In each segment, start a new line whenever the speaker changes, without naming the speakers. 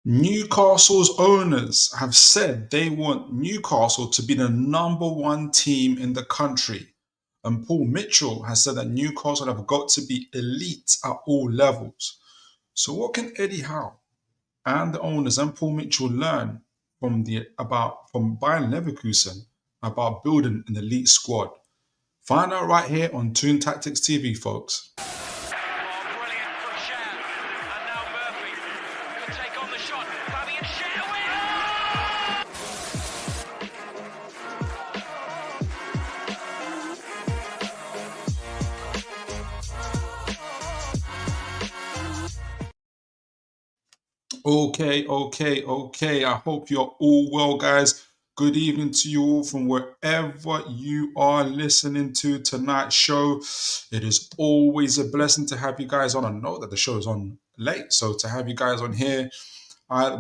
Newcastle's owners have said they want Newcastle to be the #1 team in the country. And Paul Mitchell has said that Newcastle have got to be elite at all levels. So what can Eddie Howe and the owners and Paul Mitchell learn from Bayern Leverkusen about building an elite squad? Find out right here on Toon Tactics TV, folks.
Brilliant from Shea. And now Murphy can take on the shot. Fabian Shea
Okay. I hope you're all well, guys. Good evening to you all from wherever you are listening to tonight's show. It is always a blessing to have you guys on. I know that the show is on late, so to have you guys on here, I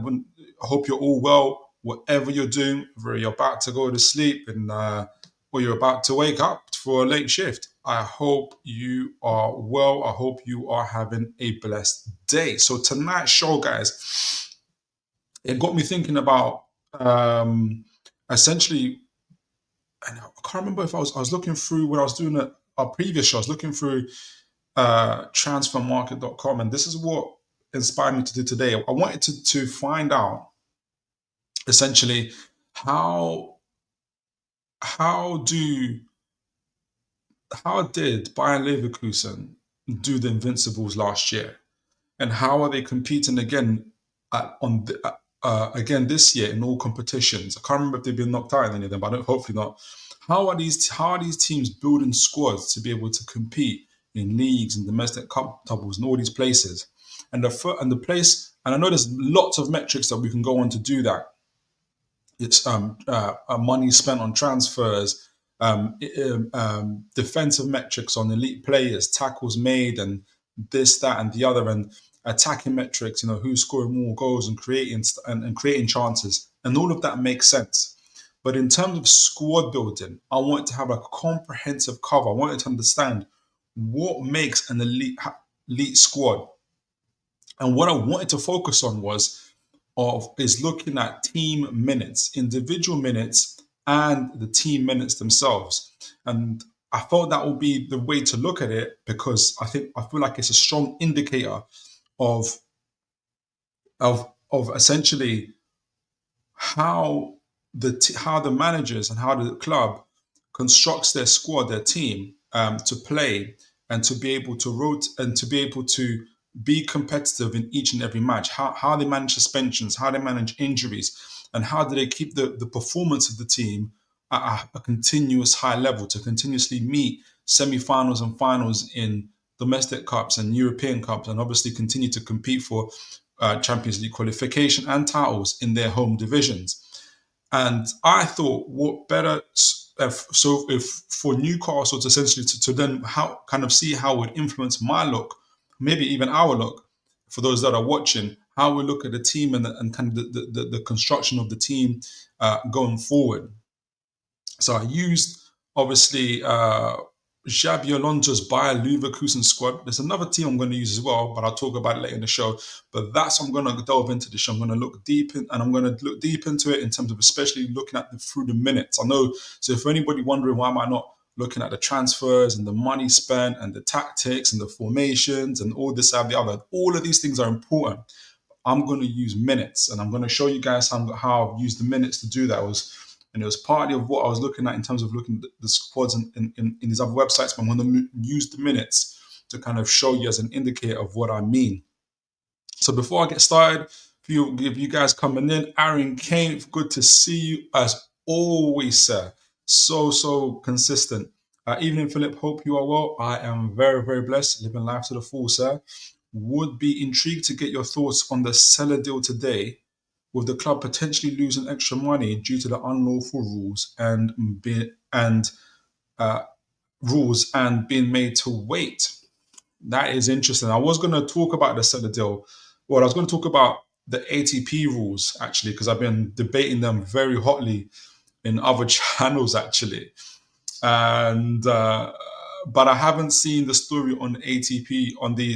hope you're all well, whatever you're doing, whether you're about to go to sleep or you're about to wake up for a late shift. I hope you are well. I hope you are having a blessed day. So tonight's show, guys, it got me thinking about essentially, and I can't remember if I was looking through when I was doing a previous show. I was looking through transfermarket.com, and this is what inspired me to do today. I wanted to find out essentially how did Bayern Leverkusen do the Invincibles last year, and how are they competing again again this year in all competitions? I can't remember if they've been knocked out in any of them, but hopefully not. How are these teams building squads to be able to compete in leagues and domestic cup doubles and all these places? And the place, and I know there's lots of metrics that we can go on to do that. It's money spent on transfers, defensive metrics on elite players, tackles made, and this, that, and the other, and attacking metrics. Who's scoring more goals and creating chances, and all of that makes sense. But in terms of squad building, I wanted to have a comprehensive cover. I wanted to understand what makes an elite squad, and what I wanted to focus on is looking at team minutes, individual minutes, and the team minutes themselves. And I thought that would be the way to look at it, because I feel like it's a strong indicator of essentially how the managers and how the club constructs their squad, their team, to play and to be able to rotate and to be able to be competitive in each and every match. How they manage suspensions, how they manage injuries, and how do they keep the performance of the team at a continuous high level to continuously meet semi-finals and finals in domestic cups and European cups, and obviously continue to compete for Champions League qualification and titles in their home divisions. And I thought, what better if for Newcastle to essentially to then see how it would influence my look, maybe even our look, for those that are watching, how we look at the team and kind of the construction of the team going forward. So I used, obviously, Xabi Alonso's Bayer Leverkusen squad. There's another team I'm going to use as well, but I'll talk about it later in the show. But that's I'm going to delve into the show. I'm going to look deep into it in terms of especially looking at through the minutes. I know. So if anybody wondering why am I not looking at the transfers and the money spent and the tactics and the formations and all this and the other, all of these things are important. I'm going to use minutes, and I'm going to show you guys how I've used the minutes to do that. And it was partly of what I was looking at in terms of looking at the squads in these other websites, but I'm going to use the minutes to kind of show you as an indicator of what I mean. So before I get started, if you guys coming in, Aaron Kane, good to see you as always, sir. So consistent. Evening, Philip. Hope you are well. I am very, very blessed, living life to the full, sir. Would be intrigued to get your thoughts on the seller deal today, with the club potentially losing extra money due to the unlawful rules and being made to wait. That is interesting. I was going to talk about the seller deal. Well, I was going to talk about the ATP rules, actually, because I've been debating them very hotly in other channels, actually. And but I haven't seen the story on ATP on the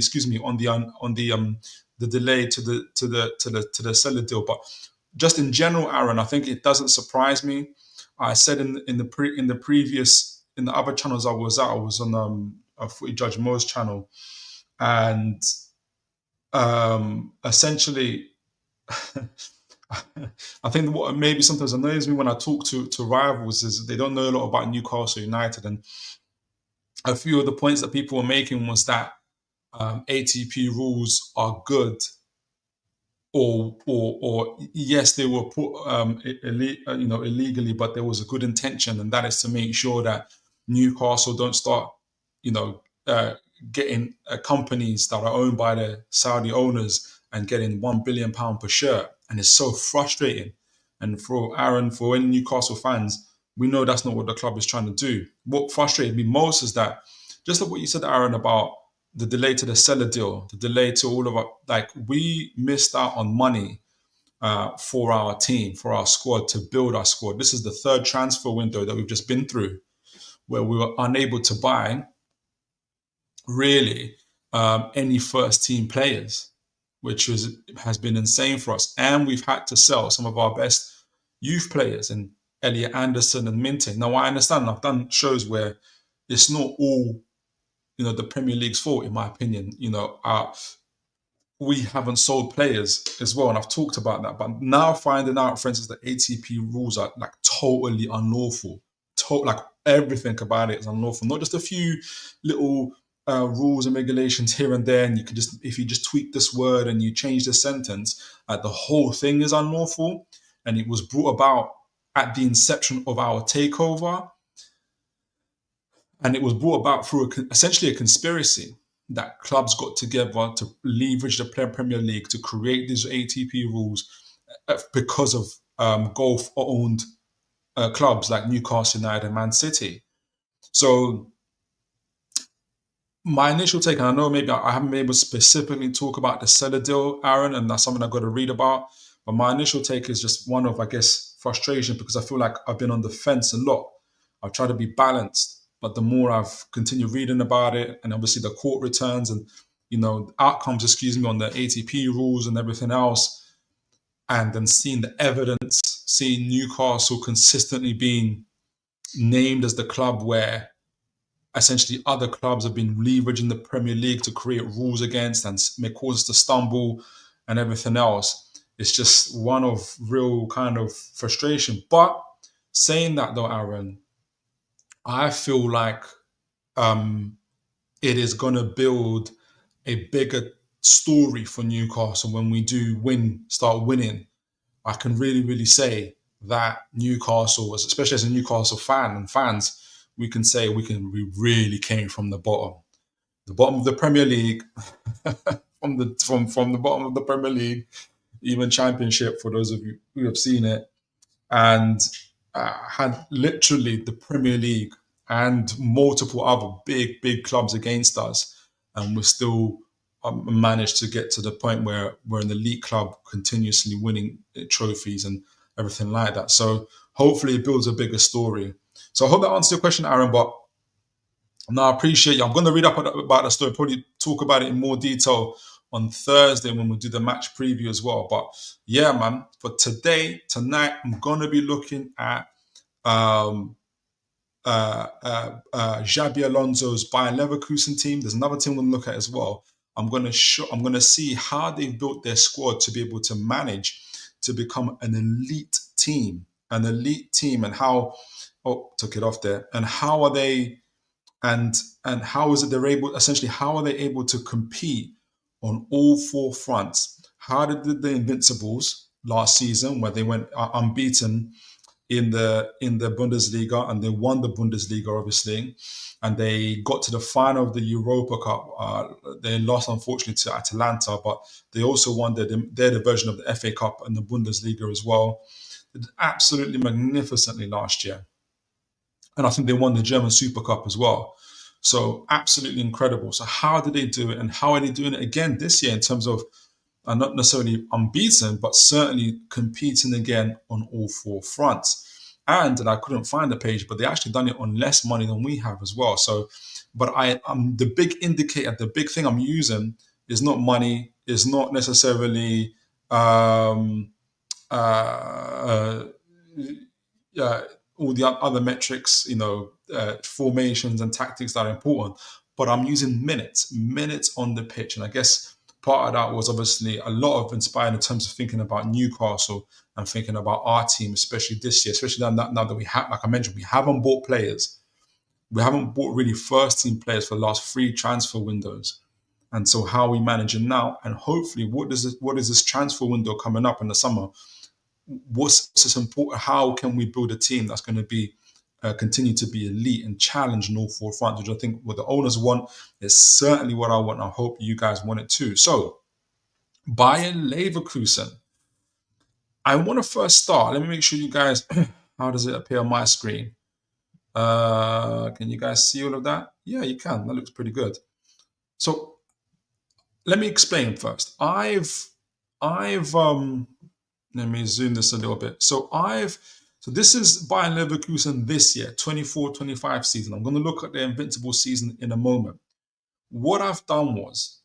the delay to the seller deal. But just in general, Aaron, I think it doesn't surprise me. I said in the other channels I was at, I was on Footy Judge Mo's channel, and essentially, I think what maybe sometimes annoys me when I talk to rivals is they don't know a lot about Newcastle United, and a few of the points that people were making was that ATP rules are good, or yes, they were put illegally, but there was a good intention, and that is to make sure that Newcastle don't start, you know, getting companies that are owned by the Saudi owners and getting £1 billion per shirt, and it's so frustrating. And for Aaron, for any Newcastle fans, we know that's not what the club is trying to do. What frustrated me most is that, just like what you said, Aaron, about the delay to the seller deal, the delay to all of our, like, we missed out on money for our team, for our squad, to build our squad. This is the third transfer window that we've just been through where we were unable to buy really any first team players, which has been insane for us. And we've had to sell some of our best youth players in Elliot Anderson and Minting. Now, I understand, I've done shows where it's not all, the Premier League's fault, in my opinion. We haven't sold players as well, and I've talked about that. But now finding out, for instance, that ATP rules are like totally unlawful. Like everything about it is unlawful. Not just a few little rules and regulations here and there, and you can just, if you just tweak this word and you change the sentence, the whole thing is unlawful. And it was brought about at the inception of our takeover. And it was brought about through essentially a conspiracy that clubs got together to leverage the Premier League to create these ATP rules because of golf-owned clubs like Newcastle United and Man City. So my initial take, and I know maybe I haven't been able to specifically talk about the seller deal, Aaron, and that's something I've got to read about. But my initial take is just one of, I guess, frustration, because I feel like I've been on the fence a lot. I've tried to be balanced. But the more I've continued reading about it, and obviously the court returns and, outcomes, on the ATP rules and everything else, and then seeing the evidence, seeing Newcastle consistently being named as the club where essentially other clubs have been leveraging the Premier League to create rules against and may cause us to stumble and everything else. It's just one of real kind of frustration. But saying that though, Aaron, I feel like it is going to build a bigger story for Newcastle when we do start winning. I can really, really say that Newcastle, especially as a Newcastle fan and fans, we can say we really came from the bottom of the Premier League, from the bottom of the Premier League, even Championship for those of you who have seen it, and had literally the Premier League and multiple other big clubs against us, and we still managed to get to the point where we're an elite club, continuously winning trophies and everything like that. So hopefully it builds a bigger story. So I hope that answers your question, Aaron. But no, I appreciate you. I'm going to read up about the story, probably talk about it in more detail on Thursday when we do the match preview as well. But yeah, man, for tonight, I'm going to be looking at Xabi Alonso's Bayern Leverkusen team. There's another team I'm going to look at as well. I'm going to see how they've built their squad to be able to manage to become an elite team, and how. Oh, took it off there. And how are they? And how is it they're able? Essentially, how are they able to compete on all four fronts? How did the Invincibles last season, where they went unbeaten in the Bundesliga, and they won the Bundesliga, obviously, and they got to the final of the Europa Cup. They lost, unfortunately, to Atalanta, but they also won their version of the FA Cup and the Bundesliga as well. They did absolutely magnificently last year. And I think they won the German Super Cup as well. So absolutely incredible. So how did they do it? And how are they doing it again this year in terms of not necessarily unbeaten, but certainly competing again on all four fronts? And I couldn't find the page, but they actually done it on less money than we have as well. So, but the big indicator, the big thing I'm using It's not money. It's not necessarily um, uh, all the other metrics, formations and tactics that are important. But I'm using minutes on the pitch. And I guess part of that was obviously a lot of inspired in terms of thinking about Newcastle and thinking about our team, especially this year, especially now that we have, like I mentioned, we haven't bought players. We haven't bought really first team players for the last 3 transfer windows. And so how are we managing now? And hopefully what is this transfer window coming up in the summer? What's this important? How can we build a team that's going to be continue to be elite and challenge in all 4 fronts, which I think what the owners want is certainly what I want. I hope you guys want it too. So Bayern Leverkusen. I want to first start. Let me make sure you guys, how does it appear on my screen? Can you guys see all of that? Yeah, you can. That looks pretty good. So let me explain first. Let me zoom this a little bit. So this is Bayern Leverkusen this year, 24-25 season. I'm going to look at their invincible season in a moment. What I've done was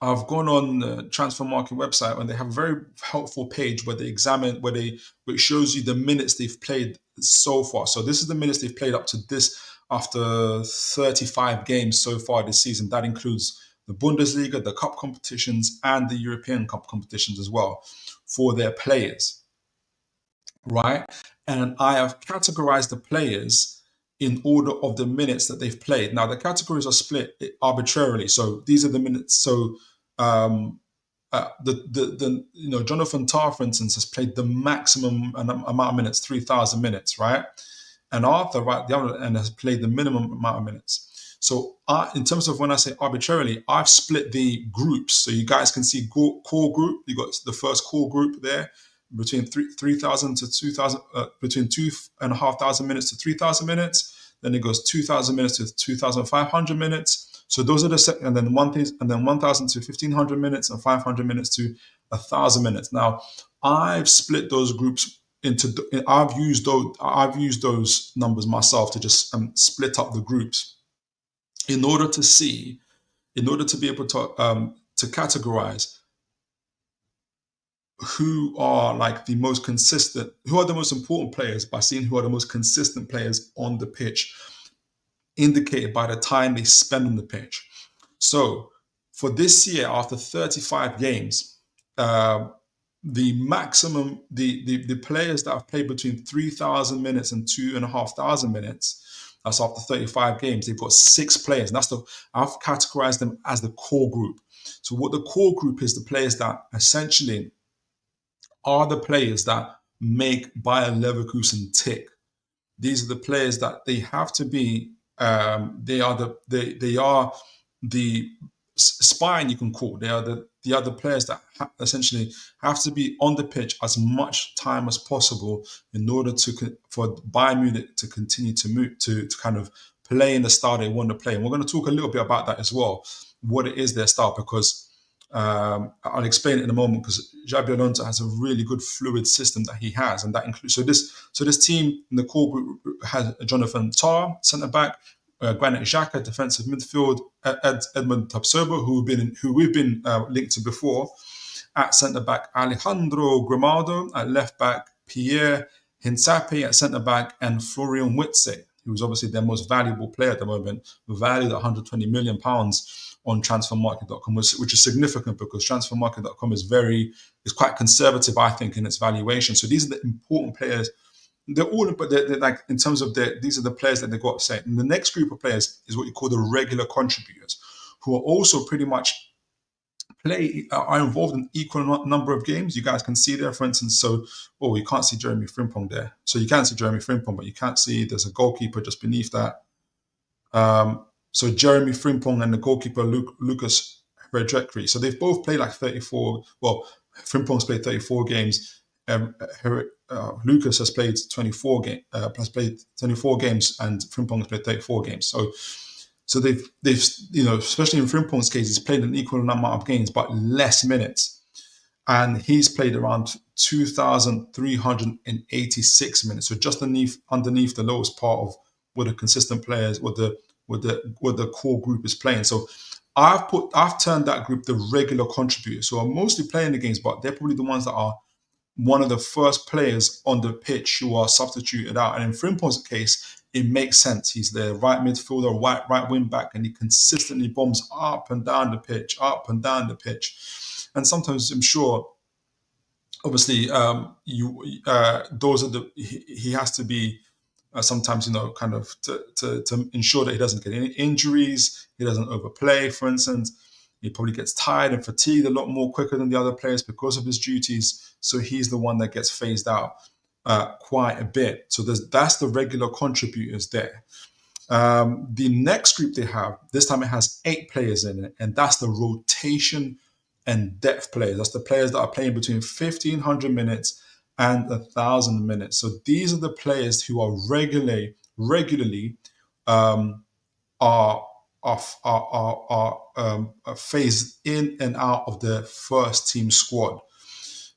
I've gone on the transfer market website and they have a very helpful page where they examine, which shows you the minutes they've played so far. So this is the minutes they've played up to this after 35 games so far this season. That includes the Bundesliga, the cup competitions, and the European Cup competitions as well for their players, right? And I have categorized the players in order of the minutes that they've played. Now, the categories are split arbitrarily. So these are the minutes. So Jonathan Tah, for instance, has played the maximum amount of minutes, 3,000 minutes, right? And Arthur, right, the other end, has played the minimum amount of minutes. So in terms of when I say arbitrarily, I've split the groups. So you guys can see core group. You got the first core group there between 3,000 to 2,000, between 2,500 minutes to 3,000 minutes. Then it goes 2,000 minutes to 2,500 minutes. So those are the and then 1,000 to 1,500 minutes and 500 minutes to 1,000 minutes. Now I've split those groups into. I've used those numbers myself to just split up the groups in order to be able to categorize who are like the most consistent, who are the most important players by seeing who are the most consistent players on the pitch, indicated by the time they spend on the pitch. So for this year, after 35 games, the maximum, the players that have played between 3,000 minutes and 2,500 minutes, that's after 35 games, they've got 6 players. And I've categorized them as the core group. So what the core group is, the players that essentially are the players that make Bayer Leverkusen tick. These are the players that they have to be. They are the spine, you can call. They are the players that essentially have to be on the pitch as much time as possible in order for Bayern Munich to continue to move to kind of play in the style they want to play. And we're going to talk a little bit about that as well, what it is their style, because I'll explain it in a moment, because Xabi Alonso has a really good fluid system that he has, and that includes so this team in the core group has Jonathan Tah, centre back, Granit Xhaka, defensive midfield, Edmund Tapsoba, who we've been linked to before, at centre back Alejandro Grimaldo, at left back Pierre Hinsapi, at centre back, and Florian Wirtz, who's obviously their most valuable player at the moment, valued at £120 million on transfermarket.com, which is significant because transfermarket.com is quite conservative, I think, in its valuation. So these are the important players. They're like, in terms of these are the players that they've got to say. And the next group of players is what you call the regular contributors, who are also pretty much are involved in equal number of games. You guys can see there, for instance, you can't see Jeremy Frimpong there. So you can see Jeremy Frimpong, but you can't see there's a goalkeeper just beneath that. So Jeremy Frimpong and the goalkeeper Lucas Redrekri. So they've both played like 34. Well, Frimpong's played 34 games. Lucas has played 24 games, and Frimpong has played 34 games. So they've especially in Frimpong's case, he's played an equal amount of games but less minutes, and he's played around 2,386 minutes. So just underneath the lowest part of what the consistent players, what the core group is playing. So I've turned that group the regular contributors. So I'm mostly playing the games, but they're probably the ones that are one of the first players on the pitch who are substituted out. And in Frimpong's case, it makes sense. He's the right midfielder, right wing back, and he consistently bombs up and down the pitch, up and down the pitch. And sometimes I'm sure, obviously, those are the he has to be sometimes, kind of to ensure that he doesn't get any injuries, he doesn't overplay, for instance. He probably gets tired and fatigued a lot more quicker than the other players because of his duties. So he's the one that gets phased out quite a bit. So that's the regular contributors there. The next group they have, this time it has 8 players in it, and that's the rotation and depth players. That's the players that are playing between 1,500 minutes and 1,000 minutes. So these are the players who are regularly are phased in and out of the first team squad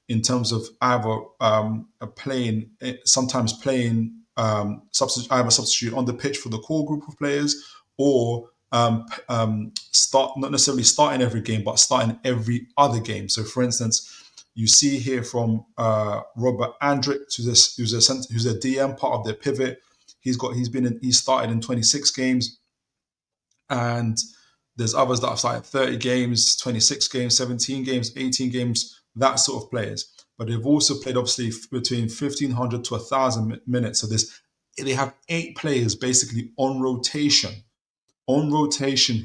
in terms of either sometimes playing either substitute on the pitch for the core group of players, or not necessarily starting every game, but starting every other game. So, for instance, you see here from Robert Andrick, who's a DM, part of their pivot. He started in 26 games, and there's others that have started 30 games, 26 games, 17 games, 18 games, that sort of players. But they've also played, obviously, between 1,500 to 1,000 minutes. So they have 8 players basically on rotation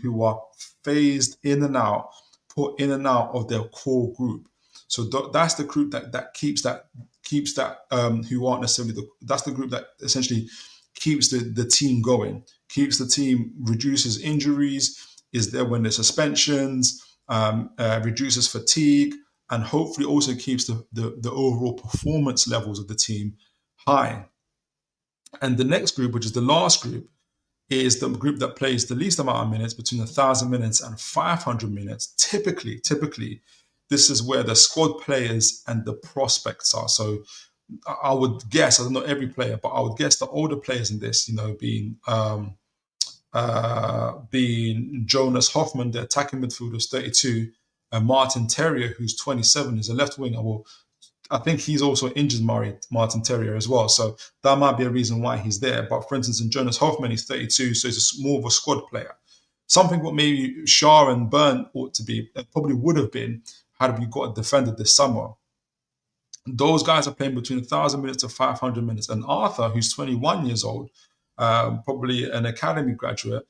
who are phased in and out, put in and out of their core group. So that's the group that keeps that who aren't necessarily that's the group that essentially keeps the team going, keeps the team, reduces injuries, is there when there's suspensions, reduces fatigue, and hopefully also keeps the overall performance levels of the team high. And the next group, which is the last group, is the group that plays the least amount of minutes, between 1,000 minutes and 500 minutes. Typically, this is where the squad players and the prospects are. So I would guess, I don't know every player, but I would guess the older players in this, being Jonas Hoffman, the attacking midfielder, is 32, and Martin Terrier, who's 27, is a left winger. Well, I think he's also injured, Martin Terrier, as well. So that might be a reason why he's there. But for instance, in Jonas Hoffman, he's 32, so he's more of a squad player. Something what maybe Shah and Burn ought to be, probably would have been, had we got a defender this summer. Those guys are playing between 1,000 minutes to 500 minutes. And Arthur, who's 21 years old, probably an academy graduate,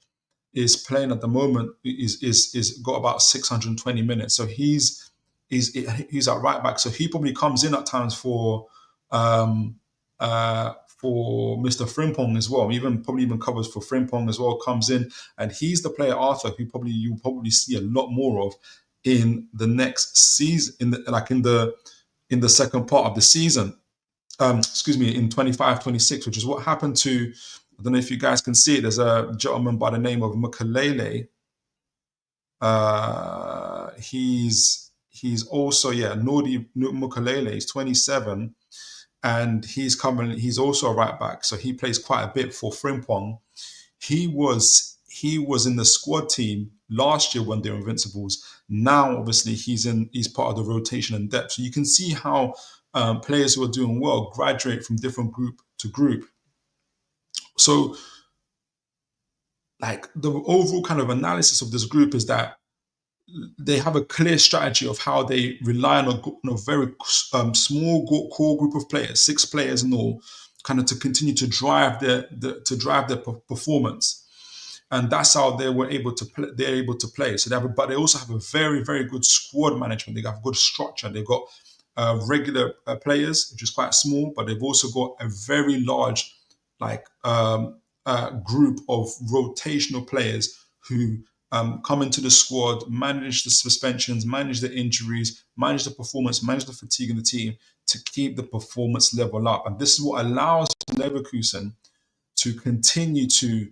is playing at the moment, is got about 620 minutes. So he's at right back. So he probably comes in at times for Mr. Frimpong as well. Probably even covers for Frimpong as well. Comes in, and he's the player, Arthur, who you probably see a lot more of in the next season, in the second part of the season. In 25-26, which is what happened to, I don't know if you guys can see it, there's a gentleman by the name of Mukalele. He's also, Nordi Mukalele, he's 27, and he's also a right back, so he plays quite a bit for Frimpong. He was in the squad team last year when they were Invincibles. Now, obviously, he's part of the rotation and depth. So you can see how players who are doing well graduate from different group to group. So, like, the overall kind of analysis of this group is that they have a clear strategy of how they rely on a very small core group of players, 6 players in all, kind of to continue to drive their performance. And that's how they were able to play. They're able to play. So but they also have a very, very good squad management. They have good structure. They've got regular players, which is quite small, but they've also got a very large, group of rotational players who come into the squad, manage the suspensions, manage the injuries, manage the performance, manage the fatigue in the team to keep the performance level up. And this is what allows Leverkusen to continue to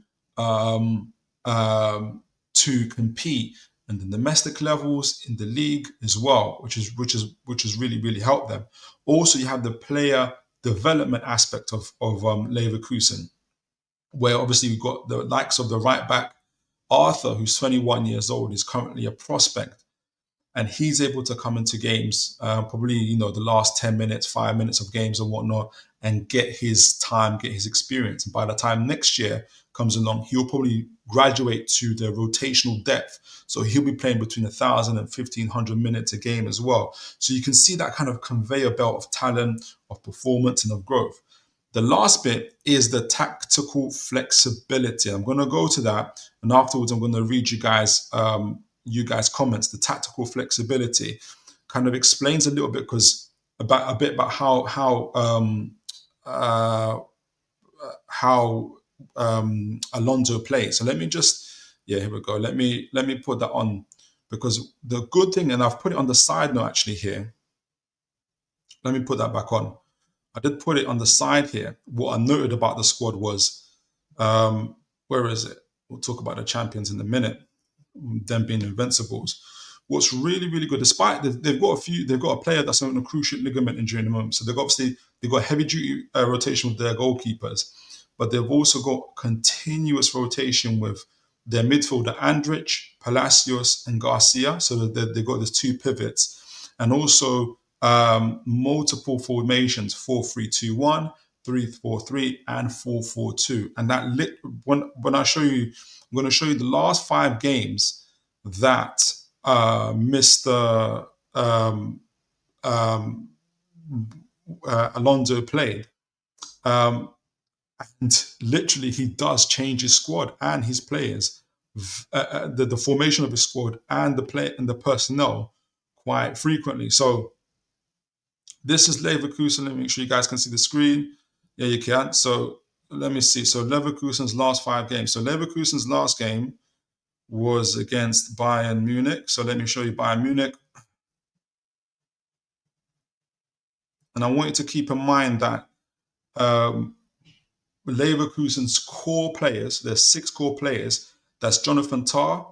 compete in the domestic levels, in the league as well, which has really, really helped them. Also, you have the player development aspect of Leverkusen, where obviously we've got the likes of the right back, Arthur, who's 21 years old, is currently a prospect, and he's able to come into games, probably the last 10 minutes, 5 minutes of games and whatnot, and get his time, get his experience. And by the time next year comes along, he'll probably graduate to the rotational depth. So he'll be playing between 1,000 and 1,500 minutes a game as well. So you can see that kind of conveyor belt of talent, of performance, and of growth. The last bit is the tactical flexibility. I'm going to go to that, and afterwards I'm going to read you guys comments. The tactical flexibility kind of explains a little bit about how Alonso plays. So let me just here we go. Let me put that on, because the good thing, and I've put it on the side note actually here. Let me put that back on. I did put it on the side here. What I noted about the squad was, where is it? We'll talk about the champions in a minute, them being invincibles. What's really, really good, despite they've got a player that's on a cruciate ligament injury in the moment. So they've got heavy duty rotation with their goalkeepers, but they've also got continuous rotation with their midfielder Andrich, Palacios, and Garcia. So they've got these two pivots, and also multiple formations: 4-3-2-1, 3-4-3, and 4-4-2. And that when I show you, I'm going to show you the last 5 games that Mr. Alonso played. And literally, he does change his squad and his players, the formation of his squad and the personnel quite frequently. So this is Leverkusen. Let me make sure you guys can see the screen. Yeah, you can. So let me see. So Leverkusen's last 5 games. So Leverkusen's last game was against Bayern Munich. So let me show you Bayern Munich. And I want you to keep in mind that Leverkusen's core players, there's 6 core players. That's Jonathan Tah,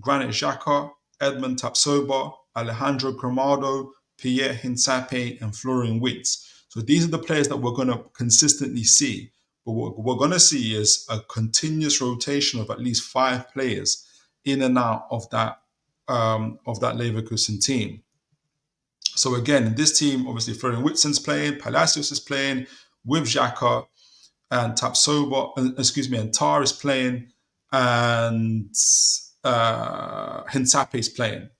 Granit Xhaka, Edmund Tapsoba, Alejandro Gramado, Pierre Hincapié, and Florian Wirtz. So these are the players that we're going to consistently see. But what we're going to see is a continuous rotation of at least 5 players in and out of that Leverkusen team. So again, in this team, obviously Florian Wirtz's playing, Palacios is playing with Xhaka, and Tapsoba, and Tah is playing, and Hincapié is playing.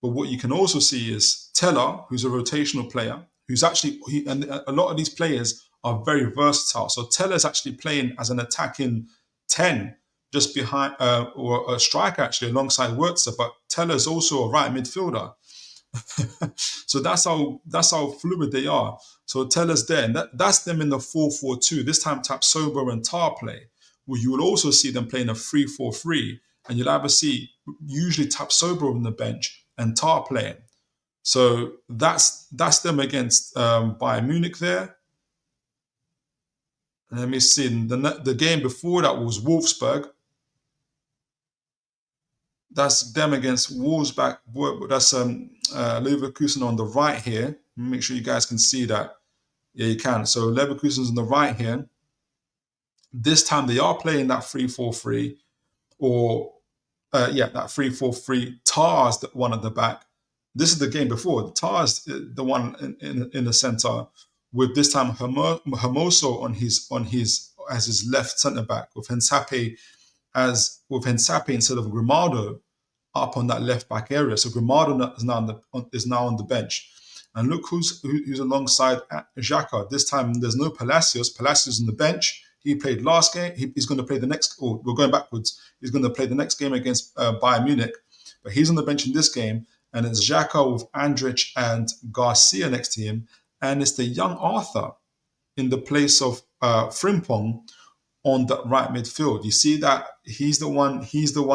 But what you can also see is Teller, who's a rotational player, who's actually, and a lot of these players are very versatile. So Teller's actually playing as an attacking 10, just behind, or a striker actually alongside Wirtz, but Teller's also a right midfielder. So that's how fluid they are. So Teller's there, and that's them in the 4-4-2. This time Tapsoba and Tah play. Well, you will also see them playing a 3-4-3, and you'll either see usually Tapsoba on the bench and Tah playing. So that's them against Bayern Munich there. Let me see. The game before that was Wolfsburg. That's them against Wolfsburg. That's Leverkusen on the right here. Make sure you guys can see that. Yeah, you can. So Leverkusen's on the right here. This time they are playing that 3-4-3, or that 3-4-3. Tah's the one at the back. This is the game before. Tah's the one in the center, with this time Hermoso as his left centre back, with Hincapié instead of Gramado up on that left back area. So Gramado is now on the bench. And look who's alongside Xhaka. This time there's no Palacios. Palacios on the bench. He played last game. He's going to play the next, or we're going backwards. He's going to play the next game against Bayern Munich. But he's on the bench in this game. And it's Xhaka with Andrich and Garcia next to him. And it's the young Arthur in the place of Frimpong on the right midfield. You see that he's the one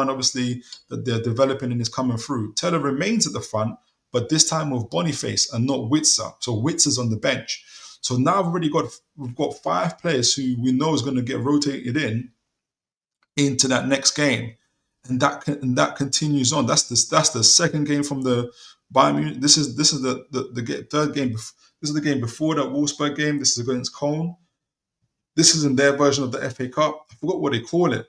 obviously that they're developing and is coming through. Teller remains at the front, but this time with Boniface and not Witzer. So Witzer's on the bench. So now we've got 5 players who we know is going to get rotated into that next game, and that continues on. That's the second game from the Bayern Munich. This is the third game. This is the game before that Wolfsburg game. This is against Cologne. This is in their version of the FA Cup. I forgot what they call it.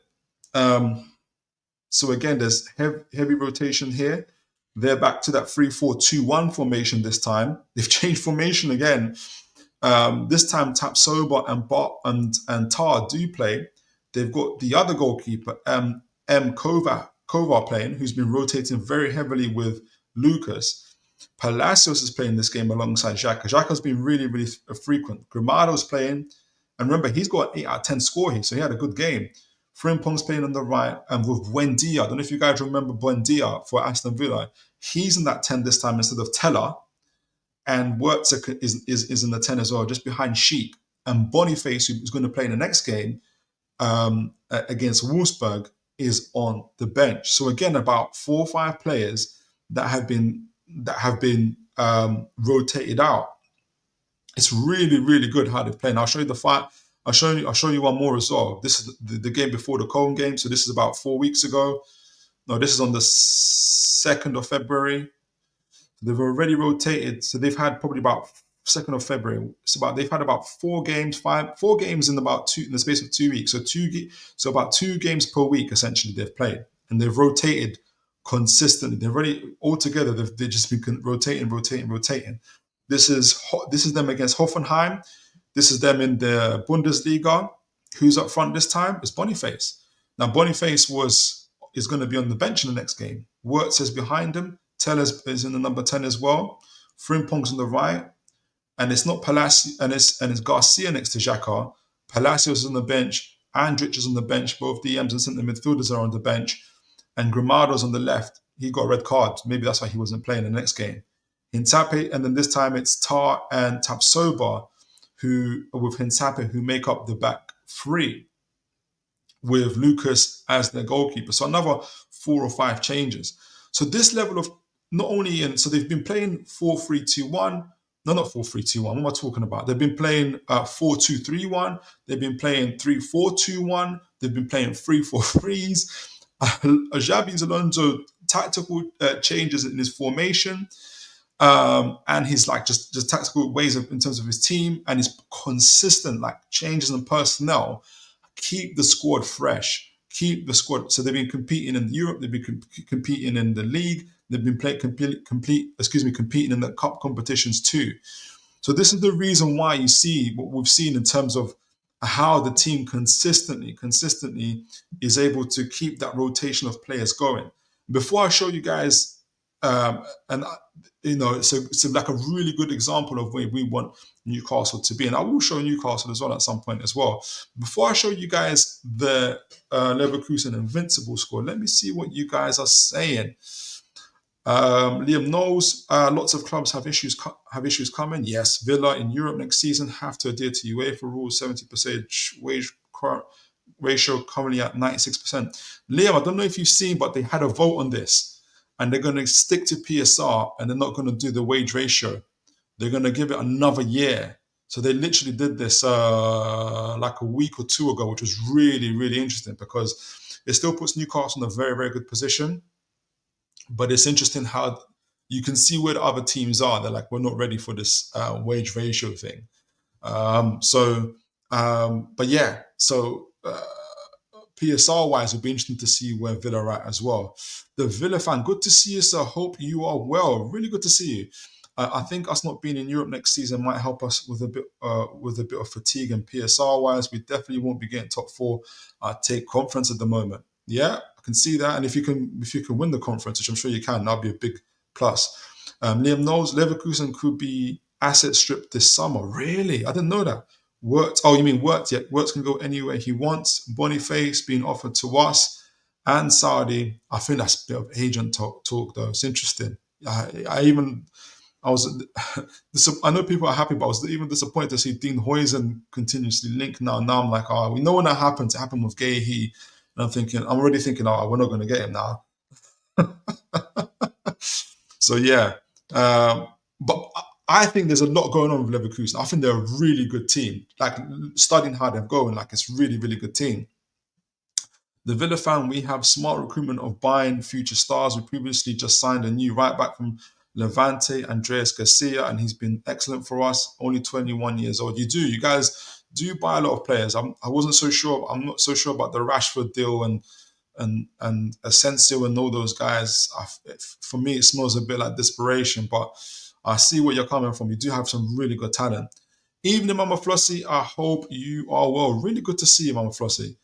So again, there's heavy rotation here. They're back to that 3-4-2-1 formation this time. They've changed formation again. This time, Tapsoba and Tar do play. They've got the other goalkeeper, M. Kovar playing, who's been rotating very heavily with Lucas. Palacios is playing this game alongside Xhaka. Xhaka's been really, really frequent. Gramado's playing. And remember, he's got an 8 out of 10 score here, so he had a good game. Frimpong's playing on the right, and with Buendia. I don't know if you guys remember Buendia for Aston Villa. He's in that 10 this time instead of Teller. And Wurtzer is in the 10 as well, just behind Sheep. And Boniface, who's going to play in the next game against Wolfsburg, is on the bench. So again, about 4 or 5 players that have been rotated out. It's really, really good how they're playing. I'll show you the fight. I'll show you one more as well. This is the game before the Cologne game. So this is about 4 weeks ago. No, this is on the 2nd of February. They've already rotated. So they've had probably about 2nd of February. They've had about 4 games in the space of 2 weeks. So about 2 games per week essentially they've played, and they've rotated consistently. They've just been rotating. This is them against Hoffenheim. This is them in the Bundesliga. Who's up front this time? It's Boniface. Now Boniface is going to be on the bench in the next game. Wirtz is behind him. Tellers is in the number 10 as well. Frimpong's on the right. And it's not Palacios, and it's Garcia next to Xhaka. Palacios is on the bench. Andrich is on the bench. Both DMs and centre midfielders are on the bench. And Gramado's on the left. He got a red card. Maybe that's why he wasn't playing the next game. Hintape, and then this time it's Tar and Tapsoba with Hintape, who make up the back 3 with Lucas as their goalkeeper. So another 4 or 5 changes. So this level of so they've been playing 4-3-2-1. No, not 4-3-2-1. What am I talking about? They've been playing 4-2-3-1. They've been playing 3-4-2-1. They've been playing 3-4-3s. Xabi Alonso tactical changes in his formation, and his just tactical ways in terms of his team, and his consistent changes in personnel keep the squad fresh. Keep the squad. So they've been competing in Europe. They've been competing in the league. They've been competing in the cup competitions too. So this is the reason why you see what we've seen in terms of how the team consistently is able to keep that rotation of players going. Before I show you guys, it's like a really good example of where we want Newcastle to be, and I will show Newcastle as well at some point as well. Before I show you guys the Leverkusen Invincible score, let me see what you guys are saying. Liam knows lots of clubs have issues coming. Yes, Villa in Europe next season have to adhere to UEFA rules. 70% wage ratio currently at 96%. Liam, I don't know if you've seen, but they had a vote on this, and they're going to stick to PSR, and they're not going to do the wage ratio. They're going to give it another year. So they literally did this like a week or 2 ago, which was really, really interesting because it still puts Newcastle in a very, very good position. But it's interesting how you can see where the other teams are. They're like, we're not ready for this wage ratio thing. But yeah, so PSR-wise, it'll be interesting to see where Villa are at as well. The Villa fan, good to see you, sir. Hope you are well. Really good to see you. I think us not being in Europe next season might help us with a bit of fatigue. And PSR-wise, we definitely won't be getting top 4 take conference at the moment. Yeah, I can see that. And if you can win the conference, which I'm sure you can, that'll be a big plus. Liam knows Leverkusen could be asset stripped this summer. Really? I didn't know that. Wirtz, oh, you mean Wirtz? Yeah, Wirtz can go anywhere he wants. Boniface being offered to us and Saudi. I think that's a bit of agent talk though. It's interesting. I know people are happy, but I was even disappointed to see Dean Huijsen continuously linked now. Now I'm like, we know when that happens. It happened with Gahey. And I'm already thinking, we're not going to get him now. So yeah. But I think there's a lot going on with Leverkusen. I think they're a really good team. Like, studying how they're going, it's really, really good team. The Villa fan, we have smart recruitment of buying future stars. We previously just signed a new right back from Levante, Andreas Garcia, and he's been excellent for us. Only 21 years old. You guys do buy a lot of players. I'm not so sure about the Rashford deal and and Asensio and all those guys, for me, it smells a bit like desperation. But I see where you're coming from. You do have some really good talent. Evening, Mama Flossie. I hope you are well. Really good to see you, Mama Flossie.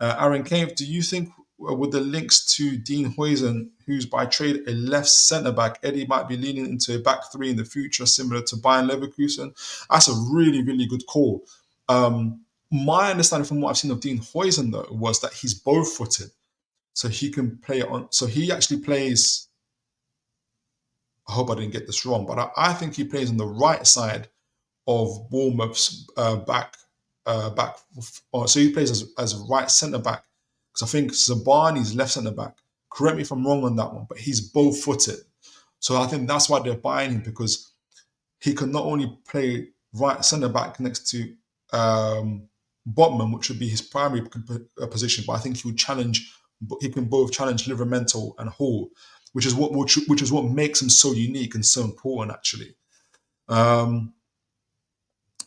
Aaron Cave, do you think with the links to Dean Huijsen, who's by trade a left centre back, Eddie might be leaning into a back three in the future, similar to Bayern Leverkusen? That's a really, really good call. My understanding from what I've seen of Dean Huijsen, though, was that he's both-footed, so he can play on. So he actually plays. I hope I didn't get this wrong, but I think he plays on the right side of Bournemouth's back. So he plays as right centre back, because I think Zabani's left centre back. Correct me if I'm wrong on that one, but he's both-footed. So I think that's why they're buying him, because he can not only play right centre back next to Botman, which would be his primary position, but I think he can both challenge Livramento and Hall, which is what makes him so unique and so important, actually.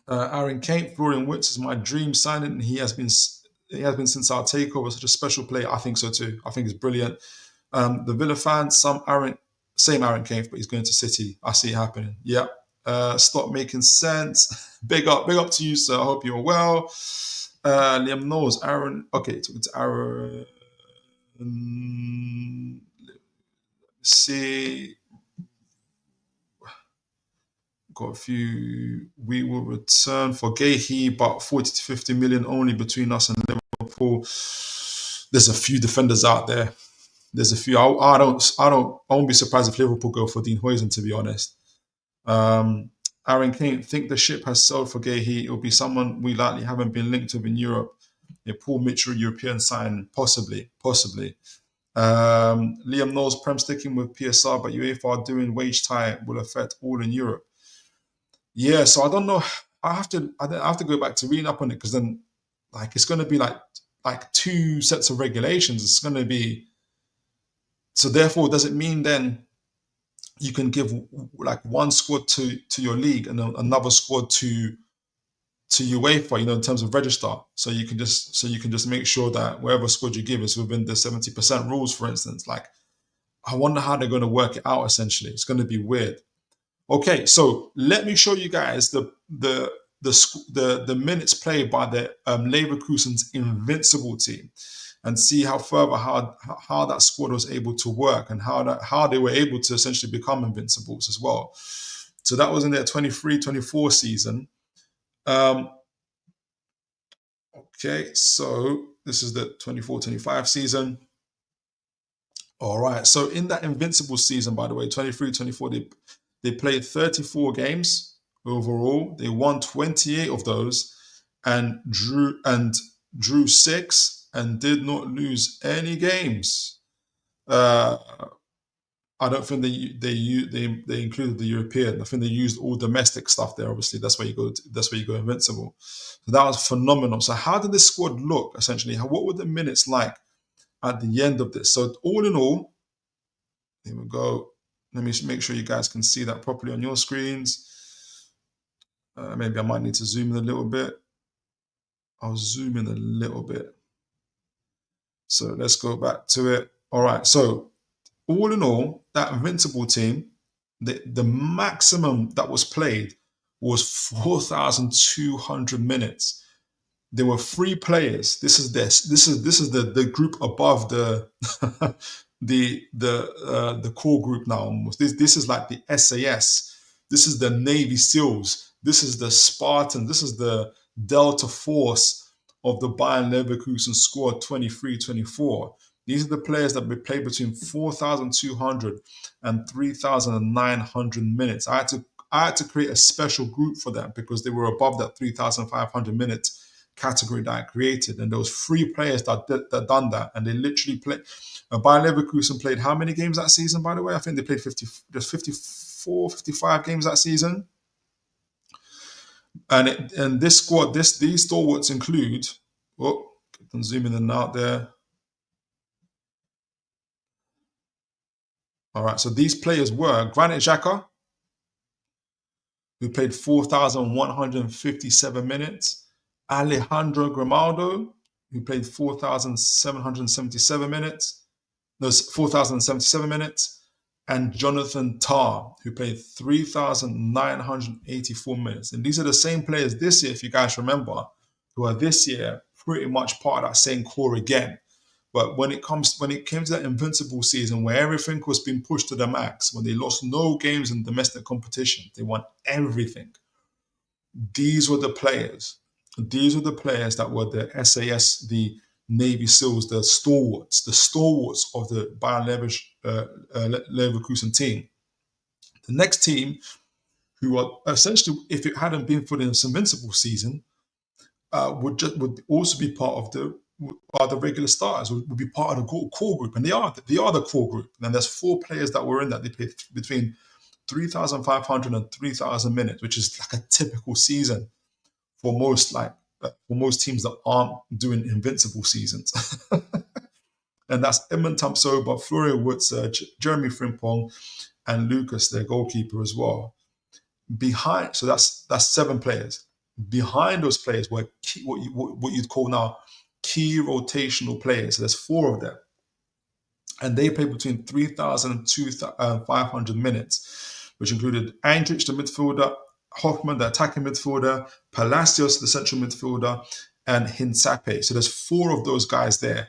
Aaron Kate, Florian Wirtz is my dream signing, and he has been since our takeover. Such a special player. I think so too. I think he's brilliant. The Villa fans, same Aaron Kate, but he's going to City. I see it happening. Yep. Stop making sense. Big up to you, sir. I hope you're well. Liam knows Aaron. Okay, talking to Aaron. Let's see. Got a few. We will return for Gahey, but 40 to 50 million only between us and Liverpool. There's a few defenders out there. There's a few. I won't be surprised if Liverpool go for Dean Huijsen, to be honest. Aaron Kane, think the ship has sailed for Gahey. It will be someone we likely haven't been linked with in Europe. A Paul Mitchell European sign, possibly. Liam knows Prem sticking with PSR, but UEFA doing wage tie will affect all in Europe. Yeah, so I don't know. I have to go back to reading up on it, because then, it's going to be like two sets of regulations. It's going to be. So therefore, does it mean then you can give one squad to your league and another squad to UEFA, in terms of register? So you can just make sure that wherever squad you give is within the 70% rules, for instance. I wonder how they're going to work it out. Essentially, it's going to be weird. Okay, so let me show you guys the minutes played by the Leverkusen's invincible team, and see how that squad was able to work, and how they were able to essentially become invincibles as well. So that was in their 23-24 season. Okay, so this is the 24-25 season. All right, so in that invincible season, by the way, 23-24, they played 34 games overall. They won 28 of those and drew 6 and did not lose any games. I don't think they included the European. I think they used all domestic stuff there. Obviously, that's where you go invincible. So that was phenomenal. So how did this squad look? Essentially, what were the minutes like at the end of this? So all in all, here we go. Let me make sure you guys can see that properly on your screens. Maybe I might need to zoom in a little bit. I'll zoom in a little bit. So let's go back to it. All right. So all in all, that invincible team, the maximum that was played was 4,200 minutes. There were 3 players. This is the group above the the core group now. Almost this is like the SAS. This is the Navy SEALs. This is the Spartan. This is the Delta Force of the Bayern Leverkusen squad 23-24. These are the players that played between 4,200 and 3,900 minutes. I had to create a special group for them, because they were above that 3,500 minutes category that I created, and there was 3 players that done that, and they literally played. Bayern Leverkusen played how many games that season, by the way? I think they played 54, 55 games that season. And this squad, these stalwarts include. Oh, I'm zooming in and out there. All right, so these players were Granit Xhaka, who played 4,157 minutes. Alejandro Grimaldo, who played 4,777 minutes. No, 4,077 minutes. And Jonathan Tah, who played 3,984 minutes. And these are the same players this year, if you guys remember, who are this year pretty much part of that same core again. But when it came to that invincible season where everything was being pushed to the max, when they lost no games in domestic competition, they won everything. These were the players. These were the players that were the SAS, the Navy SEALs, the stalwarts of the Bayern Leverkusen team. The next team, who are essentially, if it hadn't been for this invincible season, would also be part of the regular starters, would be part of the core group, and they are the core group. And there's 4 players that were in that. They played between 3,500 and 3,000 minutes, which is like a typical season for most teams that aren't doing invincible seasons. And that's Edmund Tamsoba, Florian Wutz, Jeremy Frimpong, and Lucas, their goalkeeper as well. So that's 7 players. Behind those players were what you'd call now key rotational players. So there's 4 of them. And they played between 3,000 and 2,500 minutes, which included Eindrich, the midfielder, Hoffman, the attacking midfielder, Palacios, the central midfielder, and Hinsape. So there's 4 of those guys there.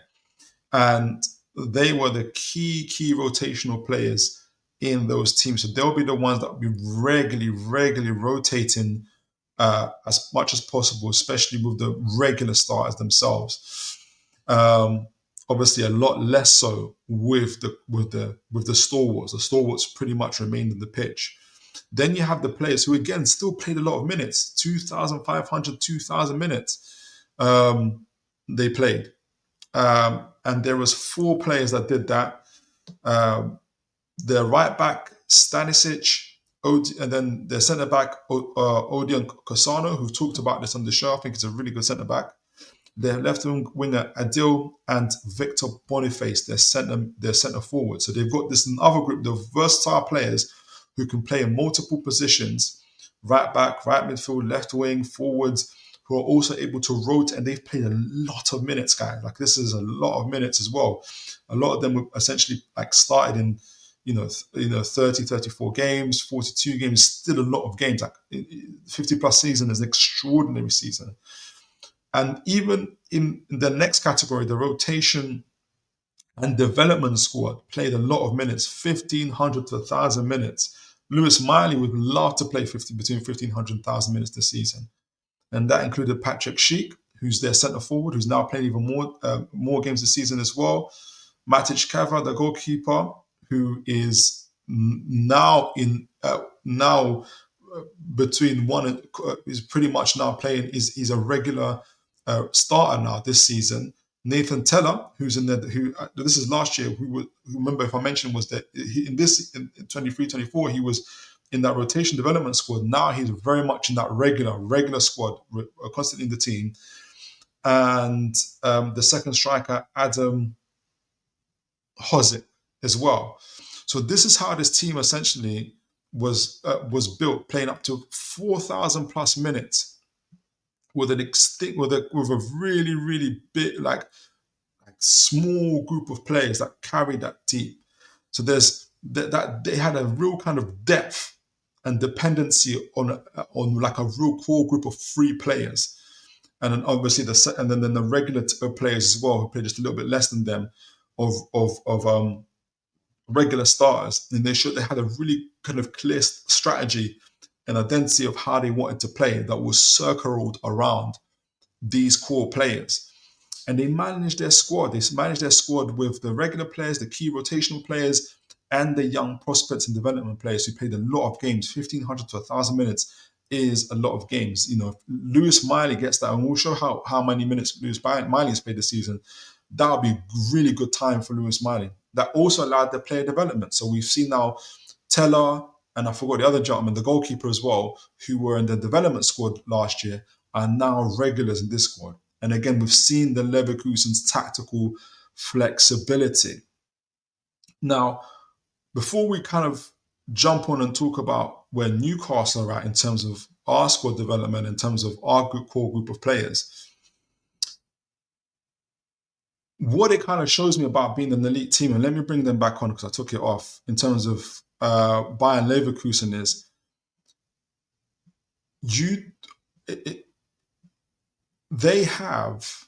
And they were the key rotational players in those teams. So they'll be the ones that will be regularly rotating as much as possible, especially with the regular starters themselves. Obviously, a lot less so with the stalwarts. The stalwarts pretty much remained in the pitch. Then you have the players who, again, still played a lot of minutes, 2,500, 2,000 minutes they played. And there was 4 players that did that. The right back, Stanisic, and then the centre back, Odion Cosano, who talked about this on the show. I think it's a really good centre back. Their left winger, Adil, and Victor Boniface, their centre forward. So they've got this other group of versatile players who can play in multiple positions, right back, right midfield, left wing, forwards, who are also able to rotate, and they've played a lot of minutes, guys. Like, this is a lot of minutes as well. A lot of them were essentially started in 30, 34 games, 42 games, still a lot of games. Like 50 plus season is an extraordinary season. And even in the next category, the rotation and development squad played a lot of minutes, 1,500 to 1,000 minutes. Lewis Miley would love to play between 1,500 and 1,000 minutes this season. And that included Patrick Schick, who's their centre forward, who's now playing even more games this season as well. Matic Kava, the goalkeeper, who is now between one and is pretty much now playing. He's a regular starter now this season. Nathan Teller, who's in this is last year. Who remember, if I mentioned, was that in 23-24 he was in that rotation development squad. Now he's very much in that regular squad, constantly in the team. And the second striker, Adam Hozic, as well. So this is how this team essentially was built, playing up to 4,000 plus minutes with a really big, like small group of players that carried that team. So there's that they had a real kind of depth and dependency on like a real core group of 3 players, and then obviously then the regular players as well, who play just a little bit less than them, of regular starters. And they had a really kind of clear strategy and identity of how they wanted to play that was circled around these core players. And they managed their squad. They managed their squad with the regular players, the key rotational players, and the young prospects and development players who played a lot of games. 1,500 to 1,000 minutes is a lot of games. If Lewis Miley gets that, and we'll show how many minutes Lewis Miley has played this season, that would be really good time for Lewis Miley. That also allowed the player development. So we've seen now Teller, and I forgot the other gentleman, the goalkeeper as well, who were in the development squad last year, are now regulars in this squad. And again, we've seen the Leverkusen's tactical flexibility. Now, before we kind of jump on and talk about where Newcastle are at in terms of our squad development, in terms of our core group of players, what it kind of shows me about being an elite team, and let me bring them back on because I took it off, in terms of Bayern Leverkusen, is you it, it, they have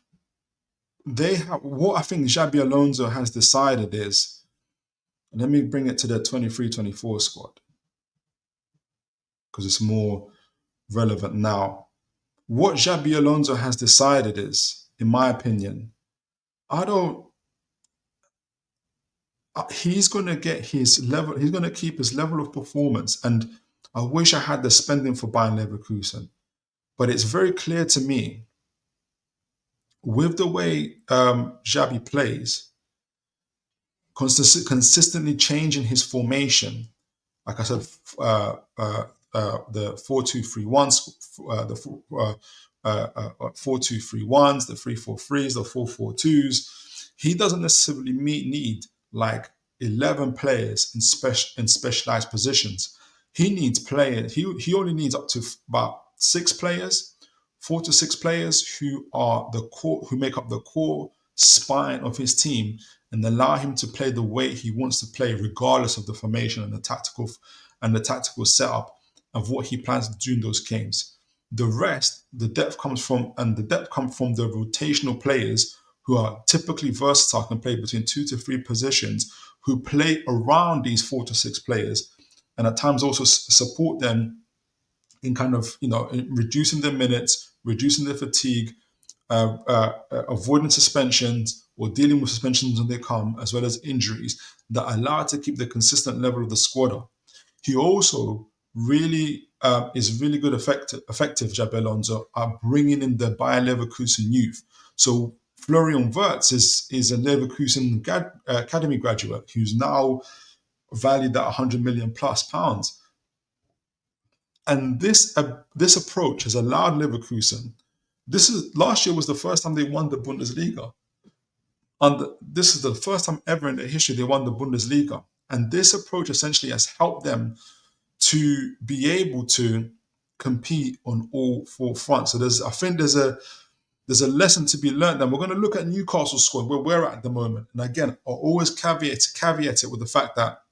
what I think Xabi Alonso has decided is, and let me bring it to the 23-24 squad because it's more relevant now. What Xabi Alonso has decided is, in my opinion, he's going to get his level, he's going to keep his level of performance. And I wish I had the spending for Bayern Leverkusen. But it's very clear to me, with the way Xabi plays, consistently changing his formation, like I said, the 4-2-3-1s, the 4-2-3-1s, the 3-4-3s, the 4-4-2s. He doesn't necessarily need like 11 players in specialized positions. He needs players. He only needs up to about 6 players, 4 to 6 players who are the core, who make up the core spine of his team, and allow him to play the way he wants to play, regardless of the formation and the tactical setup of what he plans to do in those games. The rest, the depth comes from the rotational players who are typically versatile, can play between 2 to 3 positions, who play around these 4 to 6 players, and at times also support them in kind of, in reducing their minutes, reducing their fatigue, avoiding suspensions or dealing with suspensions when they come, as well as injuries, that allow to keep the consistent level of the squad up. He also really is really good, effective, Xabi Alonso, at bringing in the Bayer Leverkusen youth. So Florian Wirtz is a Leverkusen academy graduate who's now valued at 100 million plus pounds. And this approach has allowed Leverkusen. Last year was the first time they won the Bundesliga. And this is the first time ever in their history they won the Bundesliga. And this approach essentially has helped them to be able to compete on all 4 fronts. So I think there's a lesson to be learned. And we're going to look at Newcastle's squad, where we're at the moment. And again, I'll always caveat it with the fact that,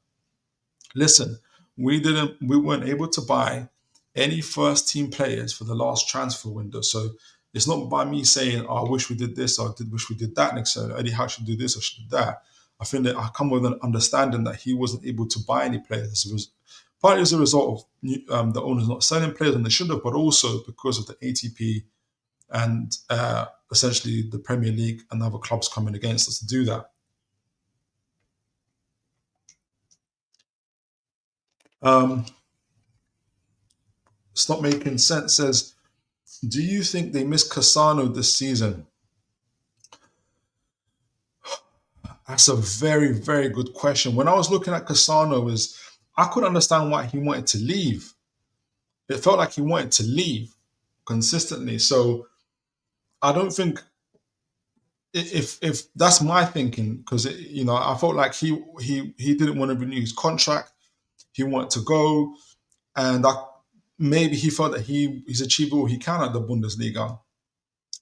listen, we weren't able to buy any first team players for the last transfer window. So it's not by me saying, I wish we did this, or I wish we did that next year. Eddie Howe should do this or should do that. I think that I come with an understanding that he wasn't able to buy any players. It was partly as a result of the owners not selling players when they should have, but also because of the ATP and essentially the Premier League and other clubs coming against us to do that. Stop Making Sense says, do you think they missed Cassano this season? That's a very, very good question. When I was looking at Cassano, I could understand why he wanted to leave. It felt like he wanted to leave consistently. So I don't think, if that's my thinking, because I felt like he didn't want to renew his contract. He wanted to go, and maybe he felt that he's achieved all he can at the Bundesliga.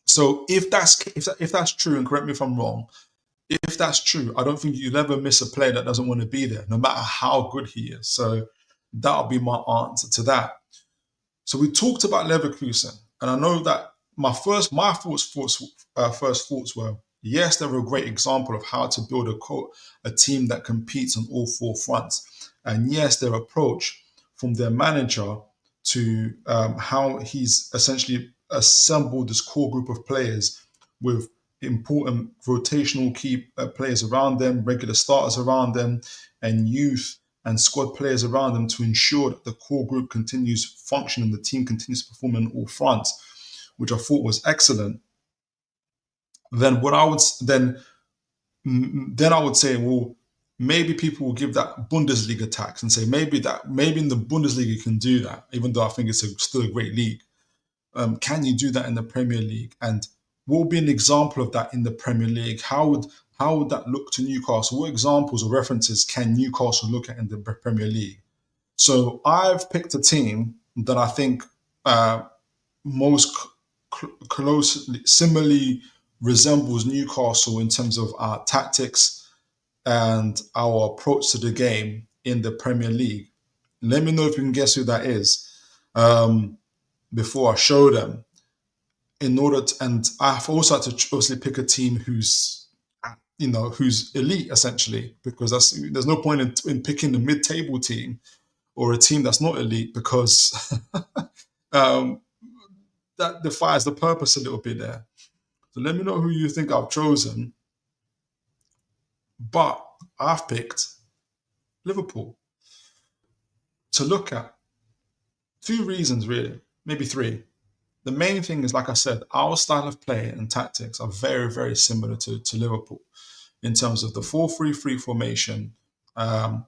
So if that's true, and correct me if I'm wrong, if that's true, I don't think you'll ever miss a player that doesn't want to be there, no matter how good he is. So that'll be my answer to that. So we talked about Leverkusen, and I know that my first thoughts were, yes, they're a great example of how to build a team that competes on all 4 fronts. And yes, their approach from their manager to how he's essentially assembled this core group of players with important rotational key players around them, regular starters around them, and youth and squad players around them, to ensure that the core group continues functioning, the team continues to perform on all fronts, which I thought was excellent. Then I would say, well, maybe people will give that Bundesliga tax and say maybe in the Bundesliga you can do that, even though I think it's still a great league. Can you do that in the Premier League? And what would be an example of that in the Premier League? How would that look to Newcastle? What examples or references can Newcastle look at in the Premier League? So I've picked a team that I think most closely, similarly resembles Newcastle in terms of our tactics and our approach to the game in the Premier League. Let me know if you can guess who that is before I show them. And I've also had to obviously pick a team who's elite essentially, because there's no point in picking a mid-table team or a team that's not elite, because that defies the purpose a little bit there. So let me know who you think I've chosen. But I've picked Liverpool to look at. 2 reasons, really, maybe 3. The main thing is, like I said, our style of play and tactics are very, very similar to Liverpool in terms of the 4-3-3 formation and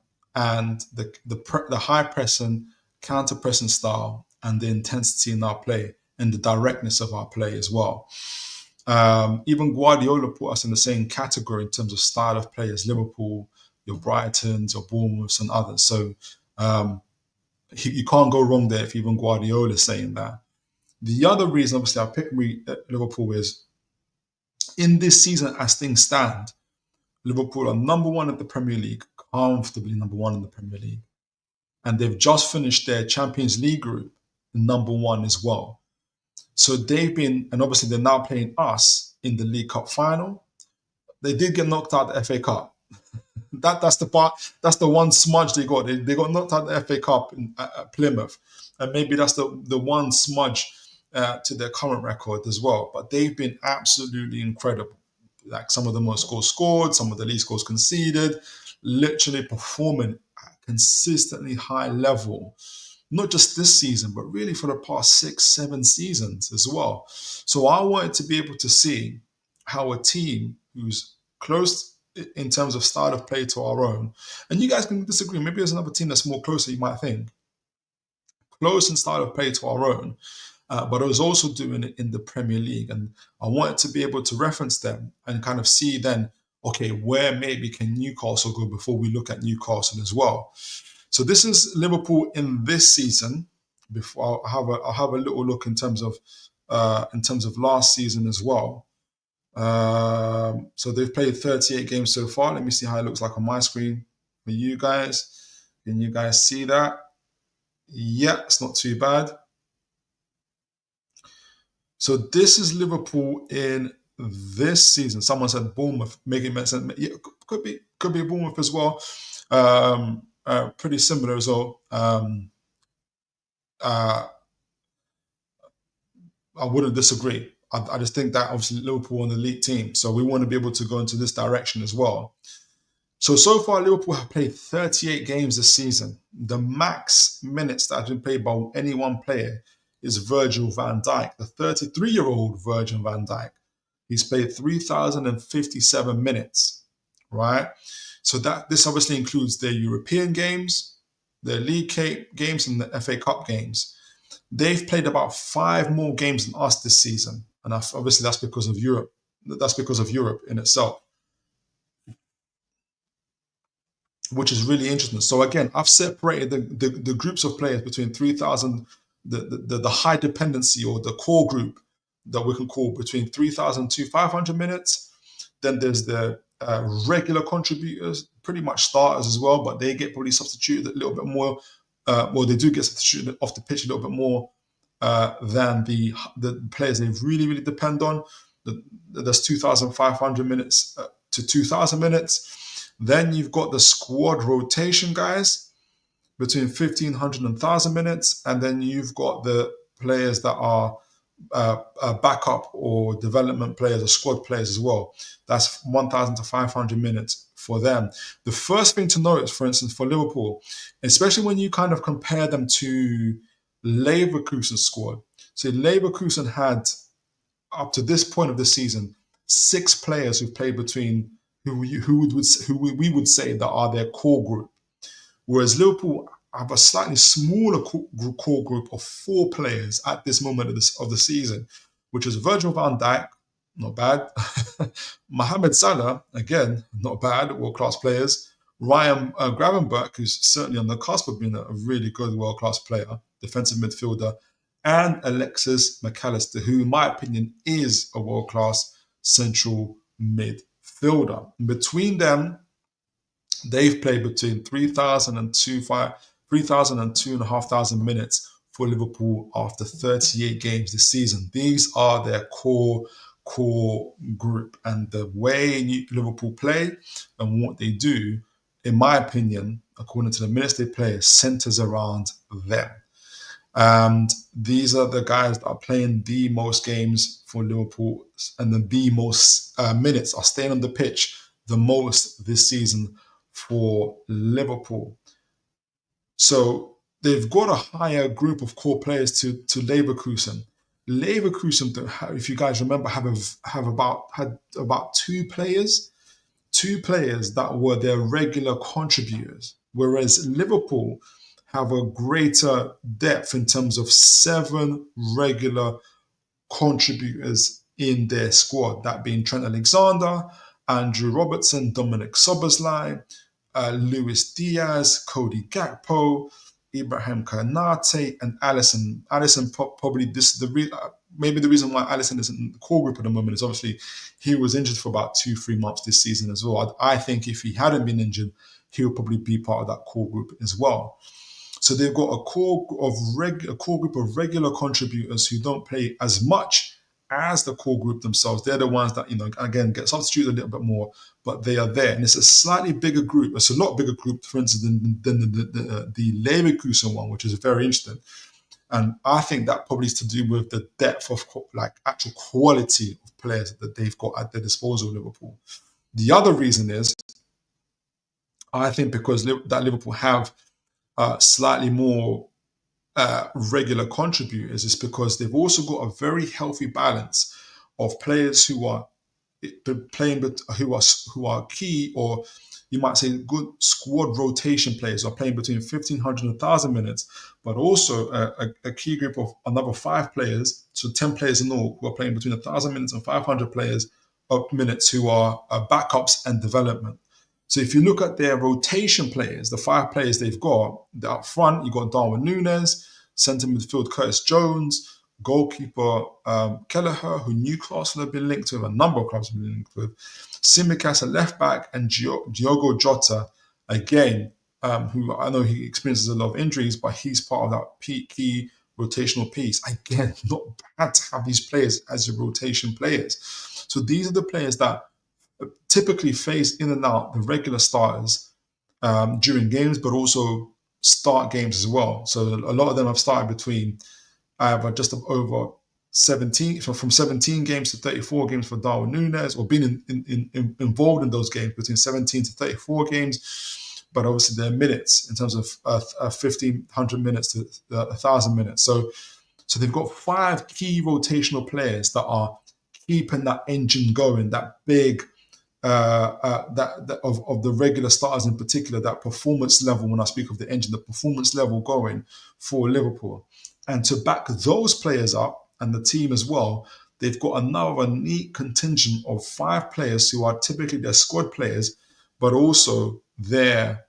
the high pressing, counter pressing style, and the intensity in our play and the directness of our play as well. Even Guardiola put us in the same category in terms of style of play as Liverpool, your Brightons, your Bournemouths, and others. So you can't go wrong there if even Guardiola is saying that. The other reason, obviously, I picked Liverpool is, in this season, as things stand, Liverpool are number 1 in the Premier League, comfortably number 1 in the Premier League. And they've just finished their Champions League group, number 1 as well. So and obviously they're now playing us in the League Cup final. They did get knocked out of the FA Cup. That's the one smudge they got. They got knocked out of the FA Cup at Plymouth. And maybe that's the one smudge to their current record as well. But they've been absolutely incredible. Like, some of the most goals scored, some of the least goals conceded, literally performing at a consistently high level. Not just this season, but really for the past 6-7 seasons as well. So I wanted to be able to see how a team who's close in terms of style of play to our own, and you guys can disagree, maybe there's another team that's more closer, you might think, close in style of play to our own, but I was also doing it in the Premier League. And I wanted to be able to reference them and kind of see then, okay, where maybe can Newcastle go before we look at Newcastle as well. So this is Liverpool in this season. Before I'll have a little look in terms of last season as well. So they've played 38 games so far. Let me see how it looks like on my screen for you guys. Can you guys see that? Yeah, it's not too bad. So this is Liverpool in this season. Someone said Bournemouth, making sense. Yeah, could be Bournemouth as well. Pretty similar as well. I wouldn't disagree. I just think that obviously Liverpool are an elite team, so we want to be able to go into this direction as well. So far, Liverpool have played 38 games this season. The max minutes that have been played by any one player is Virgil van Dijk, the 33-year-old Virgil van Dijk. He's played 3,057 minutes, right? So this obviously includes their European games, their League games, and the FA Cup games. They've played about 5 more games than us this season, and obviously that's because of Europe. That's because of Europe in itself, which is really interesting. So again, I've separated the groups of players between 3,000, the high dependency or the core group that we can call between 3,000 to 500 minutes. Then there's the regular contributors, pretty much starters as well, but they get probably substituted a little bit more. They do get substituted off the pitch a little bit more than the players they really, really depend on. There's 2,500 minutes to 2,000 minutes. Then you've got the squad rotation guys between 1,500 and 1,000 minutes. And then you've got the players that are backup or development players or squad players as well. That's 1,000 to 500 minutes for them. The first thing to notice, for instance, for Liverpool, especially when you kind of compare them to Leverkusen's squad. So Leverkusen had, up to this point of the season, 6 players who've played between who we would say that are their core group, whereas Liverpool have a slightly smaller core group of 4 players at this moment of the season, which is Virgil van Dijk, not bad, Mohamed Salah, again, not bad, world-class players, Ryan Gravenberch, who's certainly on the cusp of being a really good world-class player, defensive midfielder, and Alexis McAllister, who in my opinion is a world-class central midfielder. Between them, they've played between 3,000 and 2,500 minutes for Liverpool after 38 games this season. These are their core group, and the way Liverpool play and what they do, in my opinion, according to the minutes they play, centers around them. And these are the guys that are playing the most games for Liverpool, and the most minutes are staying on the pitch the most this season for Liverpool. So they've got a higher group of core players to Leverkusen. Leverkusen, if you guys remember, had about two players that were their regular contributors, whereas Liverpool have a greater depth in terms of 7 regular contributors in their squad, that being Trent Alexander, Andrew Robertson, Dominic Szoboszlai, Luis Diaz, Cody Gakpo, Ibrahim Kanate, and Alisson. Alisson probably maybe the reason why Alisson isn't in the core group at the moment is obviously he was injured for about 2-3 months this season as well. I think if he hadn't been injured, he would probably be part of that core group as well. So they've got a core group of regular contributors who don't play as much as the core group themselves. They're the ones that, again, get substituted a little bit more, but they are there. And it's a slightly bigger group. It's a lot bigger group, for instance, than the Leverkusen one, which is very interesting. And I think that probably is to do with the depth of actual quality of players that they've got at their disposal, Liverpool. The other reason is, I think because that Liverpool have slightly more regular contributors, is because they've also got a very healthy balance of players who are playing, but who are key, or you might say good squad rotation players, are playing between 1,500 and 1,000 minutes, but also a key group of another 5 players, so 10 players in all, who are playing between 1,000 minutes and 500 minutes, who are backups and development. So if you look at their rotation players, the 5 players they've got, up front, you've got Darwin Núñez, centre midfield Curtis Jones, goalkeeper Kelleher, who Newcastle have been linked with, a number of clubs have been linked with, Tsimikas at left back, and Diogo Jota, again, who I know he experiences a lot of injuries, but he's part of that key rotational piece. Again, not bad to have these players as your rotation players. So these are the players that typically phase in and out the regular starters during games, but also start games as well. So a lot of them have started between either just over 17, from 17 games to 34 games for Darwin Núñez, or been involved in those games between 17 to 34 games. But obviously their minutes in terms of 1,500 minutes to 1,000 minutes. So they've got 5 key rotational players that are keeping that engine going, that big of the regular starters in particular, that performance level. When I speak of the engine, the performance level going for Liverpool, and to back those players up and the team as well, they've got another neat contingent of 5 players who are typically their squad players, but also their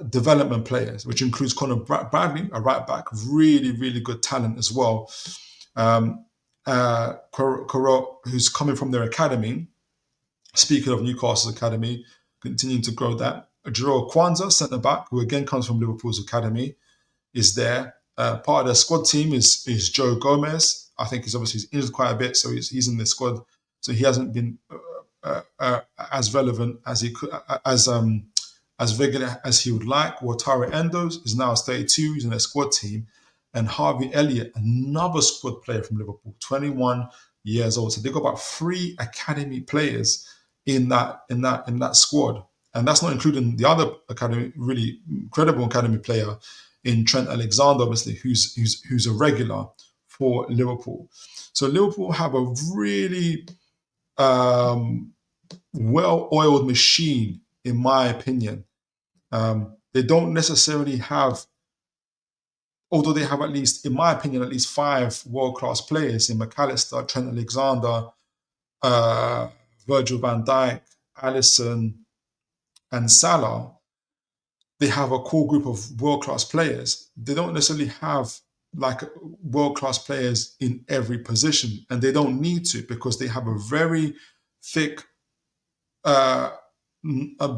development players, which includes Conor Bradley, a right back, really, really good talent as well. Who's coming from their academy. Speaking of Newcastle's academy, continuing to grow that. Jiro Kwanzaa, centre back, who again comes from Liverpool's academy, is there. Part of their squad team is Joe Gomez. I think he's injured quite a bit, so he's in the squad. So he hasn't been as relevant as he could, as regular as he would like. Wataru Endos is now 32. He's in their squad team. And Harvey Elliott, another squad player from Liverpool, 21 years old. So they've got about 3 academy players in that squad. And that's not including the other academy, really incredible academy player in Trent Alexander, obviously, who's a regular for Liverpool. So Liverpool have a really well-oiled machine, in my opinion. They don't necessarily have, although they have at least, in my opinion, at least 5 world-class players in McAllister, Trent Alexander, Virgil van Dijk, Alisson, and Salah. They have a core group of world-class players. They don't necessarily have like world-class players in every position, and they don't need to, because they have a very thick, a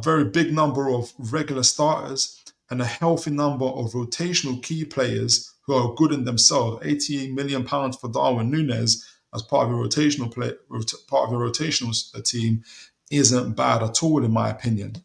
very big number of regular starters and a healthy number of rotational key players who are good in themselves. £80 million for Darwin Núñez as part of a rotational part of a rotational team isn't bad at all, in my opinion.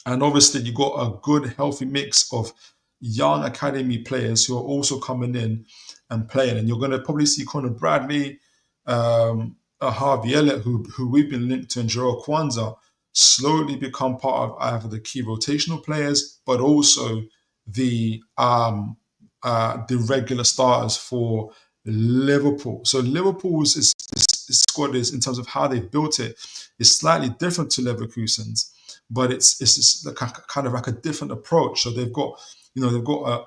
And obviously, you got a good, healthy mix of young academy players who are also coming in and playing. And you're going to probably see Conor Bradley, Harvey Elliott, who we've been linked to, and Jarrell Kwanzaa, slowly become part of either the key rotational players, but also the regular starters for Liverpool. So Liverpool's squad is, in terms of how they've built it, is slightly different to Leverkusen's, but it's just kind of like a different approach. So they've got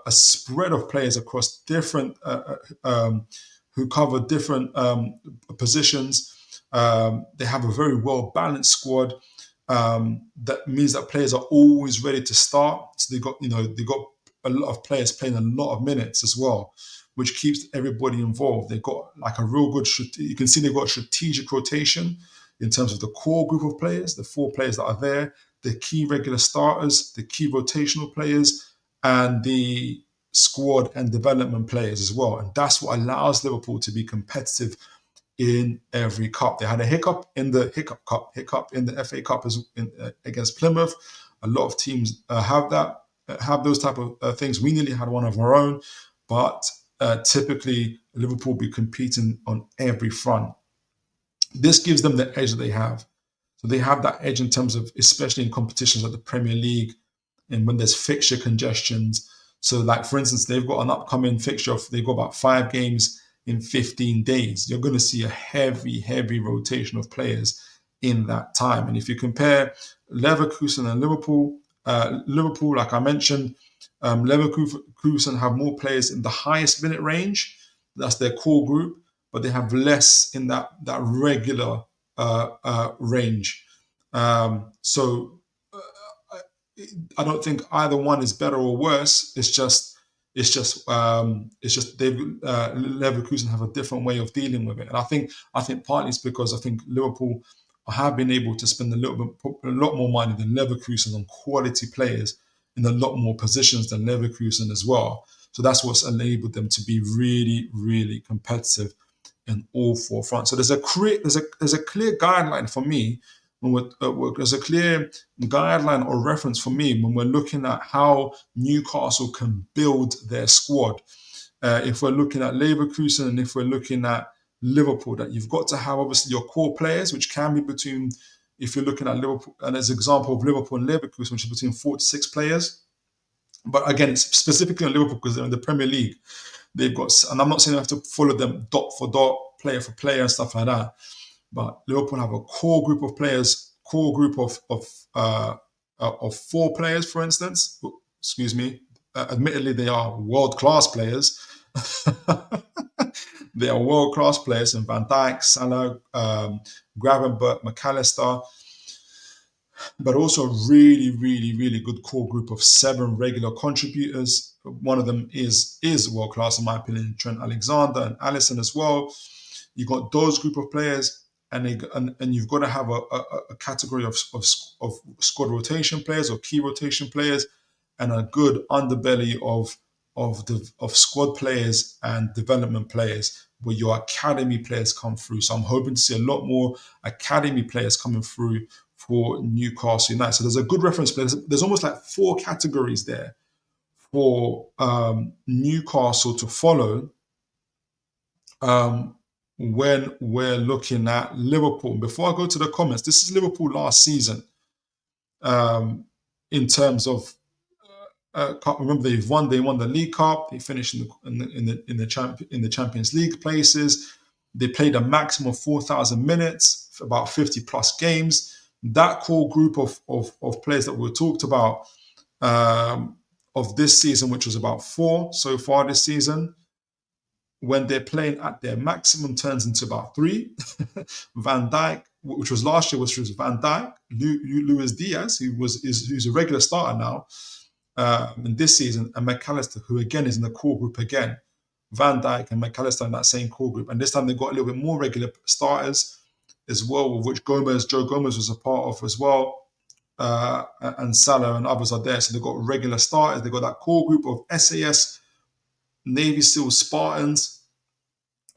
a spread of players across different who cover different positions. They have a very well balanced squad. That means that players are always ready to start. So they got a lot of players playing a lot of minutes as well, which keeps everybody involved. They've got like a real good, you can see they've got strategic rotation in terms of the core group of players, the 4 players that are there, the key regular starters, the key rotational players, and the squad and development players as well. And that's what allows Liverpool to be competitive in every cup. They had a hiccup in the FA Cup against Plymouth. A lot of teams have those type of things. We nearly had one of our own, but typically Liverpool be competing on every front. This gives them the edge that they have. So they have that edge in terms of, especially in competitions like the Premier League, and when there's fixture congestions. So like, for instance, they've got an upcoming fixture they've got about 5 games in 15 days. You're going to see a heavy rotation of players in that time. And if you compare Leverkusen and Liverpool, like I mentioned, Leverkusen have more players in the highest minute range. That's their core group, but they have less in that regular range. So I don't think either one is better or worse. It's just Leverkusen have a different way of dealing with it, and I think partly it's because I think Liverpool have been able to spend a lot more money than Leverkusen on quality players in a lot more positions than Leverkusen as well. So that's what's enabled them to be really competitive in all 4 fronts. So there's a clear guideline for me. There's a clear guideline or reference for me when we're looking at how Newcastle can build their squad. If we're looking at Leverkusen and if we're looking at Liverpool, that you've got to have obviously your core players, which can be between, if you're looking at Liverpool, and as an example of Liverpool and Leverkusen, which is between 4 to 6 players. But again, it's specifically on Liverpool because they're in the Premier League. They've got, and I'm not saying I have to follow them dot for dot, player for player and stuff like that. But Liverpool have a core group of players, core group of 4 players, for instance. Excuse me. Admittedly, they are world-class players. They are world-class players in Van Dijk, Salah, Gravenberch, McAllister, but also a really good core group of 7 regular contributors. One of them is world-class, in my opinion, Trent Alexander and Alisson as well. You've got those group of players, and you've got to have a category of squad rotation players or key rotation players, and a good underbelly of squad players and development players, where your academy players come through. So I'm hoping to see a lot more academy players coming through for Newcastle United. So there's a good reference place. There's almost like 4 categories there for Newcastle to follow when we're looking at Liverpool. Before I go to the comments, this is Liverpool last season. In terms of, remember they won the League Cup. They finished in the Champions League places. They played a maximum of 4,000 minutes for about 50 plus games. That core group of players that we talked about of this season, which was about 4 so far this season, when they're playing at their maximum, turns into about 3. Van Dijk, which was last year, which was Van Dijk, Luis Diaz, who's a regular starter now, in this season, and McAllister, who again is in the core group again. Van Dijk and McAllister in that same core group. And this time they got a little bit more regular starters as well, of which Joe Gomez was a part of as well. And Salah and others are there. So they've got regular starters. They've got that core group of SAS, Navy SEAL Spartans,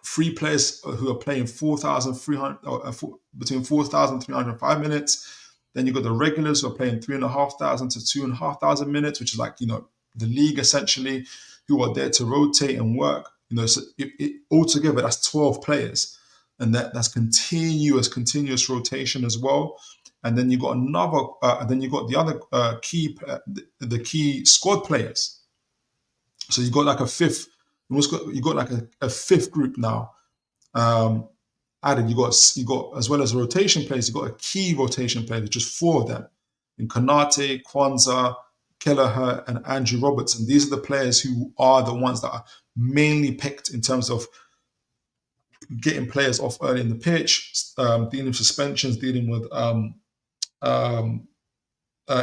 3 players who are playing 4,300, between 4,300 and 5 minutes. Then you've got the regulars who are playing 3,500 to 2,500 minutes, which is like, the league essentially, who are there to rotate and work. So altogether, that's 12 players. And that's continuous rotation as well. And then you got the other key squad players. So you got like a fifth. You got like a fifth group now added. You got as well as rotation players. You got a key rotation player, just 4 of them, in Konate, Kwanzaa, Kelleher, and Andrew Robertson. These are the players who are the ones that are mainly picked in terms of getting players off early in the pitch, dealing with suspensions, dealing with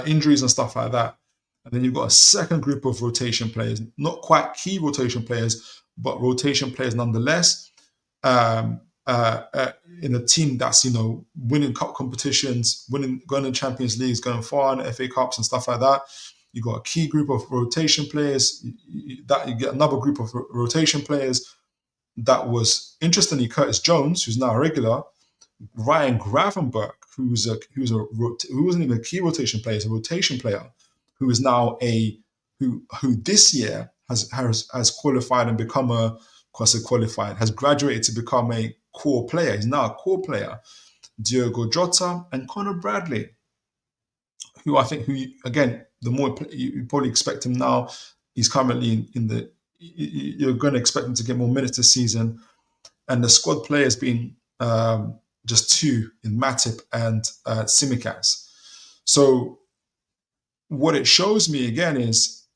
injuries and stuff like that. And then you've got a second group of rotation players, not quite key rotation players, but rotation players nonetheless, in a team that's, winning cup competitions, going in Champions Leagues, going far in FA Cups and stuff like that. You got a key group of rotation players. You get another group of rotation players. That was, interestingly, Curtis Jones, who's now a regular, Ryan Gravenberch, who wasn't even a key rotation player, he's a rotation player, who is now who this year has qualified and has graduated to become a core player. He's now a core player. Diogo Jota and Conor Bradley, who again, the more you probably expect him now, he's currently you're going to expect him to get more minutes this season. And the squad players being just 2 in Matip and Tsimikas. So what it shows me again is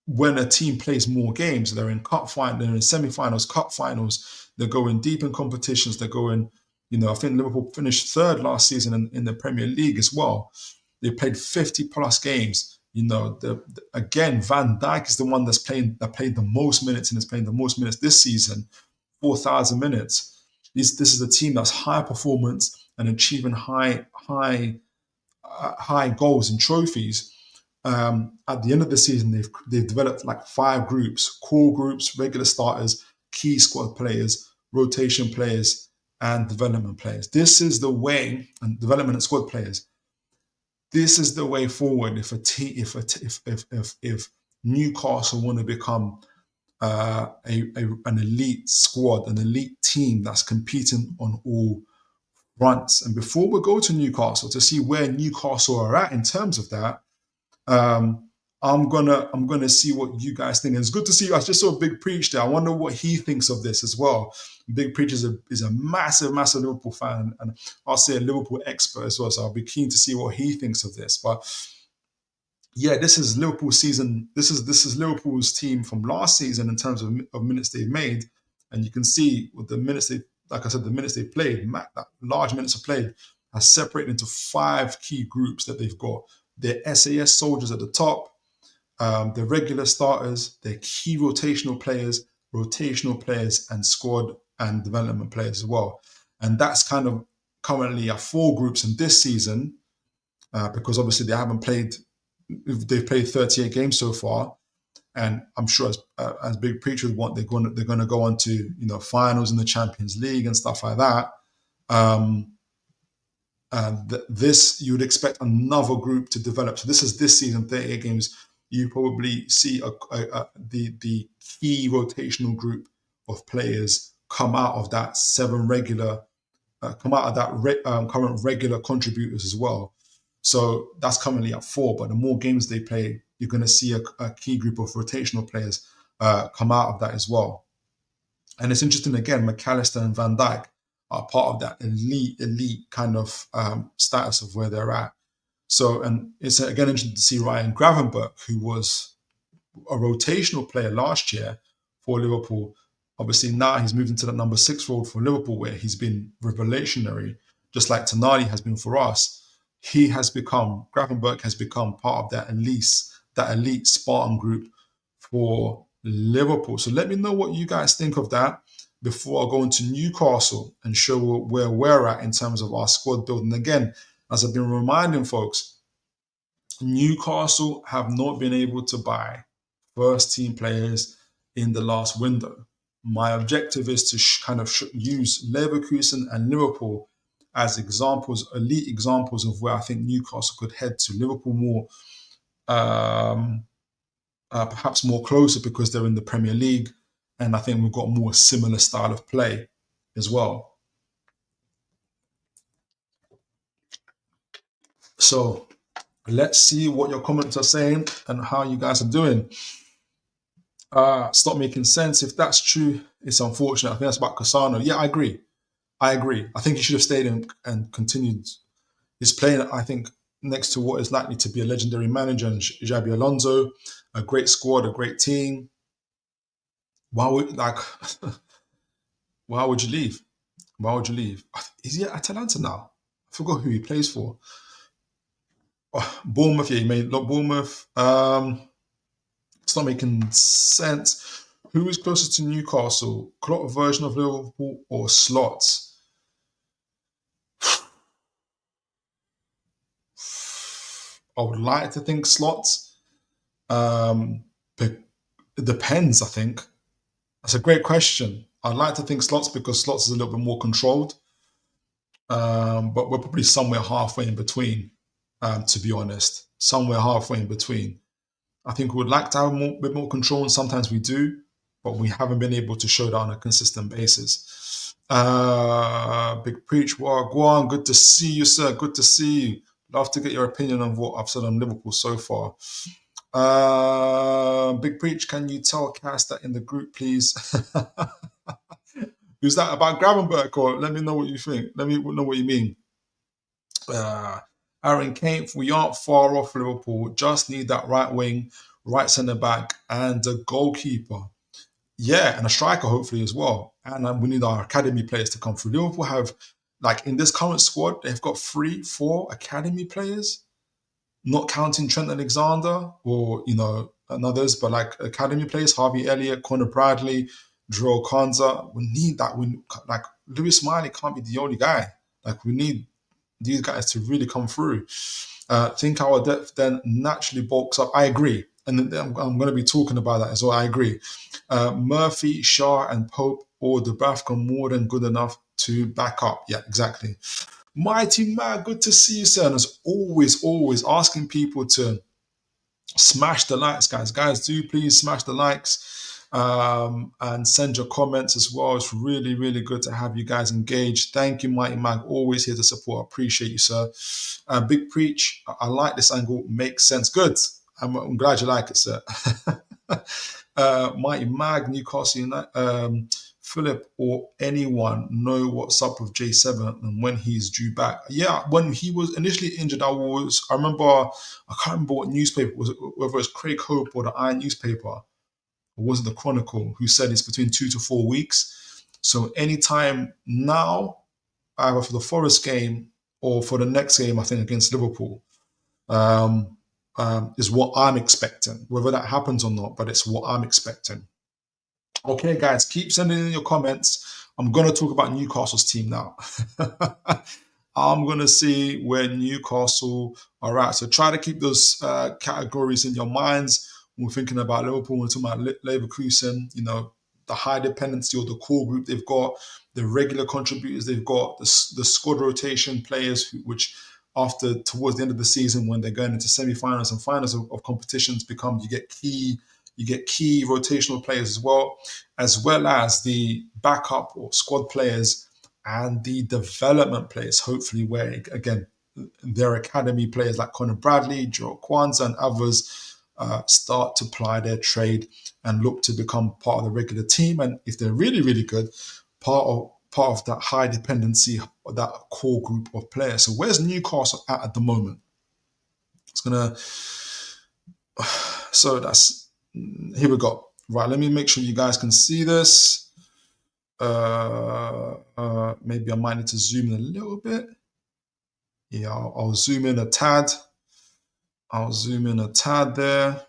when a team plays more games, they're in they're in semi-finals, cup finals, they're going deep in competitions, they're going, I think Liverpool finished 3rd last season in the Premier League as well. They played 50 plus games. Again, Van Dijk is the one that played the most minutes and is playing the most minutes this season, 4,000 minutes. This is a team that's high performance and achieving high goals and trophies. At the end of the season, they've developed like 5 groups: core groups, regular starters, key squad players, rotation players, and development players. This is the way, and development and squad players. This is the way forward if Newcastle want to become an elite squad, an elite team that's competing on all fronts. And before we go to Newcastle to see where Newcastle are at in terms of that, I'm gonna see what you guys think. And it's good to see you. I just saw Big Preach there. I wonder what he thinks of this as well. Big Preach is a massive Liverpool fan, and I'll say a Liverpool expert as well. So I'll be keen to see what he thinks of this. But yeah, this is Liverpool's season. This is Liverpool's team from last season in terms of minutes they've made, and you can see with the minutes the minutes they played, that large minutes of played, are separated into 5 key groups that they've got. Their SAS soldiers at the top, the regular starters, their key rotational players, and squad and development players as well. And that's kind of currently 4 groups in this season, because obviously they've played 38 games so far, and I'm sure as Big Preacher would want, they're going to go on to finals in the Champions League and stuff like that. This, you would expect another group to develop. So this is this season, 38 games. You probably see the key rotational group of players come out of that 7 regular, current regular contributors as well. So that's currently at 4. But the more games they play, you're going to see a key group of rotational players come out of that as well. And it's interesting, again, McAllister and Van Dijk are part of that elite kind of status of where they're at. So, and it's again interesting to see Ryan Gravenberch, who was a rotational player last year for Liverpool. Obviously now he's moved into that number 6 role for Liverpool, where he's been revolutionary, just like Tonali has been for us. Gravenberch has become part of that that elite Spartan group for Liverpool. So let me know what you guys think of that before I go into Newcastle and show where we're at in terms of our squad building. Again, as I've been reminding folks, Newcastle have not been able to buy first team players in the last window. My objective is to use Leverkusen and Liverpool as examples, elite examples of where I think Newcastle could head to. Liverpool more, perhaps more closer because they're in the Premier League, and I think we've got more similar style of play as well. So let's see what your comments are saying and how you guys are doing. Stop making sense. If that's true, it's unfortunate. I think that's about Cassano. Yeah, I agree. I think he should have stayed and continued. He's playing, I think, next to what is likely to be a legendary manager, and Xabi Alonso, a great squad, a great team. Why would why would you leave? Why would you leave? Is he at Atalanta now? I forgot who he plays for. Oh, Bournemouth, yeah, he made Bournemouth. It's not making sense. Who is closer to Newcastle? Klopp version of Liverpool or Slots? I would like to think Slots. But it depends, I think. That's a great question. I'd like to think Slots because Slots is a little bit more controlled. But we're probably somewhere halfway in between, to be honest. Somewhere halfway in between. I think we would like to have a bit more control, and sometimes we do, but we haven't been able to show that on a consistent basis. Big Preach, Wagwan, good to see you, sir. Good to see you. Love to get your opinion on what I've said on Liverpool so far. Big Preach, can you tell Cass that in the group, please? Who's that, about Gravenberg? Or let me know what you think. Let me know what you mean. Aaron Kane, we aren't far off Liverpool. Just need that right wing, right centre back, and a goalkeeper. Yeah, and a striker hopefully as well. And we need our academy players to come through. Liverpool have, like in this current squad, they've got 3-4 academy players, not counting Trent Alexander or and others, but like academy players: Harvey Elliott, Conor Bradley, Drew Konza. We need that. Like Lewis Miley can't be the only guy. Like we need these guys to really come through. Think our depth then naturally bulks up. I agree. And I'm going to be talking about that as well. I agree. Murphy, Shaw, and Pope or Dubravka more than good enough to back up. Yeah, exactly. Mighty Man, good to see you, sir. And as always asking people to smash the likes, guys. Guys, do please smash the likes. And send your comments as well. It's really, really good to have you guys engaged. Thank you, Mighty Mag. Always here to support. I appreciate you, sir. Big Preach. I like this angle. Makes sense. Good. I'm glad you like it, sir. Mighty Mag, Newcastle United. Philip or anyone know what's up with J7 and when he's due back? Yeah, when he was initially injured, I can't remember what newspaper was it, whether it's Craig Hope or the Iron newspaper, or was it the Chronicle, who said it's between 2 to 4 weeks. So anytime now, either for the Forest game or for the next game, I think against Liverpool, is what I'm expecting. Whether that happens or not, but it's what I'm expecting. Okay, guys, keep sending in your comments. I'm going to talk about Newcastle's team now. I'm going to see where Newcastle are at. So try to keep those categories in your minds when we're thinking about Liverpool. We're talking about Leverkusen, the high dependency or the core group they've got, the regular contributors they've got, the squad rotation players, which towards the end of the season, when they're going into semi-finals and finals of competitions, you get key rotational players as well as the backup or squad players and the development players, hopefully, where, again, their academy players like Conor Bradley, Joe Kwanzaa and others start to ply their trade and look to become part of the regular team. And if they're really, really good, part of that high dependency, that core group of players. So where's Newcastle at the moment? Here we go. Right, let me make sure you guys can see this. Maybe I might need to zoom in a little bit. Yeah, I'll zoom in a tad. I'll zoom in a tad there.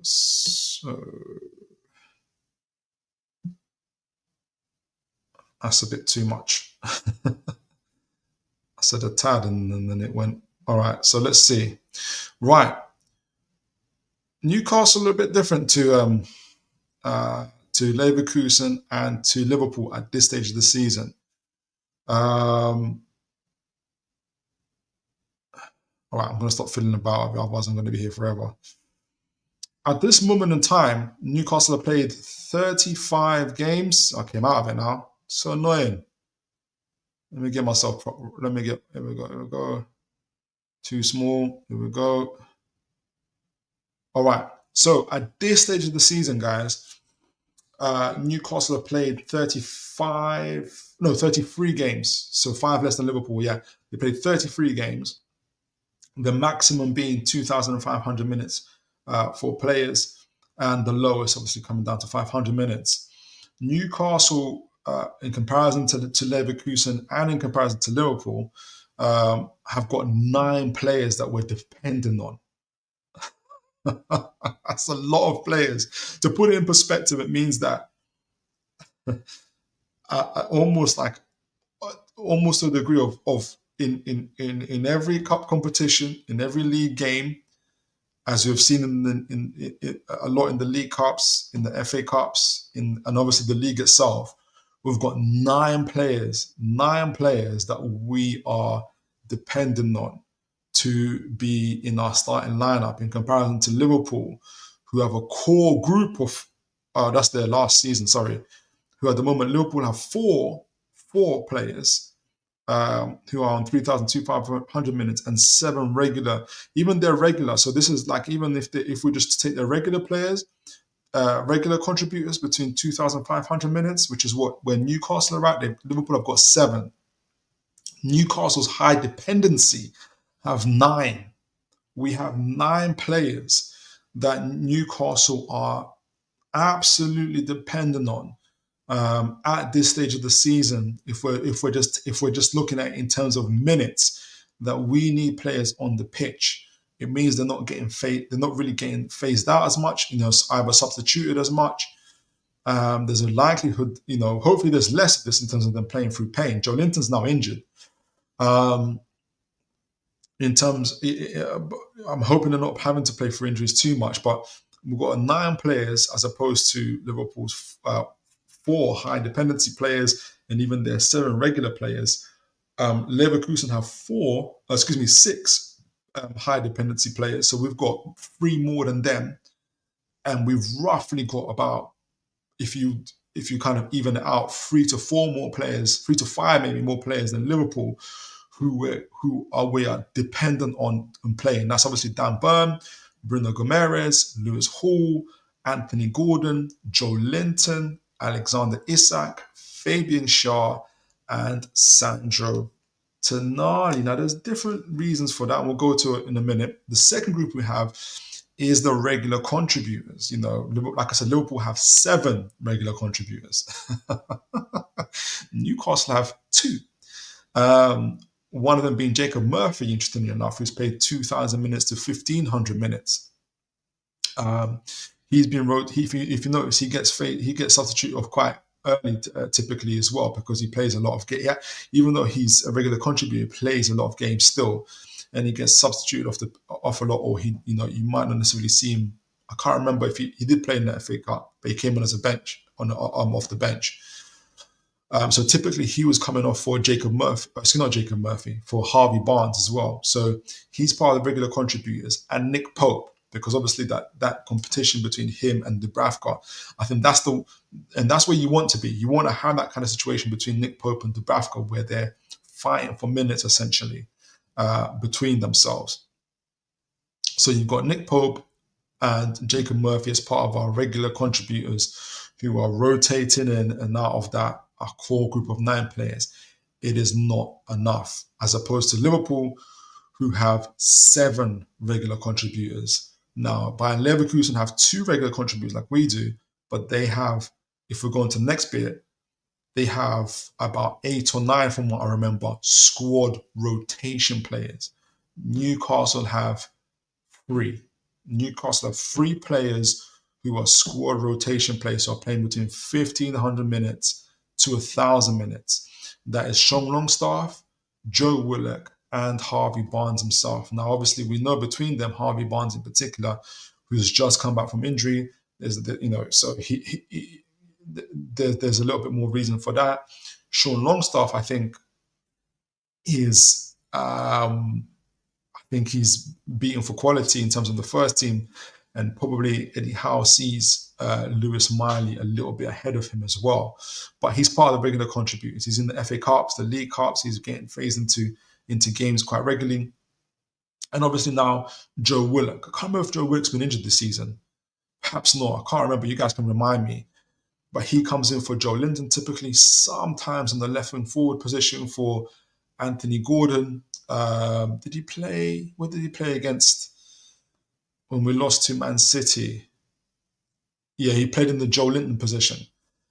So that's a bit too much. I said a tad and then it went. All right, so let's see. Right. Newcastle a little bit different to Leverkusen and to Liverpool at this stage of the season. All right, I'm going to stop fiddling about, otherwise I'm going to be here forever. At this moment in time, Newcastle have played 35 games. I came out of it now. So annoying. Let me get myself. Here we go. Here we go. Too small. Here we go. All right. So at this stage of the season, guys, Newcastle have played 33 games. So 5 less than Liverpool. Yeah, they played 33 games. The maximum being 2,500 minutes for players, and the lowest obviously coming down to 500 minutes. Newcastle, in comparison to Leverkusen and in comparison to Liverpool, have got 9 players that we're dependent on. That's a lot of players. To put it in perspective, it means that almost to the degree of in every cup competition, in every league game, as we've seen in a lot in the League Cups, in the FA Cups, and obviously the league itself, we've got 9 players that we are dependent on to be in our starting lineup, in comparison to Liverpool, who have a core group of, that's their last season, sorry, who at the moment, Liverpool have four players who are on 3,200 minutes and 7 regular. Even they're regular. So this is like, even if we just take the regular players, regular contributors between 2,500 minutes, which is where Newcastle are at. Liverpool have got 7. Newcastle's high dependency have 9. We have 9 players that Newcastle are absolutely dependent on at this stage of the season. If we're just looking at it in terms of minutes, that we need players on the pitch. It means they're not really getting phased out as much, either substituted as much. There's a likelihood, hopefully there's less of this in terms of them playing through pain. Joe Linton's now injured. I'm hoping they're not having to play for injuries too much, but we've got 9 players as opposed to Liverpool's 4 high dependency players, and even their 7 regular players. Leverkusen have 6 high dependency players, so we've got 3 more than them, and we've roughly got about, if you kind of even it out, 3 to 4 more players, 3 to 5 maybe more players than Liverpool, who we are dependent on playing. That's obviously Dan Burn, Bruno Gomes, Lewis Hall, Anthony Gordon, Joe Linton, Alexander Isak, Fabian Schär, and Sandro Tonali. Now, there's different reasons for that, and we'll go to it in a minute. The second group we have is the regular contributors. Like I said, Liverpool have 7 regular contributors. Newcastle have 2. One of them being Jacob Murphy, interestingly enough, who's played 2,000 minutes to 1,500 minutes. He's been if you notice, he gets substituted off quite early, typically as well, because he plays a lot of games. Even though he's a regular contributor, he plays a lot of games still, and he gets substituted off a lot, or you might not necessarily see him. I can't remember if he did play in the FA Cup, but he came on as a bench off the bench. So typically he was coming off for for Harvey Barnes as well. So he's part of the regular contributors, and Nick Pope, because obviously that competition between him and Dubravka, I think that's where you want to be. You want to have that kind of situation between Nick Pope and Dubravka, where they're fighting for minutes essentially between themselves. So you've got Nick Pope and Jacob Murphy as part of our regular contributors, who are rotating in and out of that our core group of 9 players. It is not enough, as opposed to Liverpool, who have 7 regular contributors. Now, Bayern Leverkusen have 2 regular contributors like we do, but they have, if we're going to the next bit, they have about 8 or 9, from what I remember, squad rotation players. Newcastle have 3. Newcastle have 3 players who are squad rotation players, who are playing between 1,500 minutes to 1,000 minutes. That is Sean Longstaff, Joe Willock, and Harvey Barnes himself. Now, obviously, we know between them, Harvey Barnes in particular, who's just come back from injury, so there's a little bit more reason for that. Sean Longstaff, I think, is he's beaten for quality in terms of the first team, and probably Eddie Howe sees Lewis Miley a little bit ahead of him as well. But he's part of the regular contributors. He's in the FA Cups, the League Cups. He's getting phased into games quite regularly. And obviously now Joe Willock. I can't remember if Joe Willock's been injured this season. Perhaps not. I can't remember. You guys can remind me. But he comes in for Joe Linton, typically sometimes in the left wing forward position for Anthony Gordon. Did he play? What did he play against when we lost to Man City? Yeah, he played in the Joe Linton position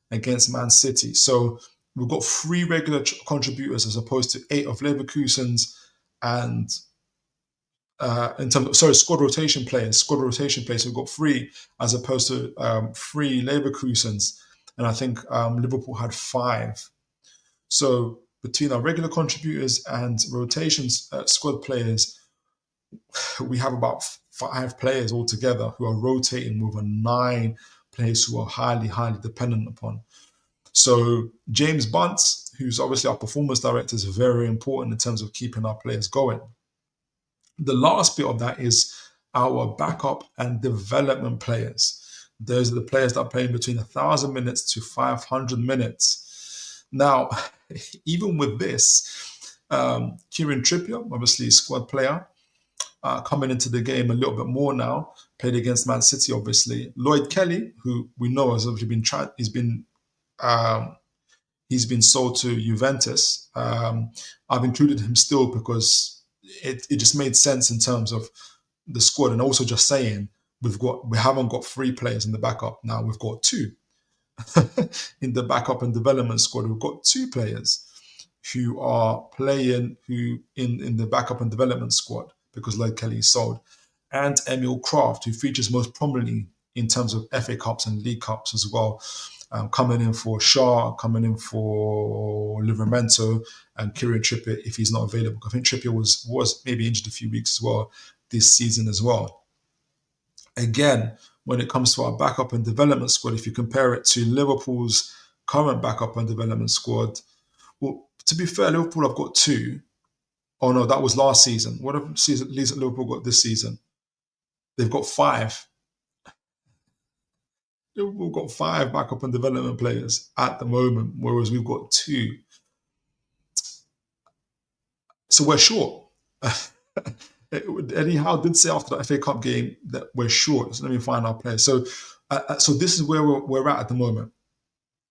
against Man City. So we've got 3 regular contributors as opposed to 8 of Leverkusen's, and in terms of, squad rotation players. We've got 3 as opposed to 3 Leverkusen's, and I think Liverpool had 5. So between our regular contributors and rotations squad players, we have about 5 players altogether who are rotating, with 9 players who are highly, highly dependent upon. So James Bunce, who's obviously our performance director, is very important in terms of keeping our players going. The last bit of that is our backup and development players. Those are the players that are playing between 1,000 minutes to 500 minutes. Now, even with this, Kieran Trippier, obviously a squad player, coming into the game a little bit more now, played against Man City, obviously. Lloyd Kelly, who we know has obviously he's been sold to Juventus. I've included him still because it just made sense in terms of the squad, and also just saying we haven't got 3 players in the backup now. We've got 2 in the backup and development squad. We've got 2 players who are playing in the backup and development squad because Lloyd Kelly is sold, and Emil Kraft, who features most prominently in terms of FA Cups and League Cups as well. Coming in for Shaw, coming in for Livramento, and Kieran Trippier if he's not available. I think Trippier was maybe injured a few weeks as well this season as well. Again, when it comes to our backup and development squad, if you compare it to Liverpool's current backup and development squad, well, to be fair, Liverpool have got 2. Oh no, that was last season. What have Liverpool got this season? They've got 5. We've got 5 backup and development players at the moment, whereas we've got 2. So we're short. Eddie Howe did say after the FA Cup game that we're short. So let me find our players. So this is where we're at the moment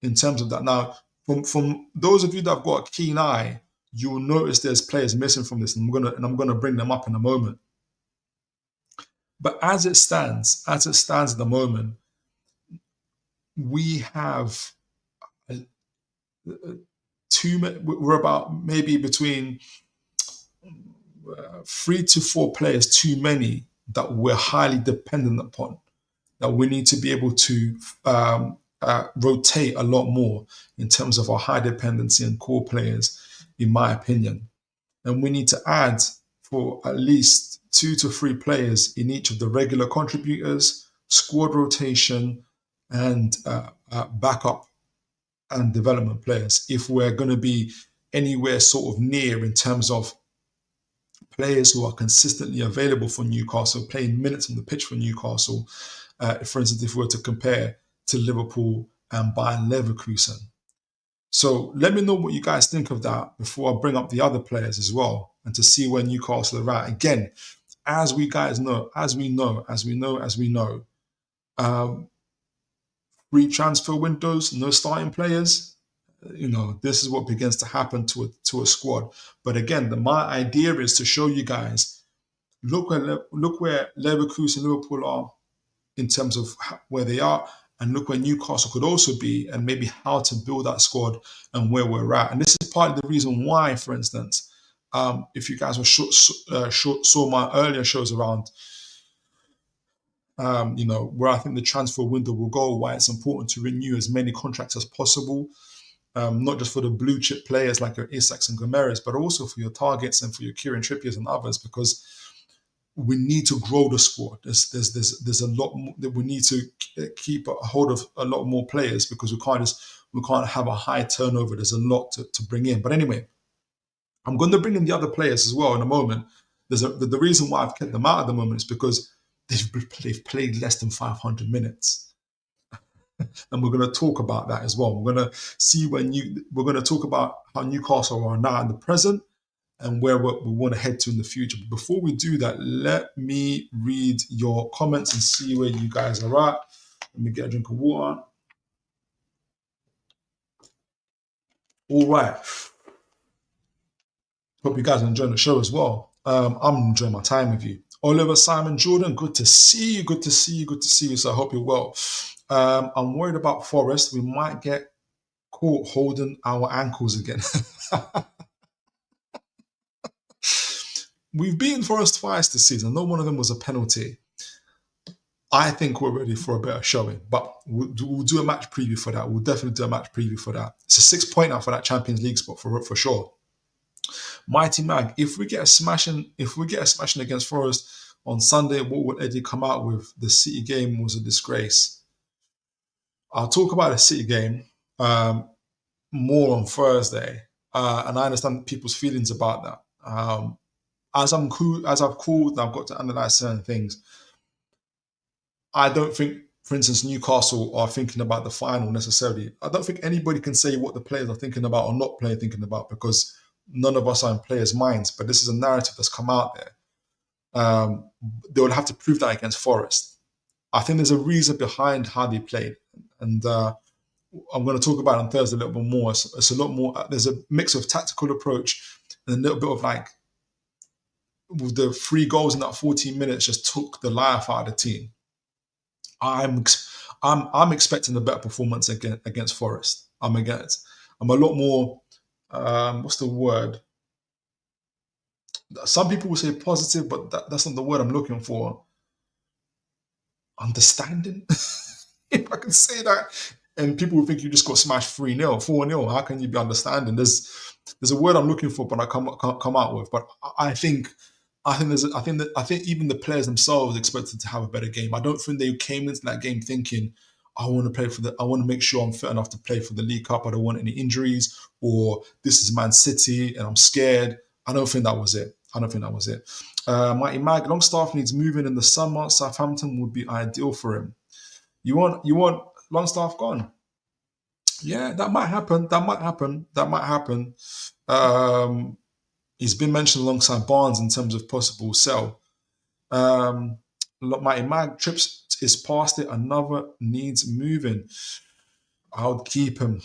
in terms of that. Now, from those of you that have got a keen eye, you will notice there's players missing from this, and I'm gonna bring them up in a moment. But as it stands at the moment, we have we're about maybe between 3 to 4 players too many that we're highly dependent upon, that we need to be able to rotate a lot more in terms of our high dependency and core players, in my opinion. And we need to add for at least 2 to 3 players in each of the regular contributors, squad rotation, and backup and development players if we're going to be anywhere sort of near in terms of players who are consistently available for Newcastle, playing minutes on the pitch for Newcastle. For instance, if we were to compare to Liverpool and Bayern Leverkusen. So let me know what you guys think of that before I bring up the other players as well, and to see where Newcastle are at. Again, as we know, free transfer windows, no starting players. This is what begins to happen to a squad. But again, my idea is to show you guys, look where Leverkusen, Liverpool are in terms of where they are, and look where Newcastle could also be, and maybe how to build that squad and where we're at. And this is part of the reason why, for instance, if you guys saw my earlier shows around, where I think the transfer window will go, why it's important to renew as many contracts as possible, not just for the blue chip players like your Isaks and Gomeres, but also for your targets and for your Kieran Trippiers and others, because we need to grow the squad. There's a lot more that we need to keep a hold of, a lot more players, because we can't have a high turnover. There's a lot to bring in. But anyway, I'm going to bring in the other players as well in a moment. The reason why I've kept them out at the moment is because they've played less than 500 minutes. And we're going to talk about that as well. We're going to talk about how Newcastle are now in the present and where we want to head to in the future. But before we do that, let me read your comments and see where you guys are at. Let me get a drink of water. All right. Hope you guys are enjoying the show as well. I'm enjoying my time with you. Oliver Simon Jordan, good to see you. Good to see you. Good to see you. So I hope you're well. I'm worried about Forest. We might get caught holding our ankles again. We've beaten Forest twice this season. No one of them was a penalty. I think we're ready for a better showing, but we'll do a match preview for that. We'll definitely do a match preview for that. It's a 6-pointer for that Champions League spot for sure. Mighty Mag, if we get a smashing against Forest on Sunday, what would Eddie come out with? The City game was a disgrace. I'll talk about the City game more on Thursday, and I understand people's feelings about that. As I've called, I've got to analyze certain things. I don't think, for instance, Newcastle are thinking about the final necessarily. I don't think anybody can say what the players are thinking about or not thinking about, because none of us are in players' minds. But this is a narrative that's come out there. They will have to prove that against Forest. I think there's a reason behind how they played, and I'm going to talk about it on Thursday a little bit more. It's a lot more. There's a mix of tactical approach and a little bit of like, with the 3 goals in that 14 minutes, just took the life out of the team. I'm expecting a better performance against Forest. I'm a lot more. What's the word? Some people will say positive, but that's not the word I'm looking for. Understanding, if I can say that. And people will think you just got smashed 3-0, 4-0. How can you be understanding? There's a word I'm looking for, but I can't come out with. But I think even the players themselves expected to have a better game. I don't think they came into that game thinking, I want to make sure I'm fit enough to play for the League Cup. I don't want any injuries, or this is Man City and I'm scared. I don't think that was it. Mighty Mag, Longstaff needs moving in the summer. Southampton would be ideal for him. You want Longstaff gone? Yeah, that might happen. He's been mentioned alongside Barnes in terms of possible sell. Mighty Mag, Trips is past it. Another needs moving. I would keep him.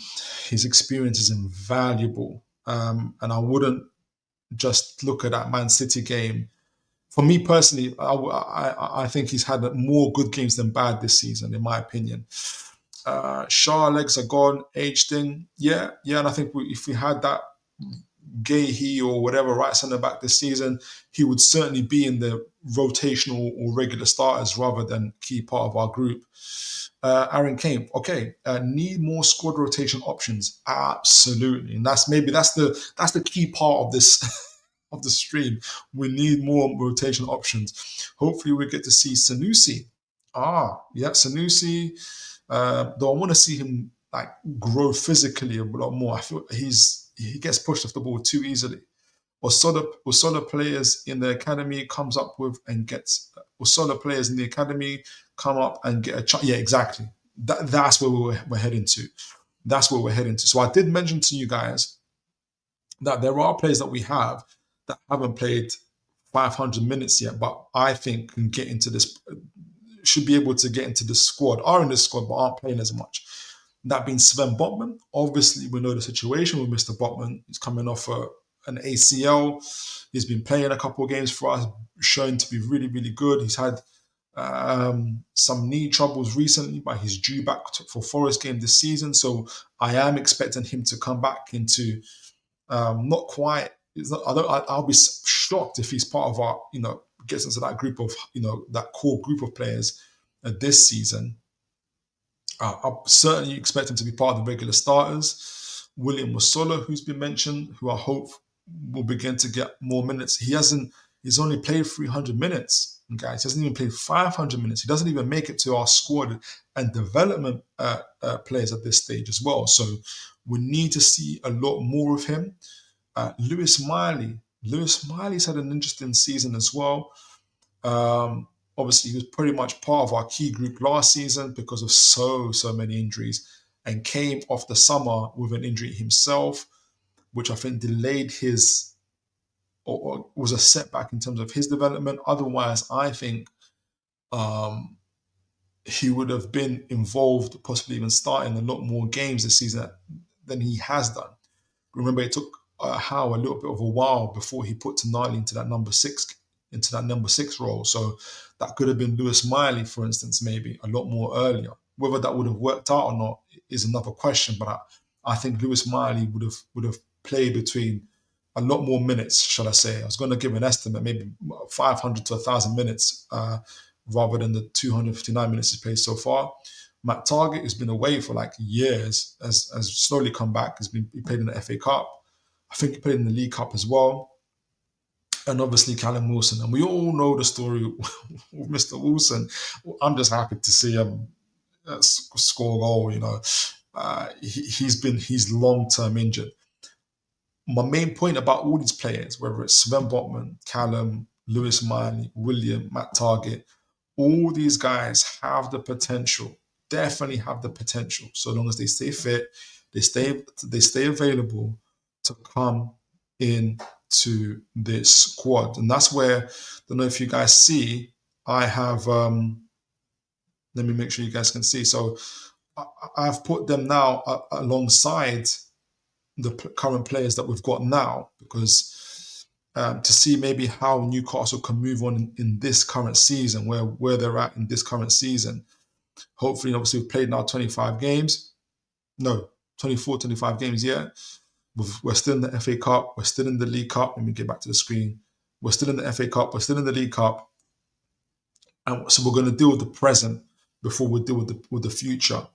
His experience is invaluable. And I wouldn't just look at that Man City game. For me personally, I think he's had more good games than bad this season, in my opinion. Shaw legs are gone, age thing. Yeah, and I think if we had that Gahey or whatever right centre back this season, he would certainly be in the rotational or regular starters rather than key part of our group. Aaron Kane, okay, need more squad rotation options. Absolutely, and that's the key part of this of the stream. We need more rotation options. Hopefully, we get to see Sanusi. Sanusi. Though I want to see him like grow physically a lot more. I feel he gets pushed off the ball too easily. Usola players in the academy comes up with and gets Usola players in the academy come up and get a chance. Yeah, exactly. That's where we're heading to. That's where we're heading to. So I did mention to you guys that there are players that we have that haven't played 500 minutes yet, but I think can get into this. Should be able to get into the squad, are in the squad, but aren't playing as much. That being Sven Botman. Obviously, we know the situation with Mr. Botman. He's coming off an ACL. He's been playing a couple of games for us, showing to be really, really good. He's had some knee troubles recently, but he's due back for Forest game this season. So I am expecting him to come back into not quite. It's not, I'll be shocked if he's part of our, gets into that group of, that core group of players this season. I certainly expect him to be part of the regular starters. William Musola, who's been mentioned, who I hope will begin to get more minutes. He's only played 300 minutes, guys. He hasn't even played 500 minutes. He doesn't even make it to our squad and development players at this stage as well. So we need to see a lot more of him. Lewis Miley's had an interesting season as well. Obviously, he was pretty much part of our key group last season because of so many injuries, and came off the summer with an injury himself, which I think delayed his, or was a setback in terms of his development. Otherwise, I think he would have been involved, possibly even starting a lot more games this season than he has done. Remember, it took Howe a little bit of a while before he put Tonali into that number six role. So that could have been Lewis Miley, for instance, maybe a lot more earlier. Whether that would have worked out or not is another question. But I think Lewis Miley would have played between a lot more minutes, shall I say. I was going to give an estimate, maybe 500 to 1,000 minutes rather than the 259 minutes he's played so far. Matt Targett, who's been away for like years, has slowly come back. He played in the FA Cup. I think he played in the League Cup as well. And obviously Callum Wilson. And we all know the story of Mr. Wilson. I'm just happy to see him score a goal, he's long-term injured. My main point about all these players, whether it's Sven Botman, Callum, Lewis Miley, William, Matt Targett, all these guys have the potential, definitely have the potential, so long as they stay fit, they stay available to come in to this squad. And that's where, I don't know if you guys see, I have, let me make sure you guys can see. So I've put them now alongside the current players that we've got now, because to see maybe how Newcastle can move on in this current season, where they're at in this current season. Hopefully, obviously, we've played now 25 games. No, 24, 25 games, yeah. We're still in the FA Cup. We're still in the League Cup. Let me get back to the screen. We're still in the FA Cup. We're still in the League Cup. And so we're going to deal with the present before we deal with the future.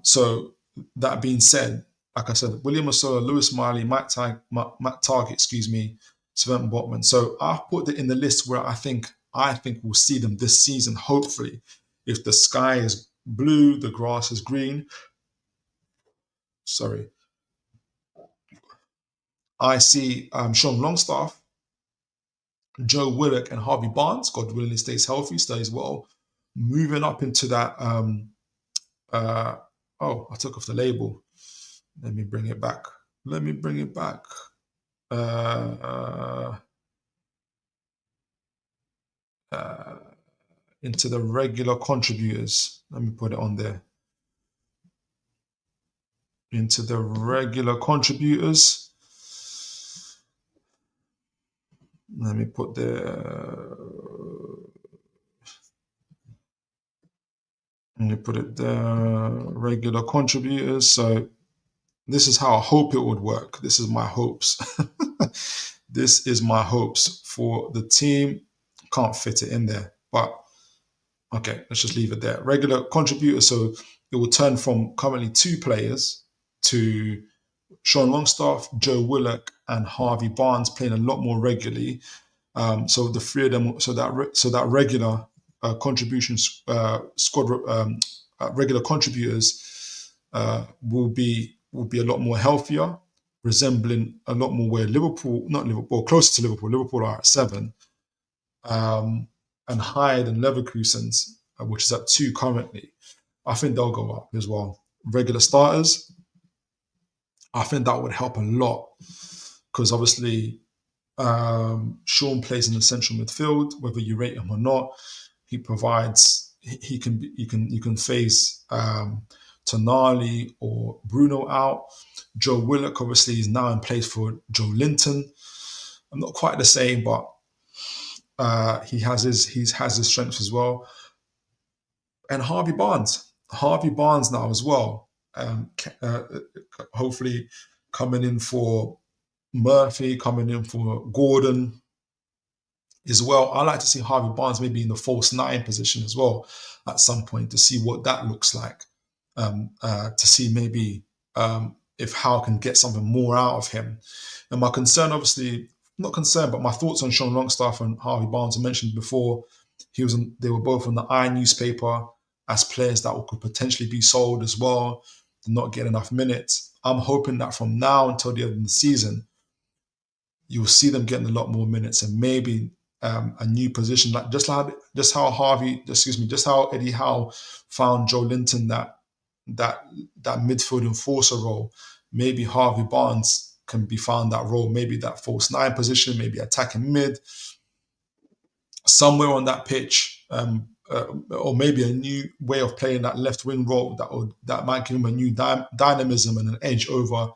So that being said, like I said, William Musola, Lewis Miley, Matt Targett, Sven Botman. So I've put it in the list where I think we'll see them this season, hopefully. If the sky is blue, the grass is green. Sorry. I see Sean Longstaff, Joe Willock, and Harvey Barnes, God willing, he stays healthy, stays well, moving up into that. I took off the label. Let me bring it back. Into the regular contributors. Let me put it on there. Into the regular contributors. Let me put it there, regular contributors. So this is how I hope it would work. This is my hopes. This is my hopes for the team. Can't fit it in there, but okay, let's just leave it there. Regular contributors. So it will turn from currently 2 players to Sean Longstaff, Joe Willock, and Harvey Barnes playing a lot more regularly. So the 3 of them, so that regular contributions squad, regular contributors will be a lot more healthier, resembling a lot more where closer to Liverpool. Liverpool are at 7, and higher than Leverkusen's, which is at 2 currently. I think they'll go up as well. Regular starters, I think that would help a lot, because obviously Sean plays in the central midfield. Whether you rate him or not, he provides. You can phase Tonali or Bruno out. Joe Willock obviously is now in place for Joe Linton. I'm not quite the same, but He has his strengths as well. And Harvey Barnes now as well. Hopefully coming in for Murphy, coming in for Gordon as well. I like to see Harvey Barnes maybe in the false nine position as well at some point to see what that looks like. To see maybe if Howe can get something more out of him. And my concern, obviously, not concern, but my thoughts on Sean Longstaff and Harvey Barnes I mentioned before. They were both on the Iron newspaper as players that could potentially be sold as well, not get enough minutes. I'm hoping that from now until the end of the season, you'll see them getting a lot more minutes and maybe a new position, like just how Eddie Howe found Joe Linton that midfield enforcer role. Maybe Harvey Barnes can be found that role, maybe that false nine position, maybe attacking mid, somewhere on that pitch, or maybe a new way of playing that left wing role that might give him a new dynamism and an edge over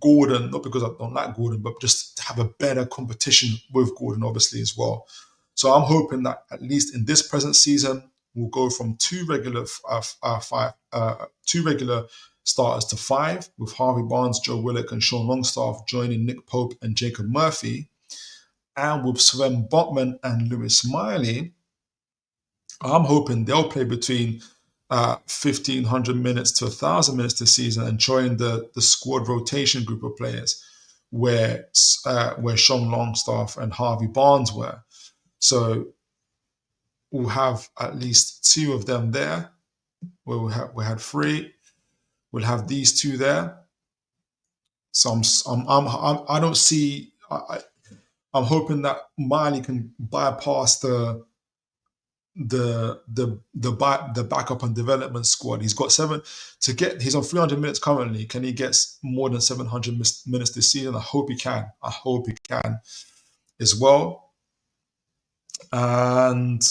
Gordon. Not because I don't like Gordon, but just to have a better competition with Gordon, obviously as well. So I'm hoping that at least in this present season, we'll go from two regular starters to five, with Harvey Barnes, Joe Willock, and Sean Longstaff joining Nick Pope and Jacob Murphy. And with Sven Botman and Lewis Miley, I'm hoping they'll play between 1,500 minutes to 1,000 minutes this season and join the squad rotation group of players where Sean Longstaff and Harvey Barnes were. So we'll have at least two of them there. We had three. We'll have these two there. So I don't see. I'm hoping that Miley can bypass the backup and development squad. He's got he's on 300 minutes currently. Can he get more than 700 minutes this season? I hope he can. As well. And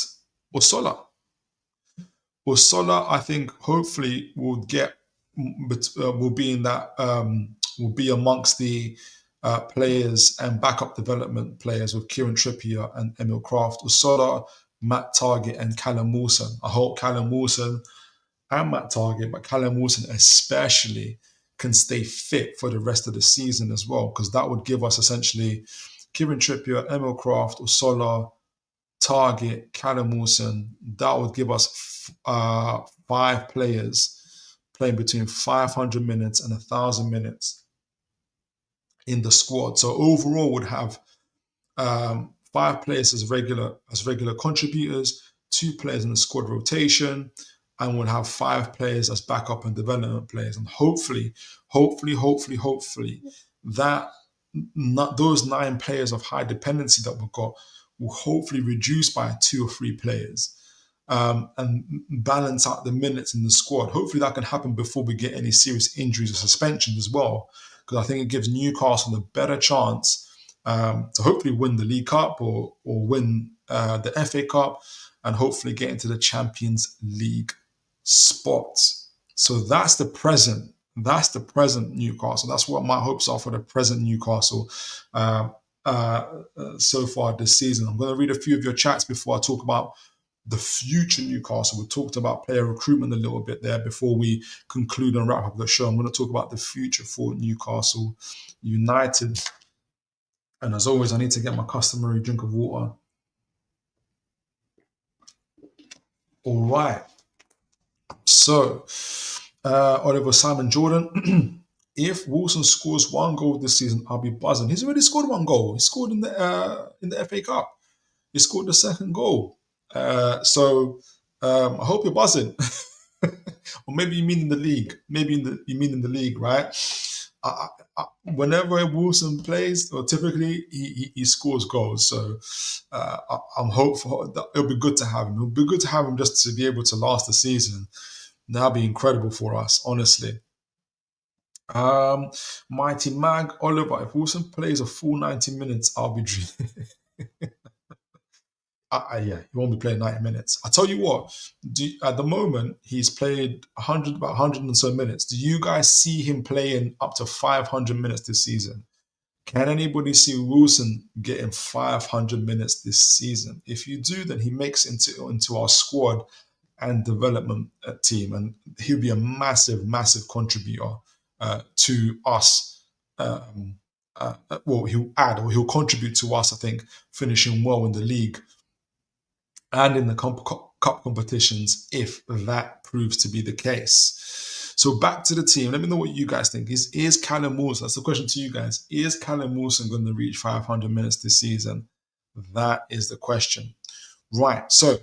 Osola, I think hopefully will be amongst the players and backup development players with Kieran Trippier and Emil Kraft. Osola, Matt Targett, and Callum Wilson. I hope Callum Wilson and Matt Targett, but Callum Wilson especially, can stay fit for the rest of the season as well, because that would give us essentially Kieran Trippier, Emil Kraft, Osola, Targett, Callum Wilson. That would give us 5 players playing between 500 minutes and 1,000 minutes in the squad. So overall, would have 5 players as regular contributors, 2 players in the squad rotation, and we'll have 5 players as backup and development players. And hopefully, that those 9 players of high dependency that we've got will hopefully reduce by 2 or 3 players and balance out the minutes in the squad. Hopefully that can happen before we get any serious injuries or suspensions as well, because I think it gives Newcastle a better chance to hopefully win the League Cup or win the FA Cup and hopefully get into the Champions League spot. So that's the present Newcastle. That's what my hopes are for the present Newcastle so far this season. I'm going to read a few of your chats before I talk about the future Newcastle. We talked about player recruitment a little bit there before we conclude and wrap up the show. I'm going to talk about the future for Newcastle United. And as always, I need to get my customary drink of water. All right. So, Oliver Simon Jordan, if Wilson scores 1 goal this season, I'll be buzzing. He's already scored 1 goal. He scored in the FA Cup. He scored the 2nd goal. So I hope you're buzzing. Or maybe you mean in the league. You mean in the league, right? Whenever Wilson plays, or typically he scores goals. So I'm hopeful that it'll be good to have him. It'll be good to have him just to be able to last the season. That'll be incredible for us, honestly. Mighty Mag Oliver, if Wilson plays a full 90 minutes, I'll be dreaming. Yeah, he won't be playing 90 minutes. I tell you what, at the moment, he's played about 100 and so minutes. Do you guys see him playing up to 500 minutes this season? Can anybody see Wilson getting 500 minutes this season? If you do, then he makes into our squad and development team, and he'll be a massive, massive contributor to us. Well, he'll add or he'll contribute to us, I think, finishing well in the league and in the cup competitions if that proves to be the case. So back to the team. Let me know what you guys think. Is Callum Wilson, that's the question to you guys, is Callum Wilson going to reach 500 minutes this season? That is the question. Right, so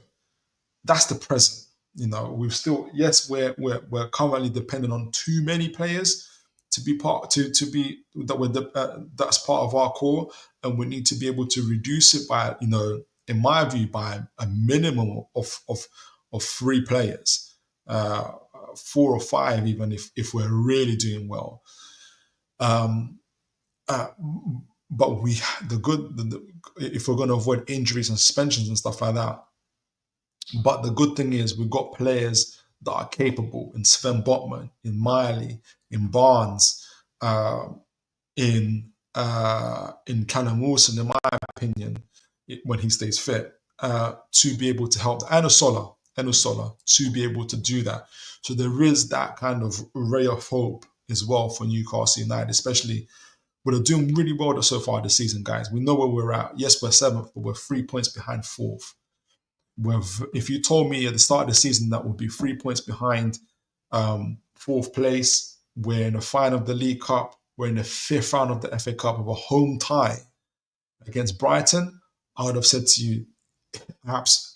that's the present. We've still, yes, we're currently dependent on too many players to be part that's part of our core, and we need to be able to reduce it by, in my view, by a minimum of 3 players, 4 or 5, even if we're really doing well. But if we're going to avoid injuries and suspensions and stuff like that. But the good thing is we've got players that are capable in Sven Botman, in Miley, in Barnes, in Callum Wilson, in my opinion, when he stays fit, to be able to help, and Osola, to be able to do that. So there is that kind of ray of hope as well for Newcastle United, especially we're doing really well so far this season, guys. We know where we're at. Yes, we're 7th, but we're 3 points behind 4th. If you told me at the start of the season that would be 3 points behind 4th place, we're in the final of the League Cup, we're in the 5th round of the FA Cup of a home tie against Brighton, I would have said to you, that's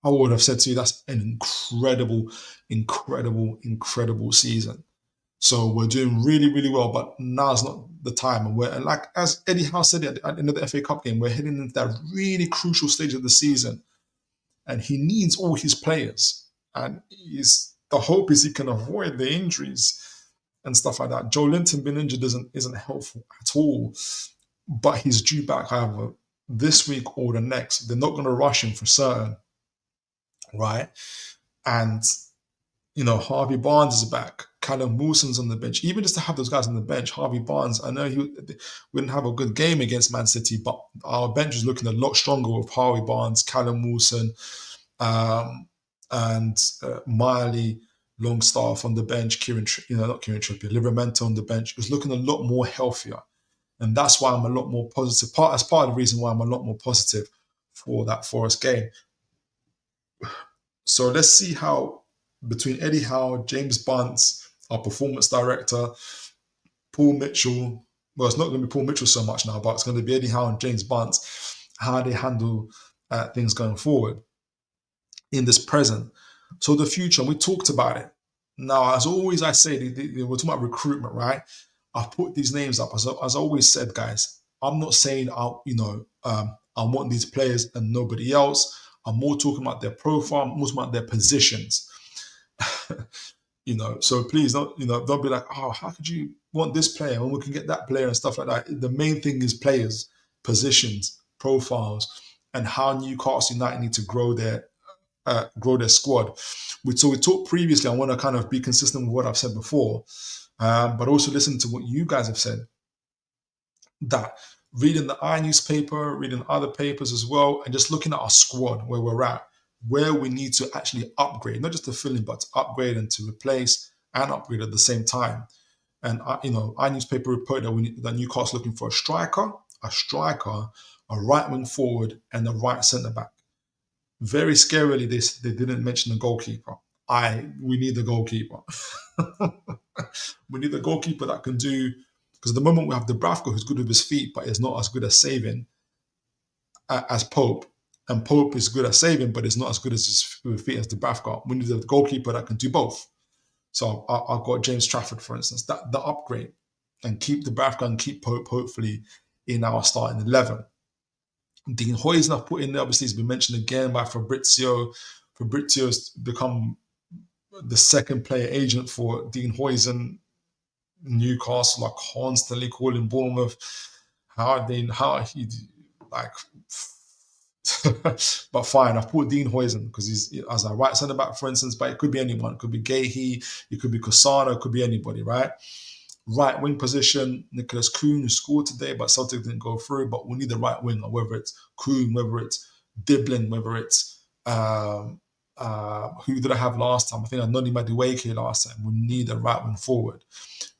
an incredible season. So we're doing really, really well, but now's not the time. And we're, like as Eddie Howe said at the end of the FA Cup game, we're heading into that really crucial stage of the season. And he needs all his players. And the hope is he can avoid the injuries and stuff like that. Joe Linton being injured isn't helpful at all. But he's due back, however, this week or the next. They're not going to rush him for certain, right? And, Harvey Barnes is back. Callum Wilson's on the bench. Even just to have those guys on the bench, Harvey Barnes, I know we didn't have a good game against Man City, but our bench is looking a lot stronger with Harvey Barnes, Callum Wilson, and Miley, Longstaff on the bench, not Kieran Trippier, Livramento on the bench. It was looking a lot more healthier. And that's why I'm a lot more positive. That's part of the reason why I'm a lot more positive for that Forest game. So let's see how, between Eddie Howe, James Bunce, our performance director, Paul Mitchell, well, it's not going to be Paul Mitchell so much now, but it's going to be Eddie Howe and James Bunce, how they handle things going forward in this present. So the future, we talked about it. Now, as always, I say, we're talking about recruitment, right? I've put these names up. As I always said, guys, I'm not saying I want these players and nobody else. I'm more talking about their profile, I'm more talking about their positions. So please don't be like, oh, how could you want this player when we can get that player and stuff like that? The main thing is players, positions, profiles, and how Newcastle United need to grow their squad. So we talked previously, I want to kind of be consistent with what I've said before, but also listen to what you guys have said. That reading the newspaper, reading other papers as well, and just looking at our squad, where we're at, where we need to actually upgrade, not just to fill in, but to upgrade and to replace and upgrade at the same time. And our newspaper reported that Newcastle looking for a striker, a right wing forward, and a right centre back. Very scarily, they didn't mention the goalkeeper. We need the goalkeeper. We need the goalkeeper that can do, because at the moment we have Dubravka, who's good with his feet, but is not as good at saving as Pope. And Pope is good at saving, but is not as good as his feet as Dubravka. We need a goalkeeper that can do both. So I've got James Trafford, for instance, the upgrade, and keep Dubravka and keep Pope, hopefully, in our starting 11. Dean Huijsen I've put in there, obviously, has been mentioned again by Fabrizio. Fabrizio's become the second player agent for Dean Huijsen. Newcastle are constantly calling Bournemouth. How he like. But fine, I've put Dean Huijsen because he's as a right centre back, for instance. But it could be anyone. It could be Gahey, it could be Cassano, it could be anybody, right? Right wing position, Nicholas Kuhn, who scored today, but Celtic didn't go through. But we need a right winger, whether it's Kuhn, whether it's Diblin, whether it's who did I have last time? I think I had Noni Madueke last time. We need a right wing forward.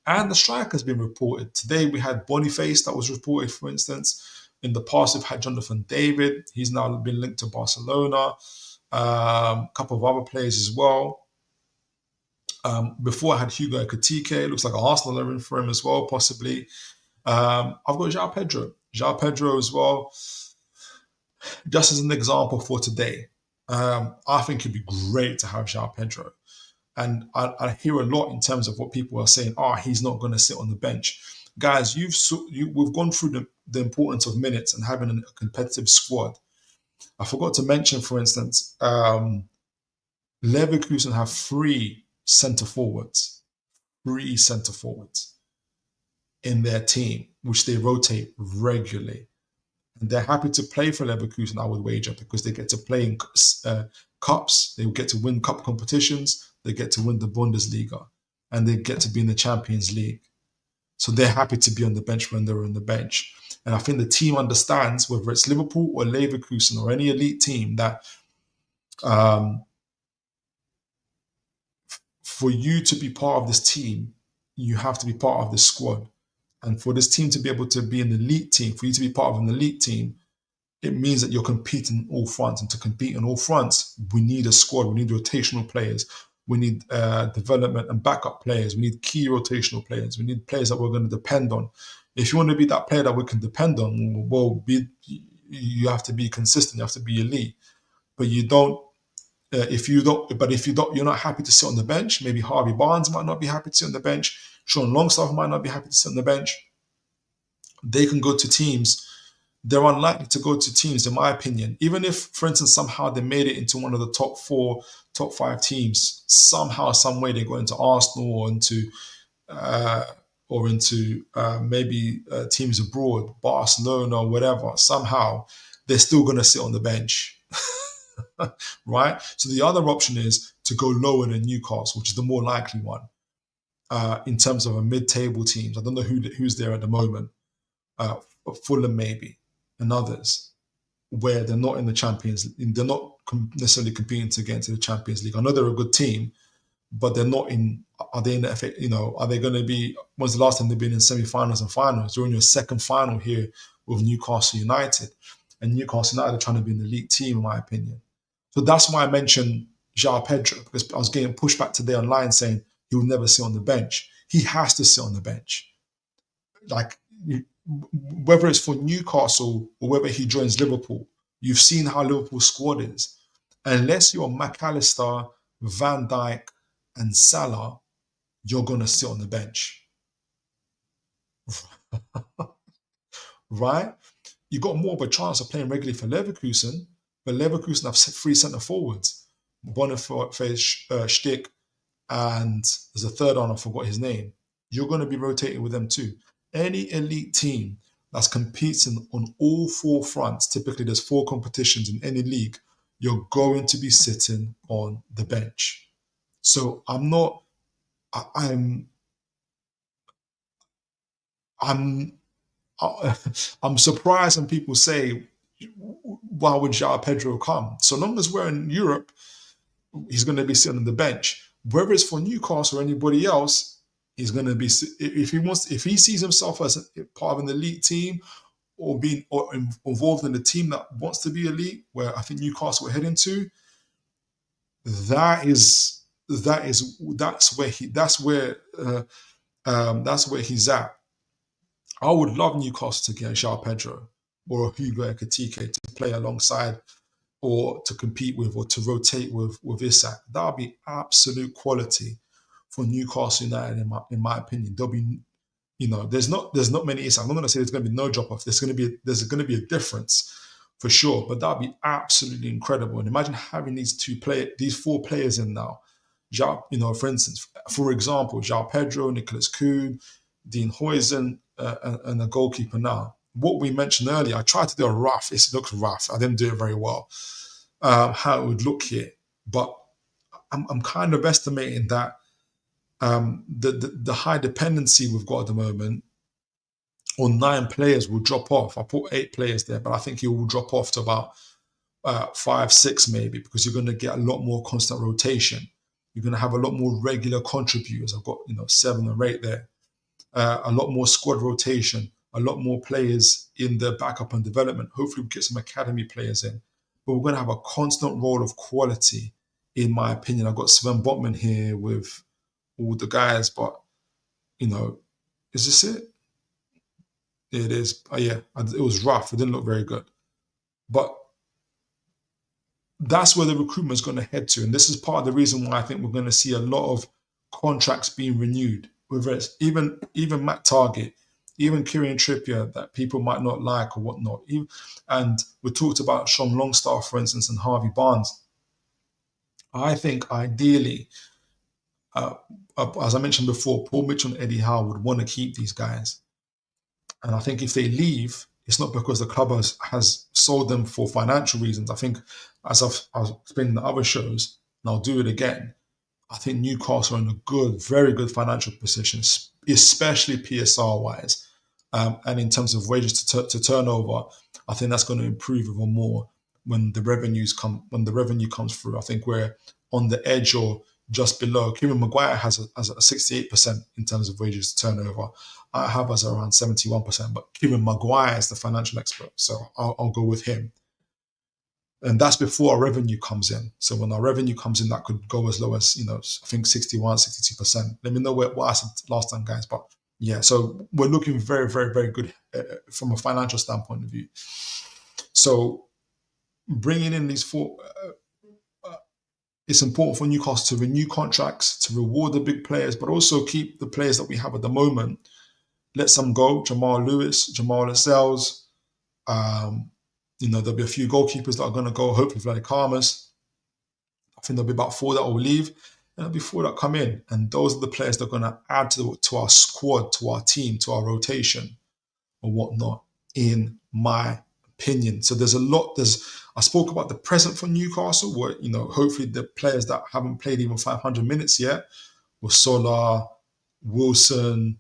And the striker's been reported. Today we had Boniface that was reported, for instance. In the past, we've had Jonathan David. He's now been linked to Barcelona. A couple of other players as well. Before I had Hugo Ekitike. It looks like Arsenal are in for him as well, possibly. I've got João Pedro. João Pedro as well. Just as an example for today, I think it'd be great to have João Pedro. And I hear a lot in terms of what people are saying. He's not going to sit on the bench. Guys, we've gone through the importance of minutes and having a competitive squad. I forgot to mention, for instance, Leverkusen have 3 centre forwards in their team, which they rotate regularly. And they're happy to play for Leverkusen, I would wager, because they get to play in cups, they get to win cup competitions, they get to win the Bundesliga, and they get to be in the Champions League. So they're happy to be on the bench when they're on the bench. And I think the team understands, whether it's Liverpool or Leverkusen or any elite team, that for you to be part of this team, you have to be part of this squad. And for this team to be able to be an elite team, for you to be part of an elite team, it means that you're competing on all fronts. And to compete on all fronts, we need a squad. We need rotational players. We need development and backup players. We need key rotational players. We need players that we're going to depend on. If you want to be that player that we can depend on, well, you have to be consistent. You have to be elite. But you don't. If you're not happy to sit on the bench. Maybe Harvey Barnes might not be happy to sit on the bench. Sean Longstaff might not be happy to sit on the bench. They can go to teams. They're unlikely to go to teams, in my opinion. Even if, for instance, somehow they made it into one of the top 4, top 5 teams, somehow, some way they go into Arsenal or into maybe teams abroad, Barcelona or whatever. Somehow they're still going to sit on the bench. Right? So the other option is to go lower than Newcastle, which is the more likely one in terms of a mid-table teams. I don't know who's there at the moment. Fulham maybe, and others, where they're not in the Champions League. They're not necessarily competing to get into the Champions League. I know they're a good team, but they're not in. Are they in the FA? Are they going to be? When's the last time they've been in semi-finals and finals? During your second final here with Newcastle United, and Newcastle United are trying to be an elite team, in my opinion. So that's why I mentioned João Pedro, because I was getting pushback today online saying he will never sit on the bench. He has to sit on the bench. Like, whether it's for Newcastle or whether he joins Liverpool, you've seen how Liverpool's squad is. Unless you're McAllister, Van Dijk, and Salah, you're going to sit on the bench. Right? You got more of a chance of playing regularly for Leverkusen, but Leverkusen have 3 centre forwards, Boniface, Stick, and there's a third one, I forgot his name. You're going to be rotating with them too. Any elite team that's competing on all 4 fronts, typically there's 4 competitions in any league, you're going to be sitting on the bench. So I'm surprised when people say, why would João Pedro come? So long as we're in Europe, he's going to be sitting on the bench. Whether it's for Newcastle or anybody else, he's going to be, if he sees himself as part of an elite team or being involved in a team that wants to be elite, where I think Newcastle are heading to, that's where he's at. I would love Newcastle to get João Pedro or a Hugo Ekitike to play alongside or to compete with or to rotate with Isak. That would be absolute quality for Newcastle United, in my opinion. There'll be, there's not many Isak. I'm not going to say there's going to be no drop off. There's going to be a difference for sure, but that'd be absolutely incredible. And imagine having these 4 players in now. For instance, for example, João Pedro, Nicholas Kuhn, Dean Huijsen, and a goalkeeper now. What we mentioned earlier, I tried to do a rough. It looks rough. I didn't do it very well. How it would look here, but I'm kind of estimating that the high dependency we've got at the moment on 9 players will drop off. I put 8 players there, but I think it will drop off to about 5, 6 maybe, because you're going to get a lot more constant rotation. You're going to have a lot more regular contributors. I've got 7 or 8 there. A lot more squad rotation, a lot more players in the backup and development. Hopefully we get some academy players in. But we're going to have a constant role of quality, in my opinion. I've got Sven Botman here with all the guys, but, is this it? It is. Yeah, it was rough. It didn't look very good. But that's where the recruitment is going to head to. And this is part of the reason why I think we're going to see a lot of contracts being renewed. Whether it's even Matt Target, even Kieran Trippier, that people might not like or whatnot. And we talked about Sean Longstaff, for instance, and Harvey Barnes. I think ideally, as I mentioned before, Paul Mitchell and Eddie Howe would want to keep these guys. And I think if they leave, it's not because the club has sold them for financial reasons. I think, as I've explained in the other shows, and I'll do it again, I think Newcastle are in a very good financial position, especially PSR-wise. And in terms of wages to turnover, I think that's going to improve even more when the revenue comes through. I think we're on the edge or just below. Kieran Maguire has a 68% in terms of wages to turnover. I have us around 71%, but Kieran Maguire is the financial expert, so I'll go with him. And that's before our revenue comes in. So when our revenue comes in, that could go as low as, I think 61, 62%. Let me know what I said last time, guys. But yeah, so we're looking very, very, very good from a financial standpoint of view. So bringing in these 4, it's important for Newcastle to renew contracts, to reward the big players, but also keep the players that we have at the moment. Let some go. Jamal Lewis, Jamal Lascelles. There'll be a few goalkeepers that are going to go, hopefully Vladi Karmas. I think there'll be about 4 that will leave, and there'll be 4 that come in. And those are the players that are going to add to our squad, to our team, to our rotation, or whatnot, in my opinion. So there's a lot. I spoke about the present for Newcastle, where, hopefully the players that haven't played even 500 minutes yet, with Solar, Wilson,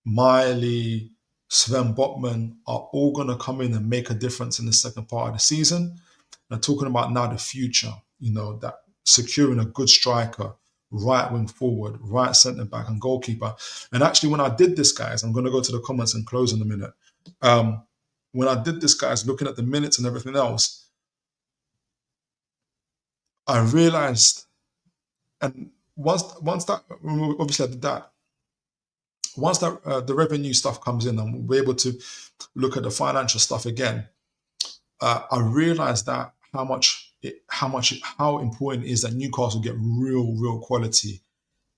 Miley, Sven Botman, are all going to come in and make a difference in the second part of the season. And I'm talking about now the future, that securing a good striker, right wing forward, right centre back and goalkeeper. And actually, when I did this, guys, I'm going to go to the comments and close in a minute. When I did this, guys, looking at the minutes and everything else, I realised, and once that, obviously I did that, once that the revenue stuff comes in and we're able to look at the financial stuff again, I realized that how important it is that Newcastle get real quality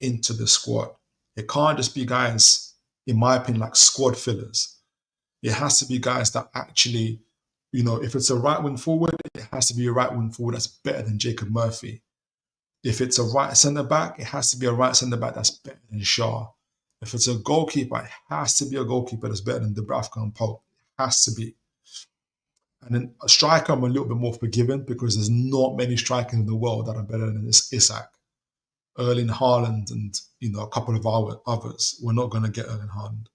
into the squad. It can't just be guys, in my opinion, like squad fillers. It has to be guys that actually, if it's a right wing forward, it has to be a right wing forward that's better than Jacob Murphy. If it's a right centre back, it has to be a right centre back that's better than Shaw. If it's a goalkeeper, it has to be a goalkeeper that's better than Dubravka and Pope. It has to be. And then a striker, I'm a little bit more forgiving because there's not many strikers in the world that are better than Isak. Erling Haaland and, a couple of others. We're not going to get Erling Haaland.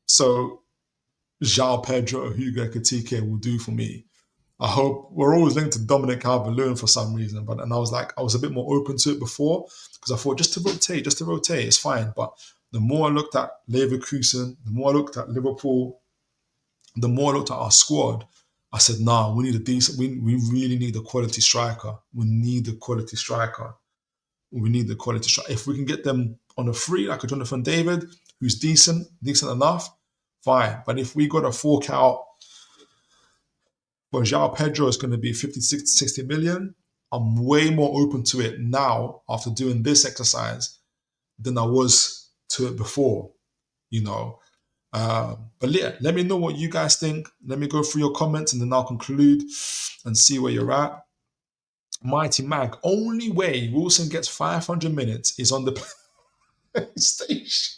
So João Pedro, Hugo Ekitike will do for me. I hope we're always linked to Dominic Calvert-Lewin for some reason, and I was a bit more open to it before because I thought just to rotate, it's fine. But the more I looked at Leverkusen, the more I looked at Liverpool, the more I looked at our squad, I said, nah, we need a decent, we really need a quality striker. We need the quality striker. If we can get them on a free, like a Jonathan David, who's decent enough, fine. But if we got to fork out, João Pedro is going to be 50, 60 million. I'm way more open to it now after doing this exercise than I was to it before, But yeah, let me know what you guys think. Let me go through your comments and then I'll conclude and see where you're at. Mighty Mag, only way Wilson gets 500 minutes is on the PlayStation.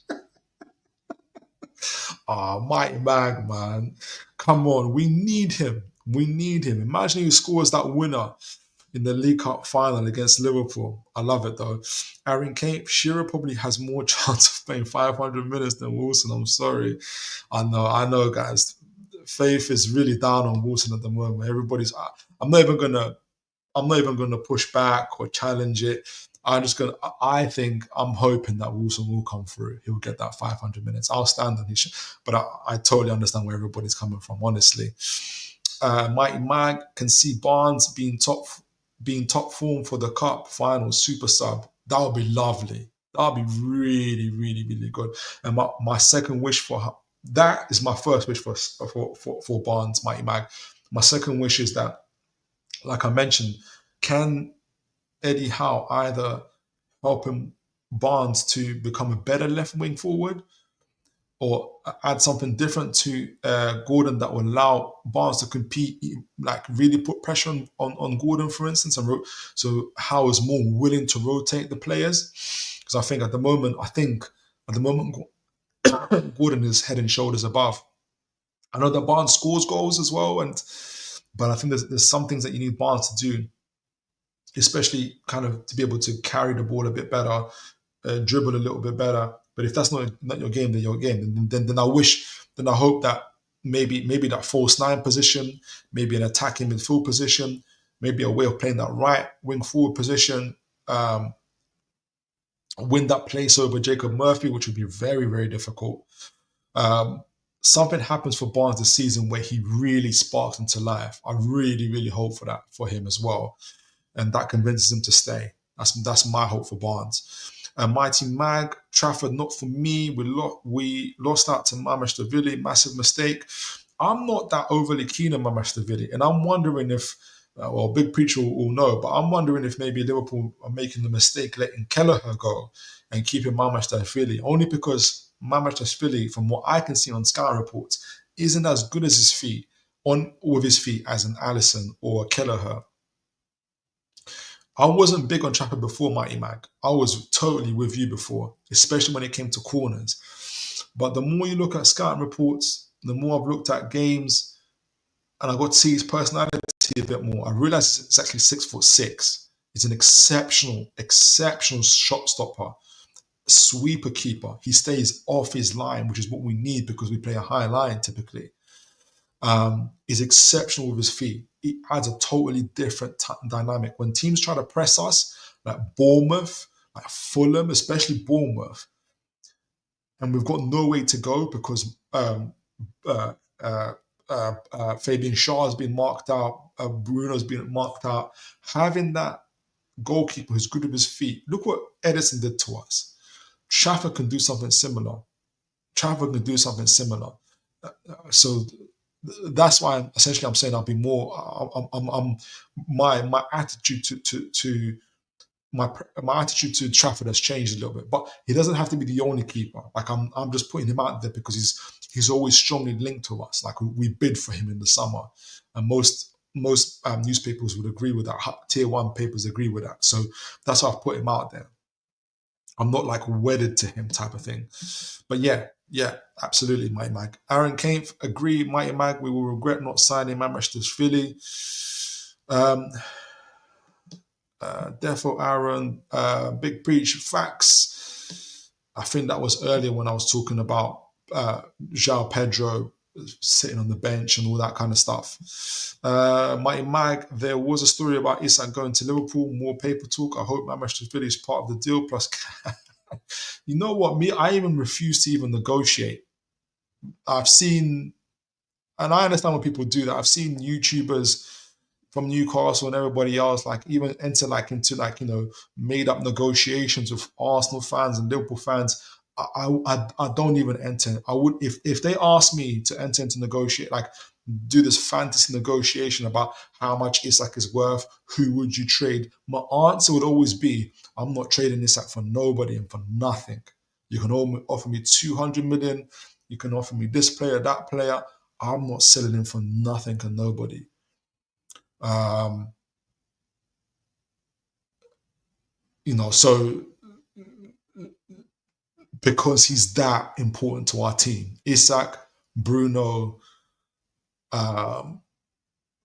Mighty Mag, man. Come on, we need him. Imagine he scores that winner in the League Cup final against Liverpool. I love it though. Aaron Kane, Shearer probably has more chance of playing 500 minutes than Wilson. I'm sorry. I know, guys. Faith is really down on Wilson at the moment. Everybody's. I'm not even gonna push back or challenge it. I think I'm hoping that Wilson will come through. He'll get that 500 minutes. I'll stand on his. But I totally understand where everybody's coming from. Honestly, Mighty Mag can see Barnes being top form for the cup final super sub. That would be lovely. That would be really, really, really good. And my second wish for that is my first wish for Barnes, Mighty Mag. My second wish is that, like I mentioned, can Eddie Howe either helping Barnes to become a better left wing forward, or add something different to Gordon that will allow Barnes to compete, like really put pressure on Gordon, for instance, and so Howe is more willing to rotate the players. Because I think at the moment, Gordon is head and shoulders above. I know that Barnes scores goals as well, but I think there's some things that you need Barnes to do, especially kind of to be able to carry the ball a bit better, dribble a little bit better. But if that's not your game, then your game. Then I hope that maybe that false nine position, maybe an attacking midfield position, maybe a way of playing that right wing forward position, win that place over Jacob Murphy, which would be very, very difficult. Something happens for Barnes this season where he really sparks into life. I really, really hope for that for him as well. And that convinces him to stay. That's my hope for Barnes. Mighty Mag, Trafford, not for me. We lost out to Mamashvili, massive mistake. I'm not that overly keen on Mamashvili, and I'm wondering if, Big Preacher will know, but I'm wondering if maybe Liverpool are making the mistake letting Kelleher go and keeping Mamashvili, only because Mamashvili, from what I can see on Sky reports, isn't as good as his feet as an Alisson or Kelleher. I wasn't big on Trafford before, Mighty Mag. I was totally with you before, especially when it came to corners. But the more you look at scouting reports, the more I've looked at games, and I got to see his personality a bit more. I realised it's actually 6'6". He's an exceptional shot stopper, sweeper keeper. He stays off his line, which is what we need because we play a high line typically. Is exceptional with his feet. He adds a totally different dynamic. When teams try to press us, like Bournemouth, like Fulham, especially Bournemouth, and we've got no way to go because Fabian Schär has been marked out, Bruno's been marked out. Having that goalkeeper who's good with his feet, look what Edison did to us. Trafford can do something similar. So that's why essentially I'm saying I'll be more. My attitude my attitude to Trafford has changed a little bit, but he doesn't have to be the only keeper. Like I'm just putting him out there because he's always strongly linked to us. Like we bid for him in the summer, and most newspapers would agree with that. Tier 1 papers agree with that. So that's why I've put him out there. I'm not like wedded to him type of thing. But yeah, absolutely, Mighty Mag. Aaron Kane, agree, Mighty Mag. We will regret not signing Mamashvili. Defo Aaron, Big Preach, facts. I think that was earlier when I was talking about João Pedro sitting on the bench and all that kind of stuff. Mighty Mag, there was a story about Isak going to Liverpool, more paper talk. I hope Mamashvili is part of the deal. Plus, you know what, I even refuse to even negotiate. I've seen, and I understand when people do that, I've seen YouTubers from Newcastle and everybody else like even enter like into like, you know, made up negotiations with Arsenal fans and Liverpool fans. I don't even enter. I would if they ask me to enter into negotiate, like do this fantasy negotiation about how much Isak is worth, who would you trade? My answer would always be, I'm not trading Isak for nobody and for nothing. You can offer me 200 million. You can offer me this player, that player. I'm not selling him for nothing and nobody. You know, so because he's that important to our team. Isak, Bruno,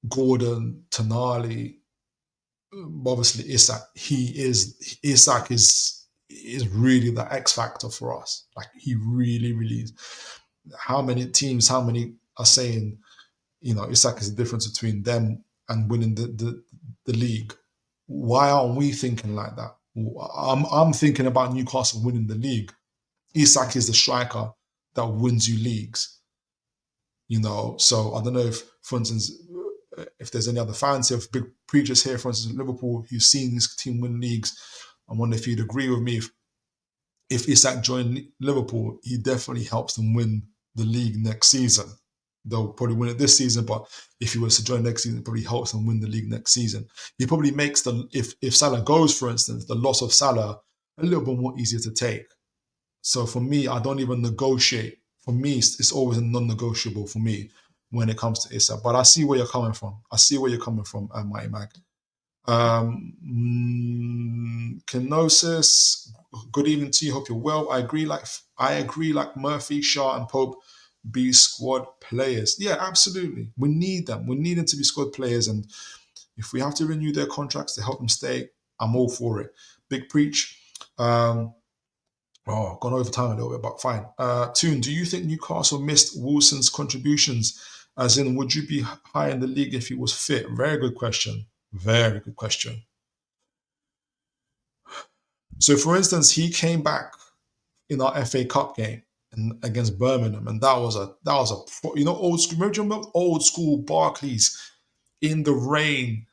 Gordon, Tonali, obviously Isak. Isak is really the X factor for us. Like he really, really is. How many are saying, Isak is the difference between them and winning the league? Why aren't we thinking like that? I'm thinking about Newcastle winning the league. Isak is the striker that wins you leagues. So I don't know if, for instance, if there's any other fans, if big preachers here, for instance, Liverpool, who've seen this team win leagues, I wonder if you'd agree with me. If Isak joined Liverpool, he definitely helps them win the league next season. They'll probably win it this season, but if he was to join next season, it probably helps them win the league next season. He probably makes if Salah goes, for instance, the loss of Salah a little bit more easier to take. So for me, I don't even negotiate. For me, it's always a non-negotiable for me when it comes to Isak. But I see where you're coming from. Mighty Mag. Kenosis, good evening to you. Hope you're well. I agree. Like Murphy, Shaw, and Pope be squad players. Yeah, absolutely. We need them. We need them to be squad players. And if we have to renew their contracts to help them stay, I'm all for it. Big preach. Gone over time a little bit, but fine. Toon, do you think Newcastle missed Wilson's contributions? As in, would you be high in the league if he was fit? Very good question. Very good question. So, for instance, he came back in our FA Cup game against Birmingham, and that was a old school. Remember old school Barclays in the rain,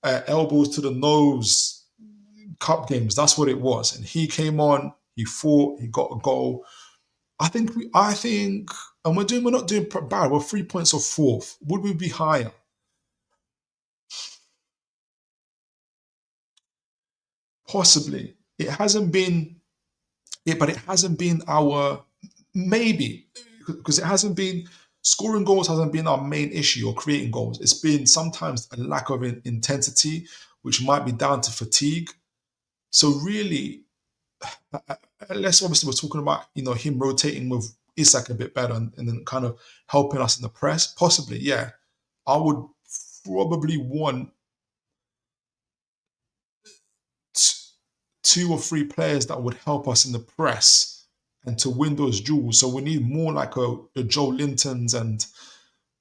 elbows to the nose, cup games. That's what it was. And he came on. He fought. He got a goal. I think, and we're not doing bad. We're 3 points off fourth. Would we be higher? Possibly. It hasn't been our, maybe, because it hasn't been, scoring goals hasn't been our main issue, or creating goals. It's been sometimes a lack of intensity, which might be down to fatigue. So really, unless obviously we're talking about, him rotating with Isak a bit better and then kind of helping us in the press, possibly, yeah. I would probably want 2 or 3 players that would help us in the press and to win those duels. So we need more like a Joe Lintons and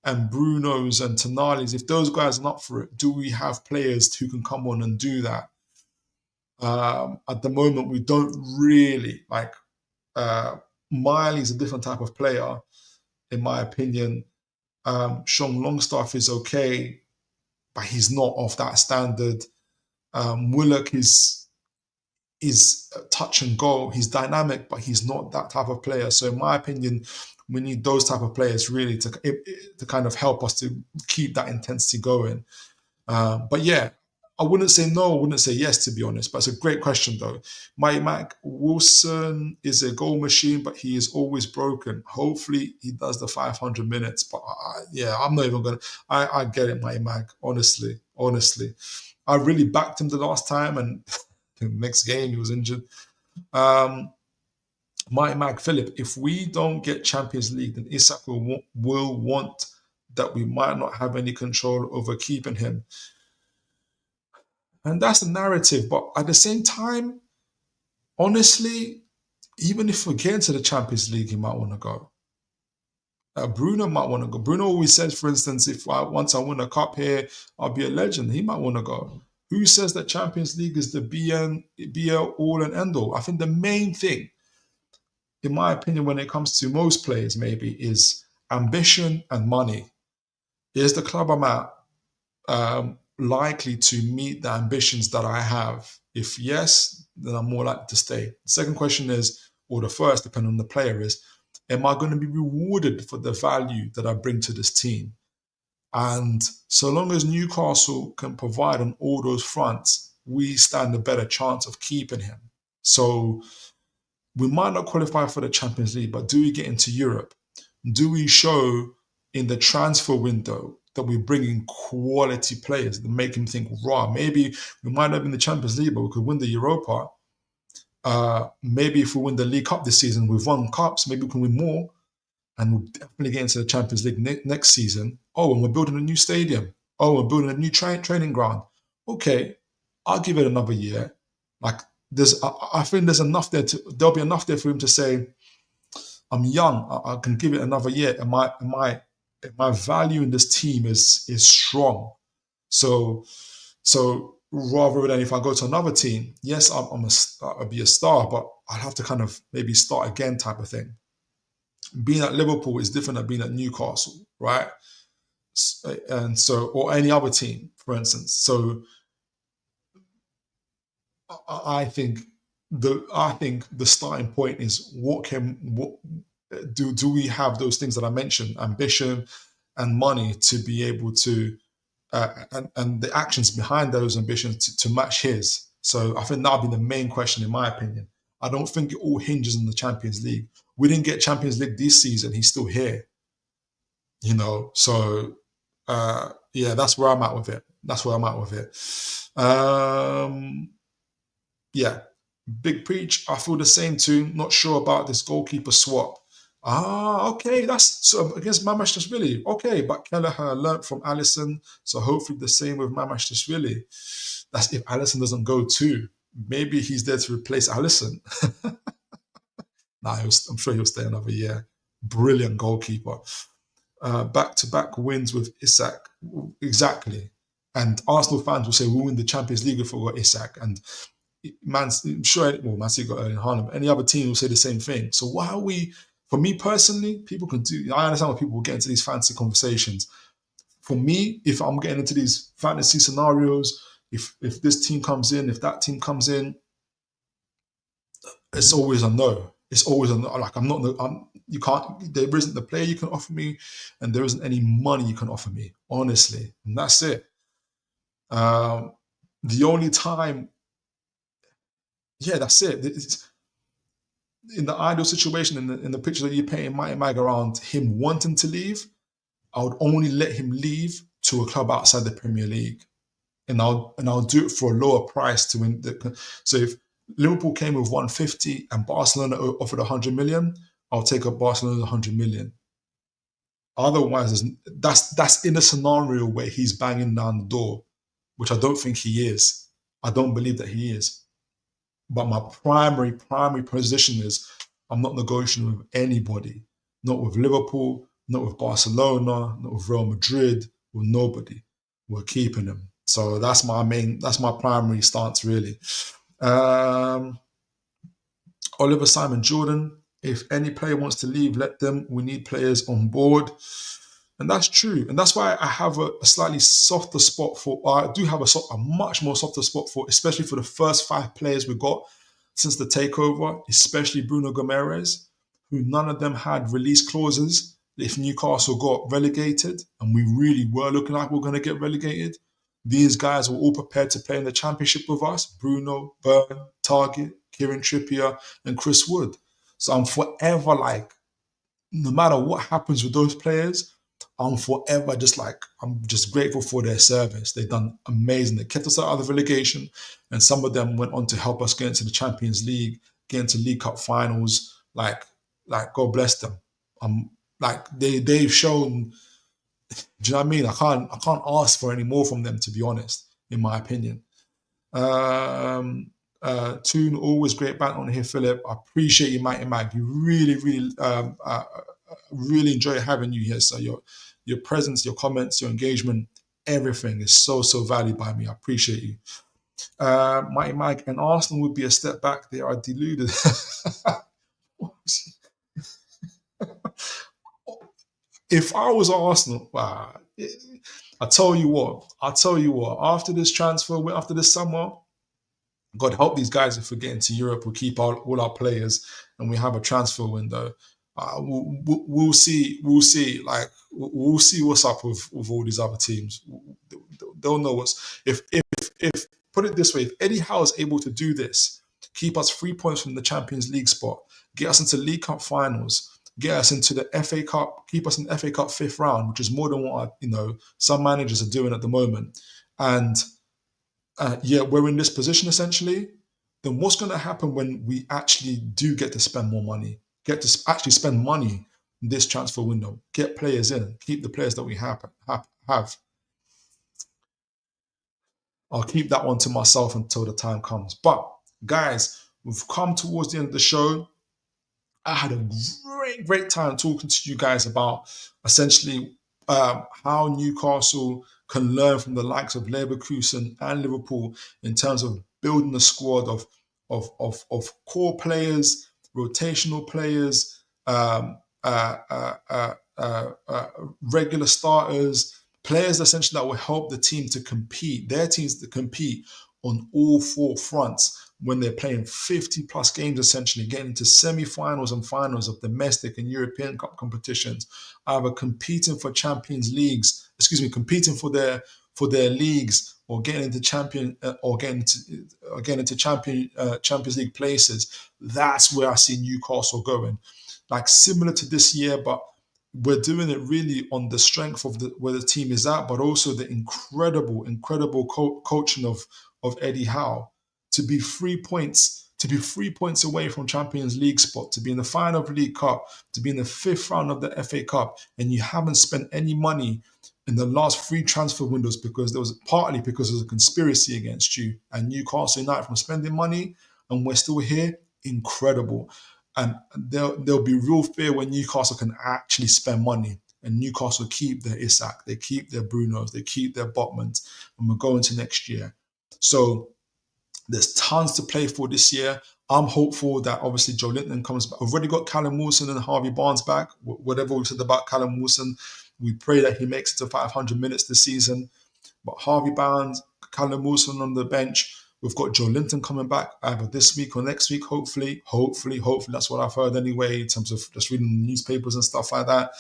Brunos and Tonali's. If those guys are not for it, do we have players who can come on and do that? At the moment, we don't really. Like, Miley's a different type of player, in my opinion. Sean Longstaff is okay, but he's not of that standard. Willock is touch and go. He's dynamic, but he's not that type of player. So in my opinion, we need those type of players really to kind of help us to keep that intensity going. But yeah, I wouldn't say no, I wouldn't say yes, to be honest. But it's a great question though. Mighty Mac, Wilson is a goal machine, but he is always broken. Hopefully he does the 500 minutes. But I'm not even going to, I get it, Mighty Mac, honestly. I really backed him the last time, and the next game he was injured. Mighty Mag Philip, if we don't get Champions League, then Isak will want that we might not have any control over keeping him. And that's the narrative. But at the same time, honestly, even if we get into the Champions League, he might want to go. Bruno might want to go. Bruno always says, for instance, once I win a cup here, I'll be a legend. He might want to go. Who says that Champions League is the be all and end all? I think the main thing, in my opinion, when it comes to most players, maybe, is ambition and money. Is the club I'm at likely to meet the ambitions that I have? If yes, then I'm more likely to stay. The second question is, or the first, depending on the player, is, am I going to be rewarded for the value that I bring to this team? And so long as Newcastle can provide on all those fronts, we stand a better chance of keeping him. So we might not qualify for the Champions League, but do we get into Europe? Do we show in the transfer window that we bring in quality players that make him think, raw, maybe we might not be in the Champions League, but we could win the Europa. Maybe if we win the League Cup this season, we've won cups, maybe we can win more. And we'll definitely get into the Champions League next season. Oh, and we're building a new stadium. Oh, we're building a new training ground. Okay, I'll give it another year. Like I think there's enough there there'll be enough there for him to say, I'm young. I can give it another year, and my value in this team is strong. So rather than if I go to another team, yes, I'll be a star, but I'll have to kind of maybe start again type of thing. Being at Liverpool is different than being at Newcastle, right? And so, or any other team, for instance. So I think the starting point is what do we have those things that I mentioned, ambition and money, to be able to and the actions behind those ambitions to match his. So I think that'll be the main question, in my opinion. I don't think it all hinges on the Champions League. We didn't get Champions League this season. He's still here, you know. So yeah, that's where I'm at with it. That's where I'm at with it. Yeah, big preach. I feel the same too. Not sure about this goalkeeper swap. Okay, that's so against Mamashashvili. Okay, but Kelleher learnt from Allison, so hopefully the same with Mamashashvili. That's if Allison doesn't go too. Maybe he's there to replace Allison. Nah, I'm sure he'll stay another year. Brilliant goalkeeper. Back-to-back wins with Isak. Exactly. And Arsenal fans will say, we'll win the Champions League if we got Isak. And Man City got Erling Haaland, but any other team will say the same thing. So why are we, for me personally, people can do, I understand why people will get into these fancy conversations. For me, if I'm getting into these fantasy scenarios, if this team comes in, if that team comes in, it's always a no. It's always a no. Like you can't, there isn't the player you can offer me, and there isn't any money you can offer me, honestly. And that's it. The only time, yeah, that's it. In the ideal situation, in the picture that you're painting Mighty Mag around him wanting to leave, I would only let him leave to a club outside the Premier League, and I'll do it for a lower price to win. So if Liverpool came with 150 and Barcelona offered 100 million, I'll take up Barcelona's 100 million. Otherwise, that's in a scenario where he's banging down the door, which I don't think he is. I don't believe that he is. But my primary position is I'm not negotiating with anybody. Not with Liverpool, not with Barcelona, not with Real Madrid, with nobody. We're keeping him. So that's my primary stance, really. Oliver Simon Jordan, if any player wants to leave, let them. We need players on board. And that's true. And that's why I have a slightly softer spot for, or I do have a much more softer spot for, especially for the first 5 players we got since the takeover, especially Bruno Gomes, who none of them had release clauses if Newcastle got relegated, and we really were looking like we we're going to get relegated. These guys were all prepared to play in the Championship with us. Bruno, Burn, Target, Kieran Trippier, and Chris Wood. So I'm forever like, no matter what happens with those players, I'm forever I'm just grateful for their service. They've done amazing. They kept us out of the relegation, and some of them went on to help us get into the Champions League, get into League Cup finals. Like God bless them. Like they've shown. Do you know what I mean? I can't ask for any more from them, to be honest, in my opinion. Toon, always great banter on here, Philip. I appreciate you, Mighty Mag. You really enjoy having you here. So your presence, your comments, your engagement, everything is so valued by me. I appreciate you. Mighty Mag, and Arsenal would be a step back. They are deluded. If I was Arsenal, wow, I tell you what, after this transfer, after this summer, God help these guys if we're getting to Europe, we'll keep all our players and we have a transfer window. We'll see. Like we'll see what's up with all these other teams. They'll know what's if put it this way: if Eddie Howe is able to do this, keep us 3 points from the Champions League spot, get us into League Cup finals, get us into the FA Cup, keep us in the FA Cup 5th round, which is more than what some managers are doing at the moment, and yeah, we're in this position essentially. Then what's going to happen when we actually do get to spend more money? Get to actually spend money in this transfer window, get players in, keep the players that we have. I'll keep that one to myself until the time comes. But guys, we've come towards the end of the show. I had a great time talking to you guys about essentially how Newcastle can learn from the likes of Leverkusen and Liverpool in terms of building a squad of core players, rotational players, regular starters, players essentially that will help the team to compete, their teams to compete on all four fronts when they're playing 50 plus games, essentially getting into semi-finals and finals of domestic and European Cup competitions, either competing for competing for their leagues, or getting into Champions League places. That's where I see Newcastle going. Like similar to this year, but we're doing it really on the strength of where the team is at, but also the incredible coaching of Eddie Howe to be 3 points away from Champions League spot, to be in the final of the League Cup, to be in the 5th round of the FA Cup, and you haven't spent any money in the last 3 transfer windows because there was a conspiracy against you and Newcastle United from spending money, and we're still here. Incredible. And there'll be real fear when Newcastle can actually spend money, and Newcastle keep their Isak, they keep their Brunos, they keep their Botmans, and we're going to next year. So there's tons to play for this year. I'm hopeful that obviously Joe Linton comes back. I've already got Callum Wilson and Harvey Barnes back. Whatever we said about Callum Wilson, we pray that he makes it to 500 minutes this season. But Harvey Barnes, Callum Wilson on the bench. We've got Joe Linton coming back either this week or next week, hopefully. That's what I've heard anyway, in terms of just reading the newspapers and stuff like that.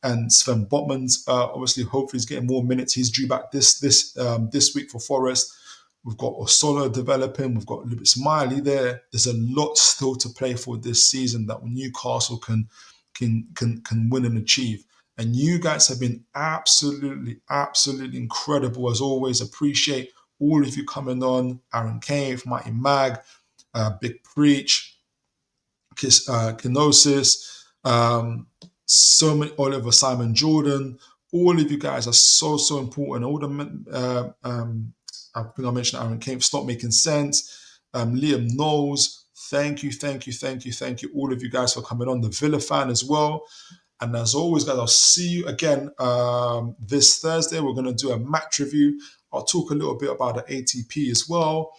And Sven Botman's obviously, hopefully, he's getting more minutes. He's due back this week for Forest. We've got Osolo developing. We've got Lubitz Smiley there. There's a lot still to play for this season that Newcastle can win and achieve. And you guys have been absolutely incredible as always. Appreciate all of you coming on. Aaron Cave, Mighty Mag, Big Preach, Kenosis, so many, Oliver, Simon Jordan. All of you guys are so important. All the I think I mentioned Aaron Cave, Stop Making Sense. Liam Knowles, thank you, all of you guys for coming on. The Villa fan as well. And as always, guys, I'll see you again this Thursday. We're going to do a match review. I'll talk a little bit about the ATP as well.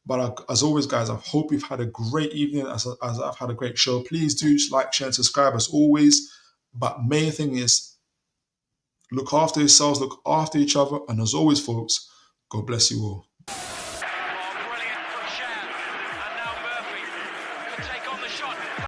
But as always, guys, I hope you've had a great evening as I've had a great show. Please do like, share, and subscribe as always. But main thing is, look after yourselves, look after each other. And as always, folks, God bless you all.